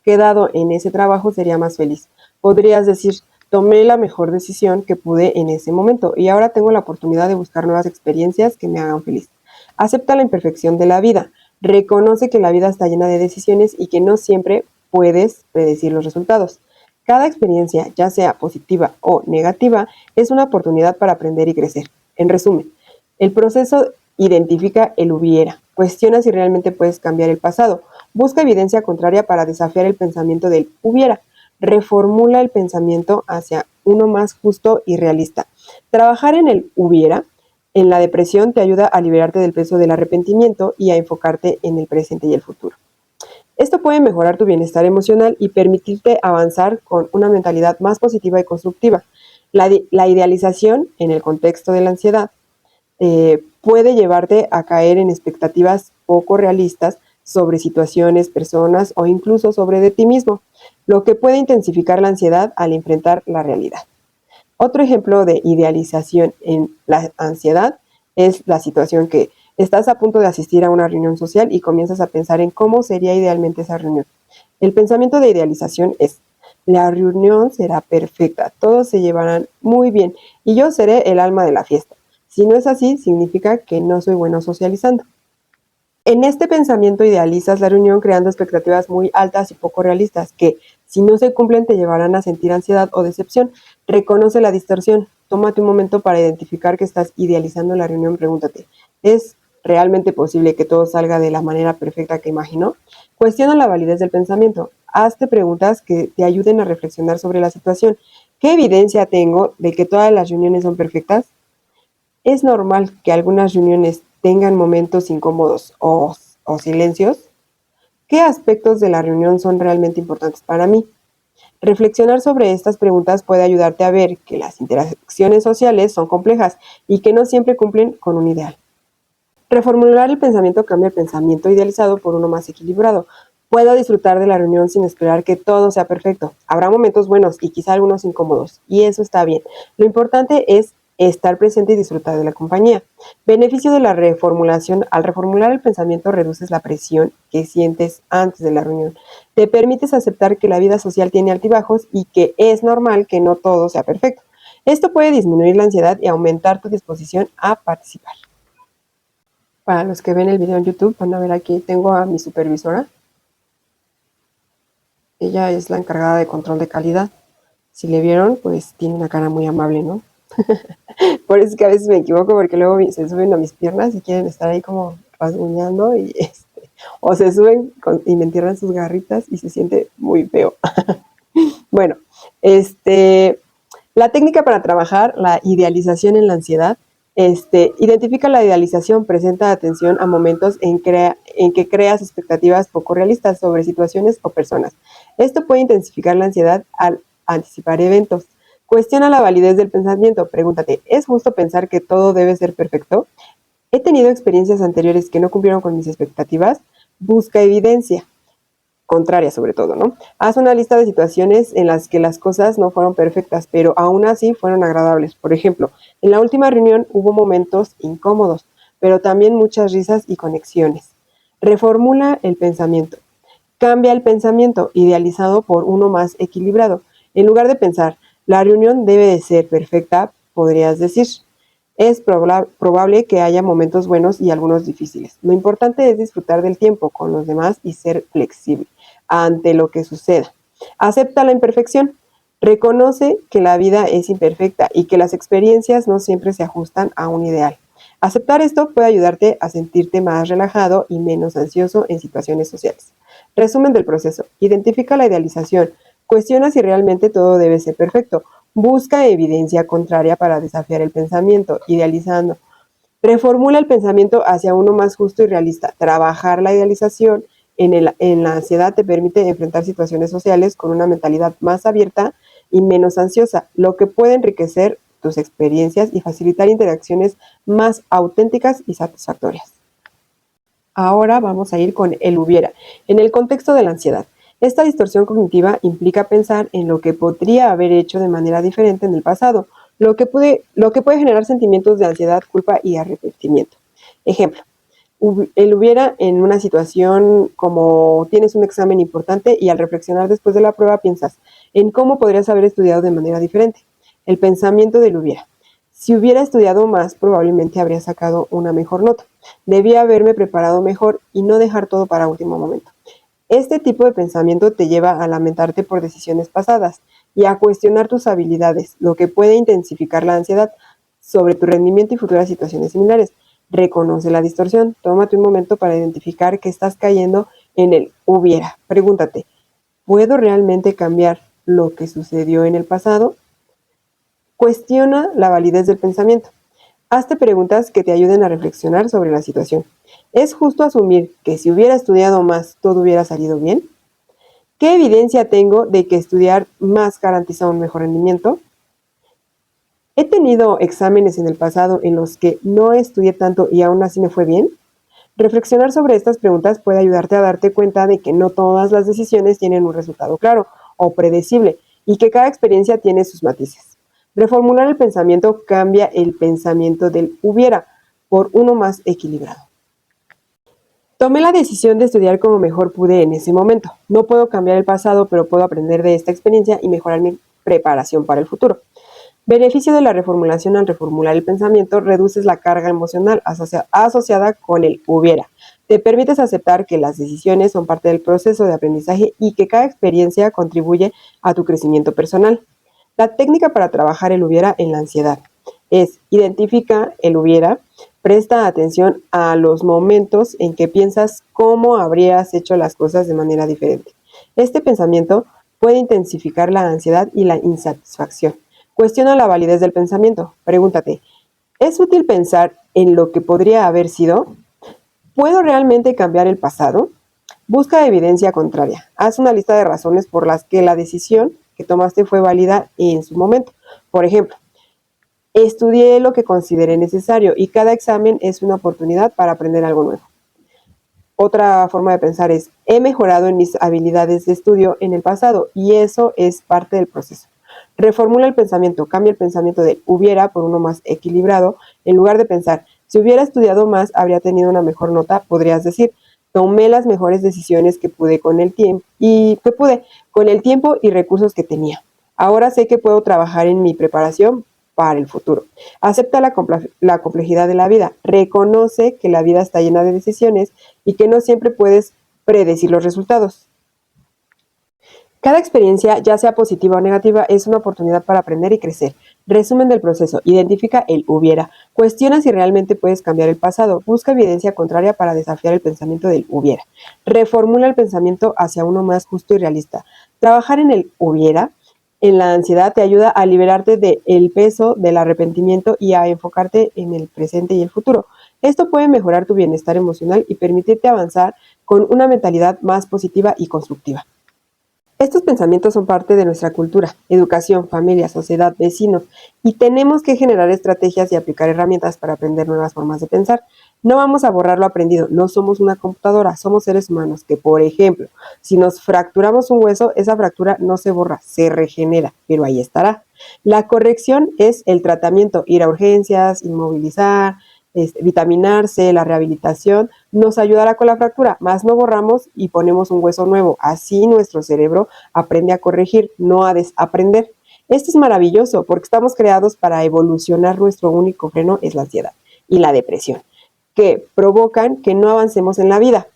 quedado en ese trabajo sería más feliz. Podrías decir, tomé la mejor decisión que pude en ese momento y ahora tengo la oportunidad de buscar nuevas experiencias que me hagan feliz. Acepta la imperfección de la vida. Reconoce que la vida está llena de decisiones y que no siempre puedes predecir los resultados. Cada experiencia, ya sea positiva o negativa, es una oportunidad para aprender y crecer. En resumen, el proceso identifica el hubiera. Cuestiona si realmente puedes cambiar el pasado. Busca evidencia contraria para desafiar el pensamiento del hubiera. Reformula el pensamiento hacia uno más justo y realista. Trabajar en el hubiera en la depresión te ayuda a liberarte del peso del arrepentimiento y a enfocarte en el presente y el futuro. Esto puede mejorar tu bienestar emocional y permitirte avanzar con una mentalidad más positiva y constructiva. La idealización, en el contexto de la ansiedad, puede llevarte a caer en expectativas poco realistas sobre situaciones, personas o incluso sobre de ti mismo, lo que puede intensificar la ansiedad al enfrentar la realidad. Otro ejemplo de idealización en la ansiedad es la situación que estás a punto de asistir a una reunión social y comienzas a pensar en cómo sería idealmente esa reunión. El pensamiento de idealización es: la reunión será perfecta, todos se llevarán muy bien y yo seré el alma de la fiesta. Si no es así, significa que no soy bueno socializando. En este pensamiento idealizas la reunión creando expectativas muy altas y poco realistas que, si no se cumplen, te llevarán a sentir ansiedad o decepción. Reconoce la distorsión. Tómate un momento para identificar que estás idealizando la reunión. Pregúntate, ¿es realmente posible que todo salga de la manera perfecta que imaginó? Cuestiona la validez del pensamiento. Hazte preguntas que te ayuden a reflexionar sobre la situación. ¿Qué evidencia tengo de que todas las reuniones son perfectas? ¿Es normal que algunas reuniones tengan momentos incómodos o silencios? ¿Qué aspectos de la reunión son realmente importantes para mí? Reflexionar sobre estas preguntas puede ayudarte a ver que las interacciones sociales son complejas y que no siempre cumplen con un ideal. Reformular el pensamiento cambia el pensamiento idealizado por uno más equilibrado. Puedo disfrutar de la reunión sin esperar que todo sea perfecto. Habrá momentos buenos y quizá algunos incómodos, y eso está bien. Lo importante es estar presente y disfrutar de la compañía. Beneficio de la reformulación. Al reformular el pensamiento reduces la presión que sientes antes de la reunión. Te permites aceptar que la vida social tiene altibajos y que es normal que no todo sea perfecto. Esto puede disminuir la ansiedad y aumentar tu disposición a participar. Para los que ven el video en YouTube, van a ver aquí tengo a mi supervisora. Ella es la encargada de control de calidad. Si le vieron, pues tiene una cara muy amable, ¿no? Por eso es que a veces me equivoco, porque luego se suben a mis piernas y quieren estar ahí como rasguñando o se suben y me entierran sus garritas y se siente muy feo. Bueno, la técnica para trabajar la idealización en la ansiedad. Identifica la idealización, presenta atención a momentos en que creas expectativas poco realistas sobre situaciones o personas. Esto puede intensificar la ansiedad al anticipar eventos. Cuestiona la validez del pensamiento. Pregúntate, ¿es justo pensar que todo debe ser perfecto? ¿He tenido experiencias anteriores que no cumplieron con mis expectativas? Busca evidencia contraria sobre todo, ¿no? Haz una lista de situaciones en las que las cosas no fueron perfectas, pero aún así fueron agradables. Por ejemplo, en la última reunión hubo momentos incómodos, pero también muchas risas y conexiones. Reformula el pensamiento. Cambia el pensamiento idealizado por uno más equilibrado. En lugar de pensar, la reunión debe de ser perfecta, podrías decir, es probable que haya momentos buenos y algunos difíciles. Lo importante es disfrutar del tiempo con los demás y ser flexible ante lo que suceda. Acepta la imperfección. Reconoce que la vida es imperfecta y que las experiencias no siempre se ajustan a un ideal. Aceptar esto puede ayudarte a sentirte más relajado y menos ansioso en situaciones sociales. Resumen del proceso. Identifica la idealización. Cuestiona si realmente todo debe ser perfecto. Busca evidencia contraria para desafiar el pensamiento, idealizando. Reformula el pensamiento hacia uno más justo y realista. Trabajar la idealización en la ansiedad te permite enfrentar situaciones sociales con una mentalidad más abierta y menos ansiosa, lo que puede enriquecer tus experiencias y facilitar interacciones más auténticas y satisfactorias. Ahora vamos a ir con el hubiera. En el contexto de la ansiedad, esta distorsión cognitiva implica pensar en lo que podría haber hecho de manera diferente en el pasado, lo que puede generar sentimientos de ansiedad, culpa y arrepentimiento. Ejemplo, el hubiera en una situación como tienes un examen importante y al reflexionar después de la prueba piensas en cómo podrías haber estudiado de manera diferente. El pensamiento del hubiera. Si hubiera estudiado más, probablemente habría sacado una mejor nota. Debía haberme preparado mejor y no dejar todo para último momento. Este tipo de pensamiento te lleva a lamentarte por decisiones pasadas y a cuestionar tus habilidades, lo que puede intensificar la ansiedad sobre tu rendimiento y futuras situaciones similares. Reconoce la distorsión. Tómate un momento para identificar que estás cayendo en el hubiera. Pregúntate, ¿puedo realmente cambiar lo que sucedió en el pasado? Cuestiona la validez del pensamiento. Hazte preguntas que te ayuden a reflexionar sobre la situación. ¿Es justo asumir que si hubiera estudiado más, todo hubiera salido bien? ¿Qué evidencia tengo de que estudiar más garantiza un mejor rendimiento? ¿He tenido exámenes en el pasado en los que no estudié tanto y aún así me fue bien? Reflexionar sobre estas preguntas puede ayudarte a darte cuenta de que no todas las decisiones tienen un resultado claro o predecible y que cada experiencia tiene sus matices. Reformular el pensamiento cambia el pensamiento del hubiera por uno más equilibrado. Tomé la decisión de estudiar como mejor pude en ese momento. No puedo cambiar el pasado, pero puedo aprender de esta experiencia y mejorar mi preparación para el futuro. Beneficio de la reformulación. Al reformular el pensamiento, reduces la carga emocional asociada con el hubiera. Te permites aceptar que las decisiones son parte del proceso de aprendizaje y que cada experiencia contribuye a tu crecimiento personal. La técnica para trabajar el hubiera en la ansiedad es: identifica el hubiera, presta atención a los momentos en que piensas cómo habrías hecho las cosas de manera diferente. Este pensamiento puede intensificar la ansiedad y la insatisfacción. Cuestiona la validez del pensamiento. Pregúntate, ¿es útil pensar en lo que podría haber sido? ¿Puedo realmente cambiar el pasado? Busca evidencia contraria. Haz una lista de razones por las que la decisión que tomaste fue válida en su momento. Por ejemplo, estudié lo que consideré necesario y cada examen es una oportunidad para aprender algo nuevo. Otra forma de pensar es, he mejorado en mis habilidades de estudio en el pasado y eso es parte del proceso. Reformula el pensamiento, cambia el pensamiento de hubiera por uno más equilibrado. En lugar de pensar, si hubiera estudiado más, habría tenido una mejor nota, podrías decir, tomé las mejores decisiones que pude con el tiempo y recursos que tenía. Ahora sé que puedo trabajar en mi preparación para el futuro. Acepta la complejidad de la vida. Reconoce que la vida está llena de decisiones y que no siempre puedes predecir los resultados. Cada experiencia, ya sea positiva o negativa, es una oportunidad para aprender y crecer. Resumen del proceso. Identifica el hubiera. Cuestiona si realmente puedes cambiar el pasado. Busca evidencia contraria para desafiar el pensamiento del hubiera. Reformula el pensamiento hacia uno más justo y realista. Trabajar en el hubiera, en la ansiedad, te ayuda a liberarte del peso del arrepentimiento y a enfocarte en el presente y el futuro. Esto puede mejorar tu bienestar emocional y permitirte avanzar con una mentalidad más positiva y constructiva. Estos pensamientos son parte de nuestra cultura, educación, familia, sociedad, vecinos, y tenemos que generar estrategias y aplicar herramientas para aprender nuevas formas de pensar. No vamos a borrar lo aprendido, no somos una computadora, somos seres humanos que, por ejemplo, si nos fracturamos un hueso, esa fractura no se borra, se regenera, pero ahí estará. La corrección es el tratamiento, ir a urgencias, inmovilizar, vitaminarse, la rehabilitación, nos ayudará con la fractura, más no borramos y ponemos un hueso nuevo. Así nuestro cerebro aprende a corregir, no a desaprender. Esto es maravilloso porque estamos creados para evolucionar. Nuestro único freno es la ansiedad y la depresión, que provocan que no avancemos en la vida.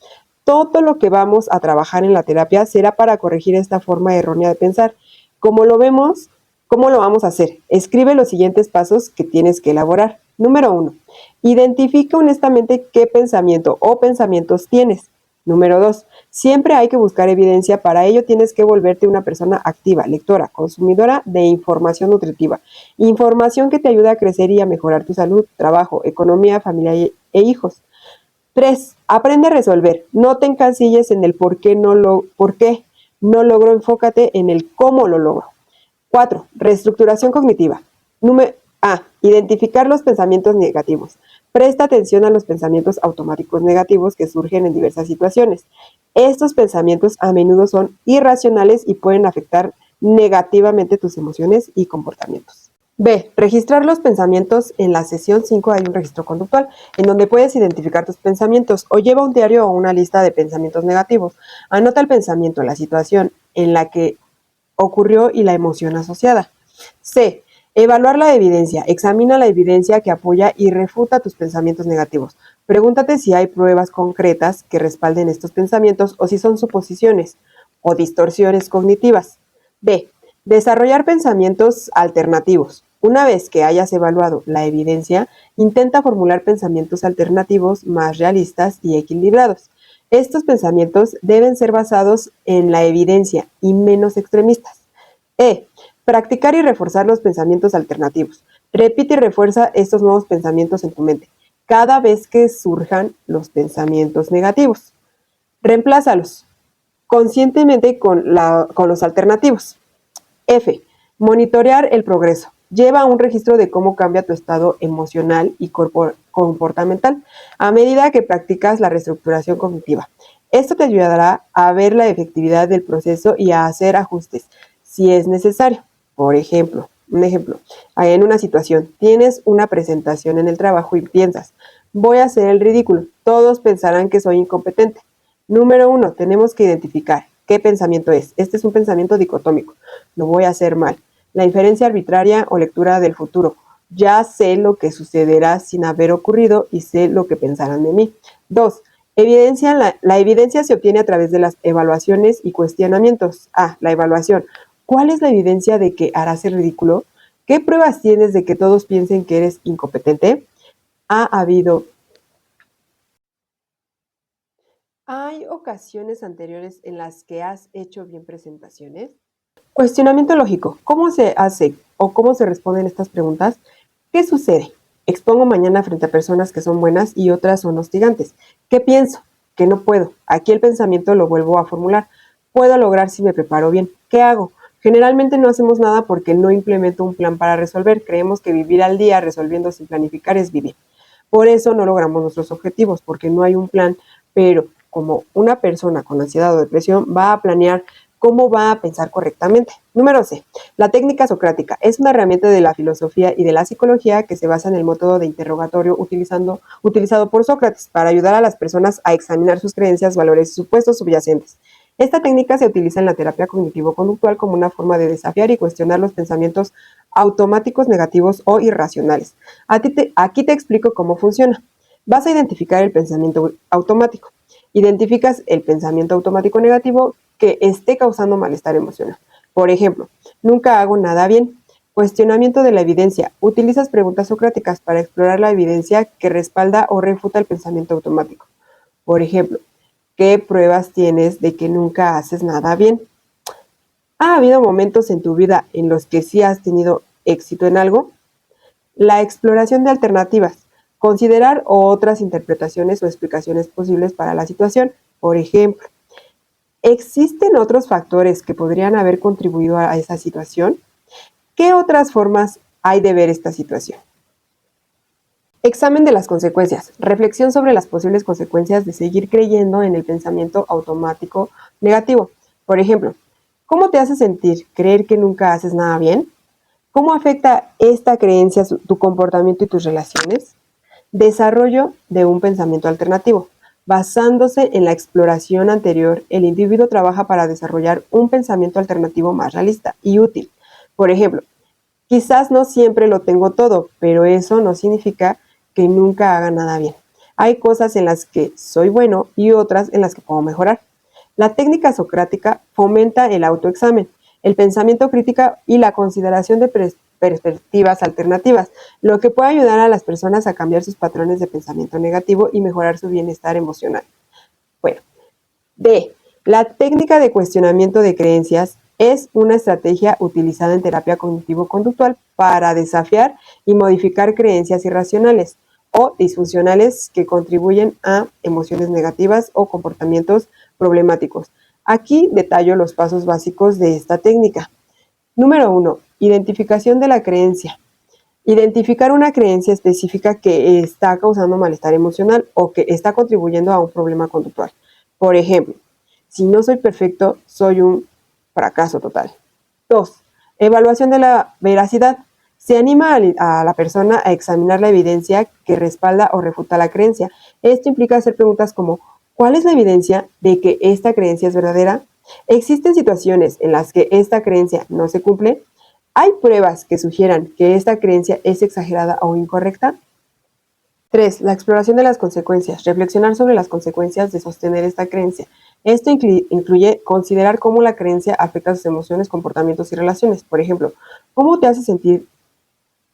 Todo lo que vamos a trabajar en la terapia será para corregir esta forma errónea de pensar. Como lo vemos, ¿cómo lo vamos a hacer? Escribe los siguientes pasos que tienes que elaborar. Número 1. Identifica honestamente qué pensamiento o pensamientos tienes. Número 2. Siempre hay que buscar evidencia. Para ello tienes que volverte una persona activa, lectora, consumidora de información nutritiva. Información que te ayuda a crecer y a mejorar tu salud, trabajo, economía, familia e hijos. 3. Aprende a resolver. No te encasilles en el por qué no logro, enfócate en el cómo lo logro. 4. Reestructuración cognitiva. Identificar los pensamientos negativos. Presta atención a los pensamientos automáticos negativos que surgen en diversas situaciones. Estos pensamientos a menudo son irracionales y pueden afectar negativamente tus emociones y comportamientos. B. Registrar los pensamientos. En la sesión 5 hay un registro conductual en donde puedes identificar tus pensamientos o lleva un diario o una lista de pensamientos negativos. Anota el pensamiento, la situación en la que ocurrió y la emoción asociada. C. Evaluar la evidencia. Examina la evidencia que apoya y refuta tus pensamientos negativos. Pregúntate si hay pruebas concretas que respalden estos pensamientos o si son suposiciones o distorsiones cognitivas. D. Desarrollar pensamientos alternativos. Una vez que hayas evaluado la evidencia, intenta formular pensamientos alternativos más realistas y equilibrados. Estos pensamientos deben ser basados en la evidencia y menos extremistas. E. Practicar y reforzar los pensamientos alternativos. Repite y refuerza estos nuevos pensamientos en tu mente cada vez que surjan los pensamientos negativos. Reemplázalos conscientemente con los alternativos. F. Monitorear el progreso. Lleva un registro de cómo cambia tu estado emocional y comportamental a medida que practicas la reestructuración cognitiva. Esto te ayudará a ver la efectividad del proceso y a hacer ajustes si es necesario. Por ejemplo, en una situación, tienes una presentación en el trabajo y piensas, voy a hacer el ridículo, todos pensarán que soy incompetente. Número 1, tenemos que identificar qué pensamiento es. Este es un pensamiento dicotómico, lo voy a hacer mal. La inferencia arbitraria o lectura del futuro, ya sé lo que sucederá sin haber ocurrido y sé lo que pensarán de mí. 2, la evidencia se obtiene a través de las evaluaciones y cuestionamientos. La evaluación. ¿Cuál es la evidencia de que harás el ridículo? ¿Qué pruebas tienes de que todos piensen que eres incompetente? ¿Hay ocasiones anteriores en las que has hecho bien presentaciones? Cuestionamiento lógico. ¿Cómo se hace o cómo se responden estas preguntas? ¿Qué sucede? Expongo mañana frente a personas que son buenas y otras son hostigantes. ¿Qué pienso? Que no puedo. Aquí el pensamiento lo vuelvo a formular. ¿Puedo lograr si me preparo bien? ¿Qué hago? Generalmente no hacemos nada porque no implemento un plan para resolver. Creemos que vivir al día resolviendo sin planificar es vivir. Por eso no logramos nuestros objetivos, porque no hay un plan, pero como una persona con ansiedad o depresión va a planear cómo va a pensar correctamente. Número C. La técnica socrática es una herramienta de la filosofía y de la psicología que se basa en el método de interrogatorio utilizado por Sócrates para ayudar a las personas a examinar sus creencias, valores y supuestos subyacentes. Esta técnica se utiliza en la terapia cognitivo-conductual como una forma de desafiar y cuestionar los pensamientos automáticos negativos o irracionales. Aquí te explico cómo funciona. Vas a identificar el pensamiento automático. Identificas el pensamiento automático negativo que esté causando malestar emocional. Por ejemplo, nunca hago nada bien. Cuestionamiento de la evidencia. Utilizas preguntas socráticas para explorar la evidencia que respalda o refuta el pensamiento automático. Por ejemplo, ¿qué pruebas tienes de que nunca haces nada bien? ¿Ha habido momentos en tu vida en los que sí has tenido éxito en algo? La exploración de alternativas. Considerar otras interpretaciones o explicaciones posibles para la situación. Por ejemplo, ¿existen otros factores que podrían haber contribuido a esa situación? ¿Qué otras formas hay de ver esta situación? Examen de las consecuencias. Reflexión sobre las posibles consecuencias de seguir creyendo en el pensamiento automático negativo. Por ejemplo, ¿cómo te hace sentir creer que nunca haces nada bien? ¿Cómo afecta esta creencia tu comportamiento y tus relaciones? Desarrollo de un pensamiento alternativo. Basándose en la exploración anterior, el individuo trabaja para desarrollar un pensamiento alternativo más realista y útil. Por ejemplo, quizás no siempre lo tengo todo, pero eso no significa que nunca haga nada bien. Hay cosas en las que soy bueno y otras en las que puedo mejorar. La técnica socrática fomenta el autoexamen, el pensamiento crítico y la consideración de perspectivas alternativas, lo que puede ayudar a las personas a cambiar sus patrones de pensamiento negativo y mejorar su bienestar emocional. Bueno, D. La técnica de cuestionamiento de creencias es una estrategia utilizada en terapia cognitivo-conductual para desafiar y modificar creencias irracionales o disfuncionales que contribuyen a emociones negativas o comportamientos problemáticos. Aquí detallo los pasos básicos de esta técnica. Número 1. Identificación de la creencia. Identificar una creencia específica que está causando malestar emocional o que está contribuyendo a un problema conductual. Por ejemplo, si no soy perfecto, soy un fracaso total. 2. Evaluación de la veracidad. Se anima a la persona a examinar la evidencia que respalda o refuta la creencia. Esto implica hacer preguntas como: ¿cuál es la evidencia de que esta creencia es verdadera? ¿Existen situaciones en las que esta creencia no se cumple? ¿Hay pruebas que sugieran que esta creencia es exagerada o incorrecta? 3. La exploración de las consecuencias. Reflexionar sobre las consecuencias de sostener esta creencia. Esto incluye considerar cómo la creencia afecta sus emociones, comportamientos y relaciones. Por ejemplo, ¿cómo te hace sentir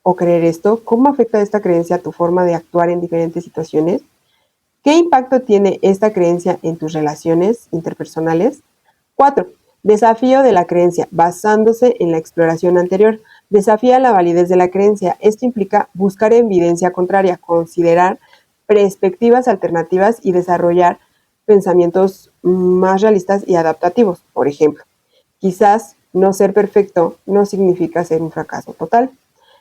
o creer esto? ¿Cómo afecta esta creencia a tu forma de actuar en diferentes situaciones? ¿Qué impacto tiene esta creencia en tus relaciones interpersonales? 4. Desafío de la creencia, basándose en la exploración anterior. Desafía la validez de la creencia. Esto implica buscar evidencia contraria, considerar perspectivas alternativas y desarrollar pensamientos más realistas y adaptativos. Por ejemplo, quizás no ser perfecto no significa ser un fracaso total.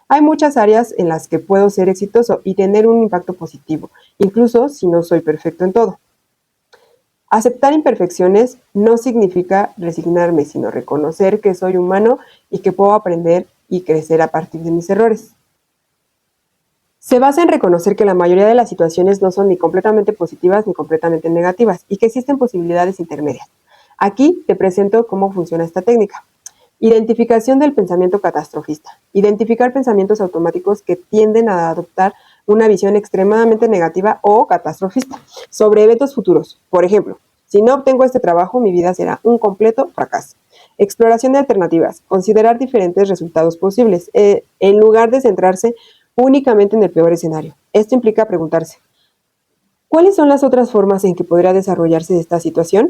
Hay muchas áreas en las que puedo ser exitoso y tener un impacto positivo, incluso si no soy perfecto en todo. Aceptar imperfecciones no significa resignarme, sino reconocer que soy humano y que puedo aprender y crecer a partir de mis errores. Se basa en reconocer que la mayoría de las situaciones no son ni completamente positivas ni completamente negativas y que existen posibilidades intermedias. Aquí te presento cómo funciona esta técnica. Identificación del pensamiento catastrofista. Identificar pensamientos automáticos que tienden a adoptar una visión extremadamente negativa o catastrofista sobre eventos futuros. Por ejemplo, si no obtengo este trabajo, mi vida será un completo fracaso. Exploración de alternativas. Considerar diferentes resultados posibles, en lugar de centrarse únicamente en el peor escenario. Esto implica preguntarse: ¿cuáles son las otras formas en que podría desarrollarse esta situación?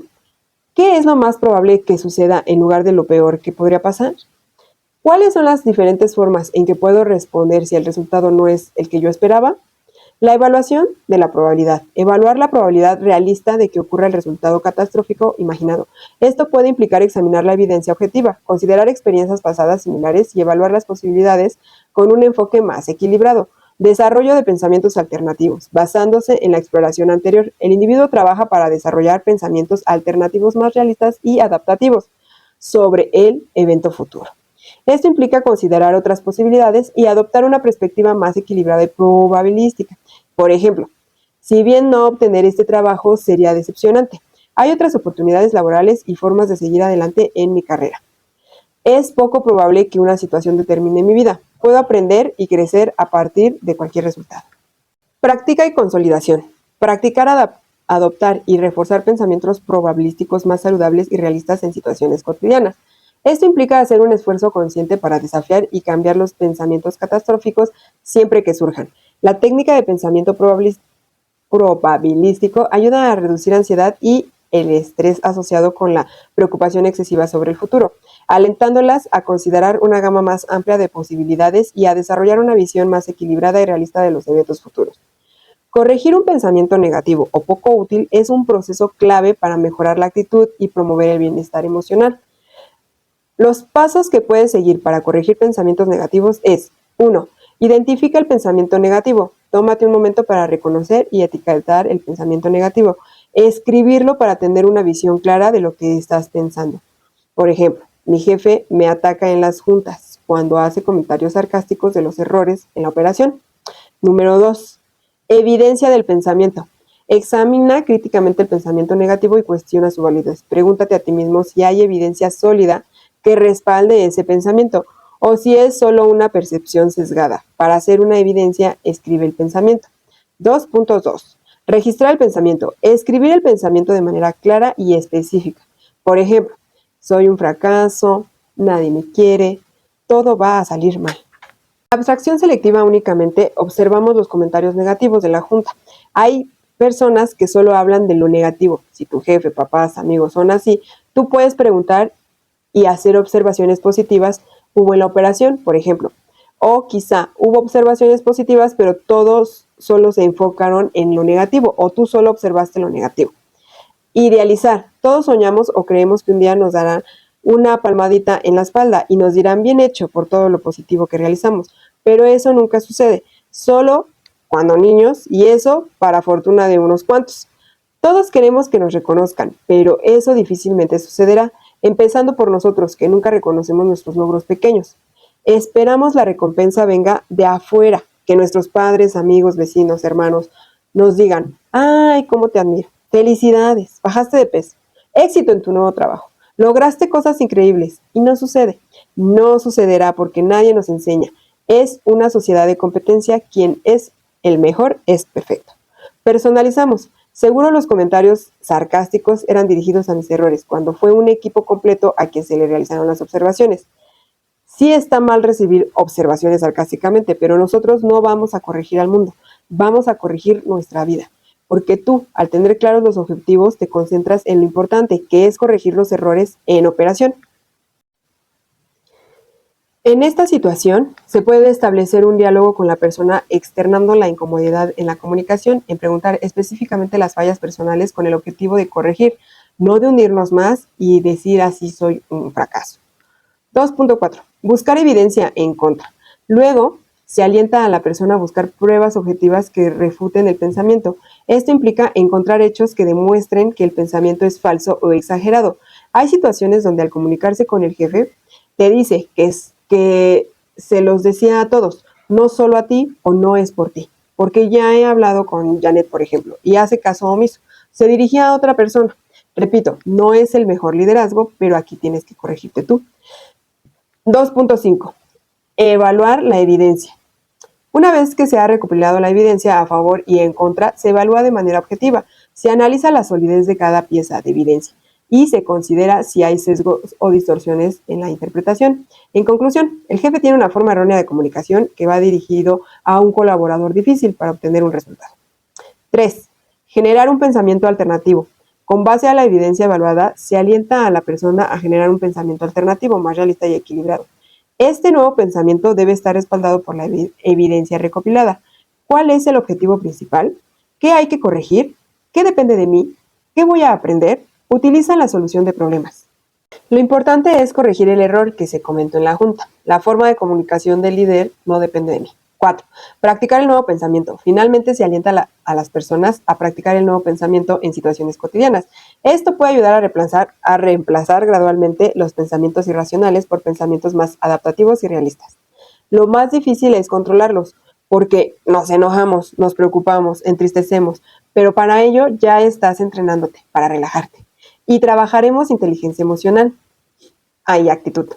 ¿Qué es lo más probable que suceda en lugar de lo peor que podría pasar? ¿Cuáles son las diferentes formas en que puedo responder si el resultado no es el que yo esperaba? La evaluación de la probabilidad. Evaluar la probabilidad realista de que ocurra el resultado catastrófico imaginado. Esto puede implicar examinar la evidencia objetiva, considerar experiencias pasadas similares y evaluar las posibilidades con un enfoque más equilibrado. Desarrollo de pensamientos alternativos. Basándose en la exploración anterior, el individuo trabaja para desarrollar pensamientos alternativos más realistas y adaptativos sobre el evento futuro. Esto implica considerar otras posibilidades y adoptar una perspectiva más equilibrada y probabilística. Por ejemplo, si bien no obtener este trabajo sería decepcionante, hay otras oportunidades laborales y formas de seguir adelante en mi carrera. Es poco probable que una situación determine mi vida. Puedo aprender y crecer a partir de cualquier resultado. Práctica y consolidación. Practicar, adoptar y reforzar pensamientos probabilísticos más saludables y realistas en situaciones cotidianas. Esto implica hacer un esfuerzo consciente para desafiar y cambiar los pensamientos catastróficos siempre que surjan. La técnica de pensamiento probabilístico ayuda a reducir ansiedad y el estrés asociado con la preocupación excesiva sobre el futuro, alentándolas a considerar una gama más amplia de posibilidades y a desarrollar una visión más equilibrada y realista de los eventos futuros. Corregir un pensamiento negativo o poco útil es un proceso clave para mejorar la actitud y promover el bienestar emocional. Los pasos que puedes seguir para corregir pensamientos negativos es: 1. Identifica el pensamiento negativo. Tómate un momento para reconocer y etiquetar el pensamiento negativo. Escribirlo para tener una visión clara de lo que estás pensando. Por ejemplo, mi jefe me ataca en las juntas cuando hace comentarios sarcásticos de los errores en la operación. Número 2. Evidencia del pensamiento. Examina críticamente el pensamiento negativo y cuestiona su validez. Pregúntate a ti mismo si hay evidencia sólida que respalde ese pensamiento o si es solo una percepción sesgada. Para hacer una evidencia, escribe el pensamiento. 2.2. Registrar el pensamiento. Escribir el pensamiento de manera clara y específica. Por ejemplo, soy un fracaso, nadie me quiere, todo va a salir mal. Abstracción selectiva. Únicamente observamos los comentarios negativos de la junta. Hay personas que solo hablan de lo negativo. Si tu jefe, papás, amigos son así, tú puedes preguntar y hacer observaciones positivas. Hubo en la operación, por ejemplo. O quizá hubo observaciones positivas, pero todos solo se enfocaron en lo negativo, o tú solo observaste lo negativo. Idealizar. Todos soñamos o creemos que un día nos darán una palmadita en la espalda y nos dirán bien hecho por todo lo positivo que realizamos, pero eso nunca sucede, solo cuando niños, y eso para fortuna de unos cuantos. Todos queremos que nos reconozcan, pero eso difícilmente sucederá, empezando por nosotros, que nunca reconocemos nuestros logros pequeños. Esperamos la recompensa venga de afuera, que nuestros padres, amigos, vecinos, hermanos nos digan: ¡ay, cómo te admiro! ¡Felicidades! Bajaste de peso. Éxito en tu nuevo trabajo. Lograste cosas increíbles. Y no sucede. No sucederá porque nadie nos enseña. Es una sociedad de competencia. Quien es el mejor es perfecto. Personalizamos. Seguro los comentarios sarcásticos eran dirigidos a mis errores, cuando fue un equipo completo a quien se le realizaron las observaciones. Sí está mal recibir observaciones sarcásticamente, pero nosotros no vamos a corregir al mundo, vamos a corregir nuestra vida. Porque tú, al tener claros los objetivos, te concentras en lo importante, que es corregir los errores en operación. En esta situación, se puede establecer un diálogo con la persona externando la incomodidad en la comunicación, en preguntar específicamente las fallas personales con el objetivo de corregir, no de hundirnos más y decir así soy un fracaso. 2.4. Buscar evidencia en contra. Luego, se alienta a la persona a buscar pruebas objetivas que refuten el pensamiento. Esto implica encontrar hechos que demuestren que el pensamiento es falso o exagerado. Hay situaciones donde al comunicarse con el jefe, te dice que se los decía a todos, no solo a ti o no es por ti. Porque ya he hablado con Janet, por ejemplo, y hace caso omiso. Se dirigía a otra persona. Repito, no es el mejor liderazgo, pero aquí tienes que corregirte tú. 2.5. Evaluar la evidencia. Una vez que se ha recopilado la evidencia a favor y en contra, se evalúa de manera objetiva. Se analiza la solidez de cada pieza de evidencia y se considera si hay sesgos o distorsiones en la interpretación. En conclusión, el jefe tiene una forma errónea de comunicación que va dirigido a un colaborador difícil para obtener un resultado. 3. Generar un pensamiento alternativo. Con base a la evidencia evaluada, se alienta a la persona a generar un pensamiento alternativo más realista y equilibrado. Este nuevo pensamiento debe estar respaldado por la evidencia recopilada. ¿Cuál es el objetivo principal? ¿Qué hay que corregir? ¿Qué depende de mí? ¿Qué voy a aprender? Utiliza la solución de problemas. Lo importante es corregir el error que se comentó en la junta. La forma de comunicación del líder no depende de mí. 4. Practicar el nuevo pensamiento. Finalmente se alienta a las personas a practicar el nuevo pensamiento en situaciones cotidianas. Esto puede ayudar a reemplazar gradualmente los pensamientos irracionales por pensamientos más adaptativos y realistas. Lo más difícil es controlarlos, porque nos enojamos, nos preocupamos, entristecemos, pero para ello ya estás entrenándote para relajarte. Y trabajaremos inteligencia emocional y actitud.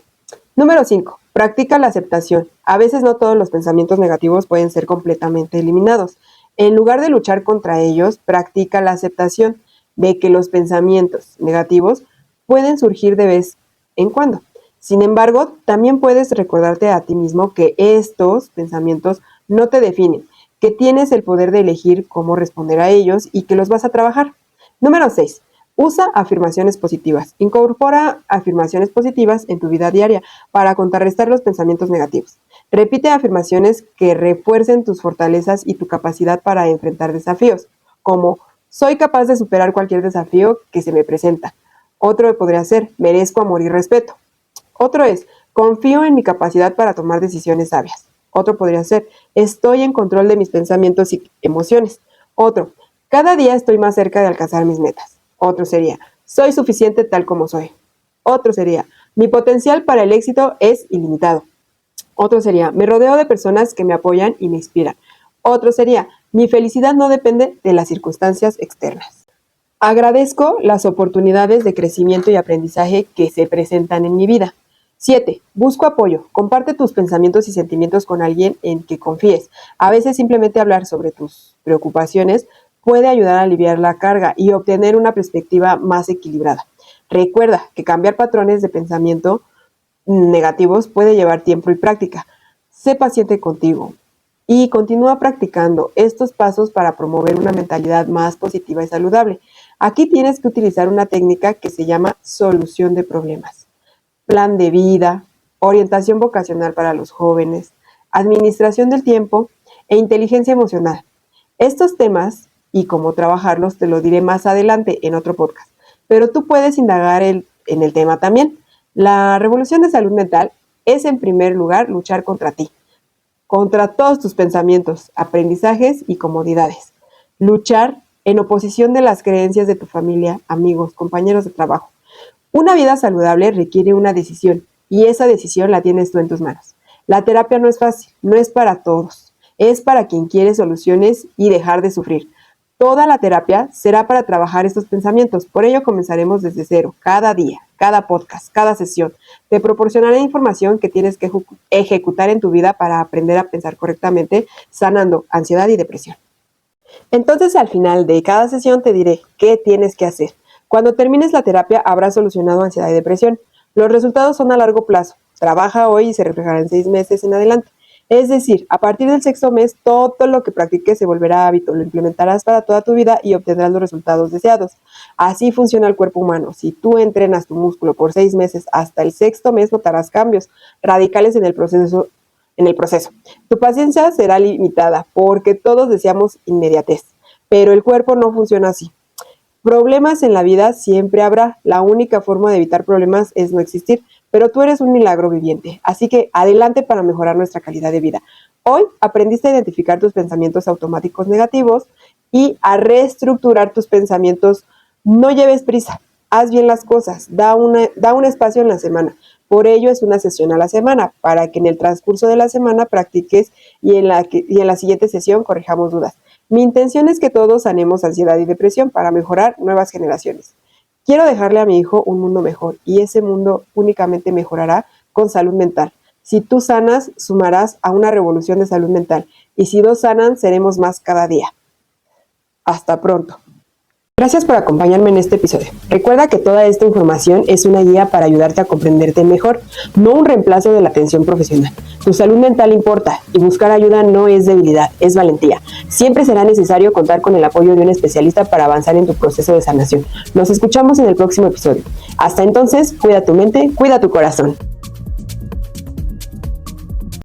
Número 5. Practica la aceptación. A veces no todos los pensamientos negativos pueden ser completamente eliminados. En lugar de luchar contra ellos, practica la aceptación de que los pensamientos negativos pueden surgir de vez en cuando. Sin embargo, también puedes recordarte a ti mismo que estos pensamientos no te definen, que tienes el poder de elegir cómo responder a ellos y que los vas a trabajar. Número 6. Usa afirmaciones positivas. Incorpora afirmaciones positivas en tu vida diaria para contrarrestar los pensamientos negativos. Repite afirmaciones que refuercen tus fortalezas y tu capacidad para enfrentar desafíos, como soy capaz de superar cualquier desafío que se me presenta. Otro podría ser, merezco amor y respeto. Otro es, confío en mi capacidad para tomar decisiones sabias. Otro podría ser, estoy en control de mis pensamientos y emociones. Otro, cada día estoy más cerca de alcanzar mis metas. Otro sería, soy suficiente tal como soy. Otro sería, mi potencial para el éxito es ilimitado. Otro sería, me rodeo de personas que me apoyan y me inspiran. Otro sería, mi felicidad no depende de las circunstancias externas. Agradezco las oportunidades de crecimiento y aprendizaje que se presentan en mi vida. 7. Busco apoyo. Comparte tus pensamientos y sentimientos con alguien en que confíes. A veces simplemente hablar sobre tus preocupaciones puede ayudar a aliviar la carga y obtener una perspectiva más equilibrada. Recuerda que cambiar patrones de pensamiento negativos puede llevar tiempo y práctica. Sé paciente contigo y continúa practicando estos pasos para promover una mentalidad más positiva y saludable. Aquí tienes que utilizar una técnica que se llama solución de problemas, plan de vida, orientación vocacional para los jóvenes, administración del tiempo e inteligencia emocional. Estos temas y cómo trabajarlos te lo diré más adelante en otro podcast, pero tú puedes indagar en el tema también. La revolución de salud mental es en primer lugar luchar contra ti, contra todos tus pensamientos, aprendizajes y comodidades. Luchar en oposición de las creencias de tu familia, amigos, compañeros de trabajo. Una vida saludable requiere una decisión y esa decisión la tienes tú en tus manos. La terapia no es fácil, no es para todos, es para quien quiere soluciones y dejar de sufrir. Toda la terapia será para trabajar estos pensamientos, por ello comenzaremos desde cero, cada día, cada podcast, cada sesión. Te proporcionaré información que tienes que ejecutar en tu vida para aprender a pensar correctamente, sanando ansiedad y depresión. Entonces, al final de cada sesión te diré qué tienes que hacer. Cuando termines la terapia habrás solucionado ansiedad y depresión. Los resultados son a largo plazo. Trabaja hoy y se reflejará en 6 meses en adelante. Es decir, a partir del 6º mes, todo lo que practiques se volverá hábito, lo implementarás para toda tu vida y obtendrás los resultados deseados. Así funciona el cuerpo humano. Si tú entrenas tu músculo por 6 meses, hasta el 6º mes notarás cambios radicales en el proceso. Tu paciencia será limitada porque todos deseamos inmediatez, pero el cuerpo no funciona así. Problemas en la vida siempre habrá. La única forma de evitar problemas es no existir, pero tú eres un milagro viviente, así que adelante para mejorar nuestra calidad de vida. Hoy aprendiste a identificar tus pensamientos automáticos negativos y a reestructurar tus pensamientos. No lleves prisa, haz bien las cosas, da un espacio en la semana. Por ello es una sesión a la semana, para que en el transcurso de la semana practiques y en la siguiente sesión corrijamos dudas. Mi intención es que todos sanemos ansiedad y depresión para mejorar nuevas generaciones. Quiero dejarle a mi hijo un mundo mejor y ese mundo únicamente mejorará con salud mental. Si tú sanas, sumarás a una revolución de salud mental y si 2 sanan, seremos más cada día. Hasta pronto. Gracias por acompañarme en este episodio. Recuerda que toda esta información es una guía para ayudarte a comprenderte mejor, no un reemplazo de la atención profesional. Tu salud mental importa y buscar ayuda no es debilidad, es valentía. Siempre será necesario contar con el apoyo de un especialista para avanzar en tu proceso de sanación. Nos escuchamos en el próximo episodio. Hasta entonces, cuida tu mente, cuida tu corazón.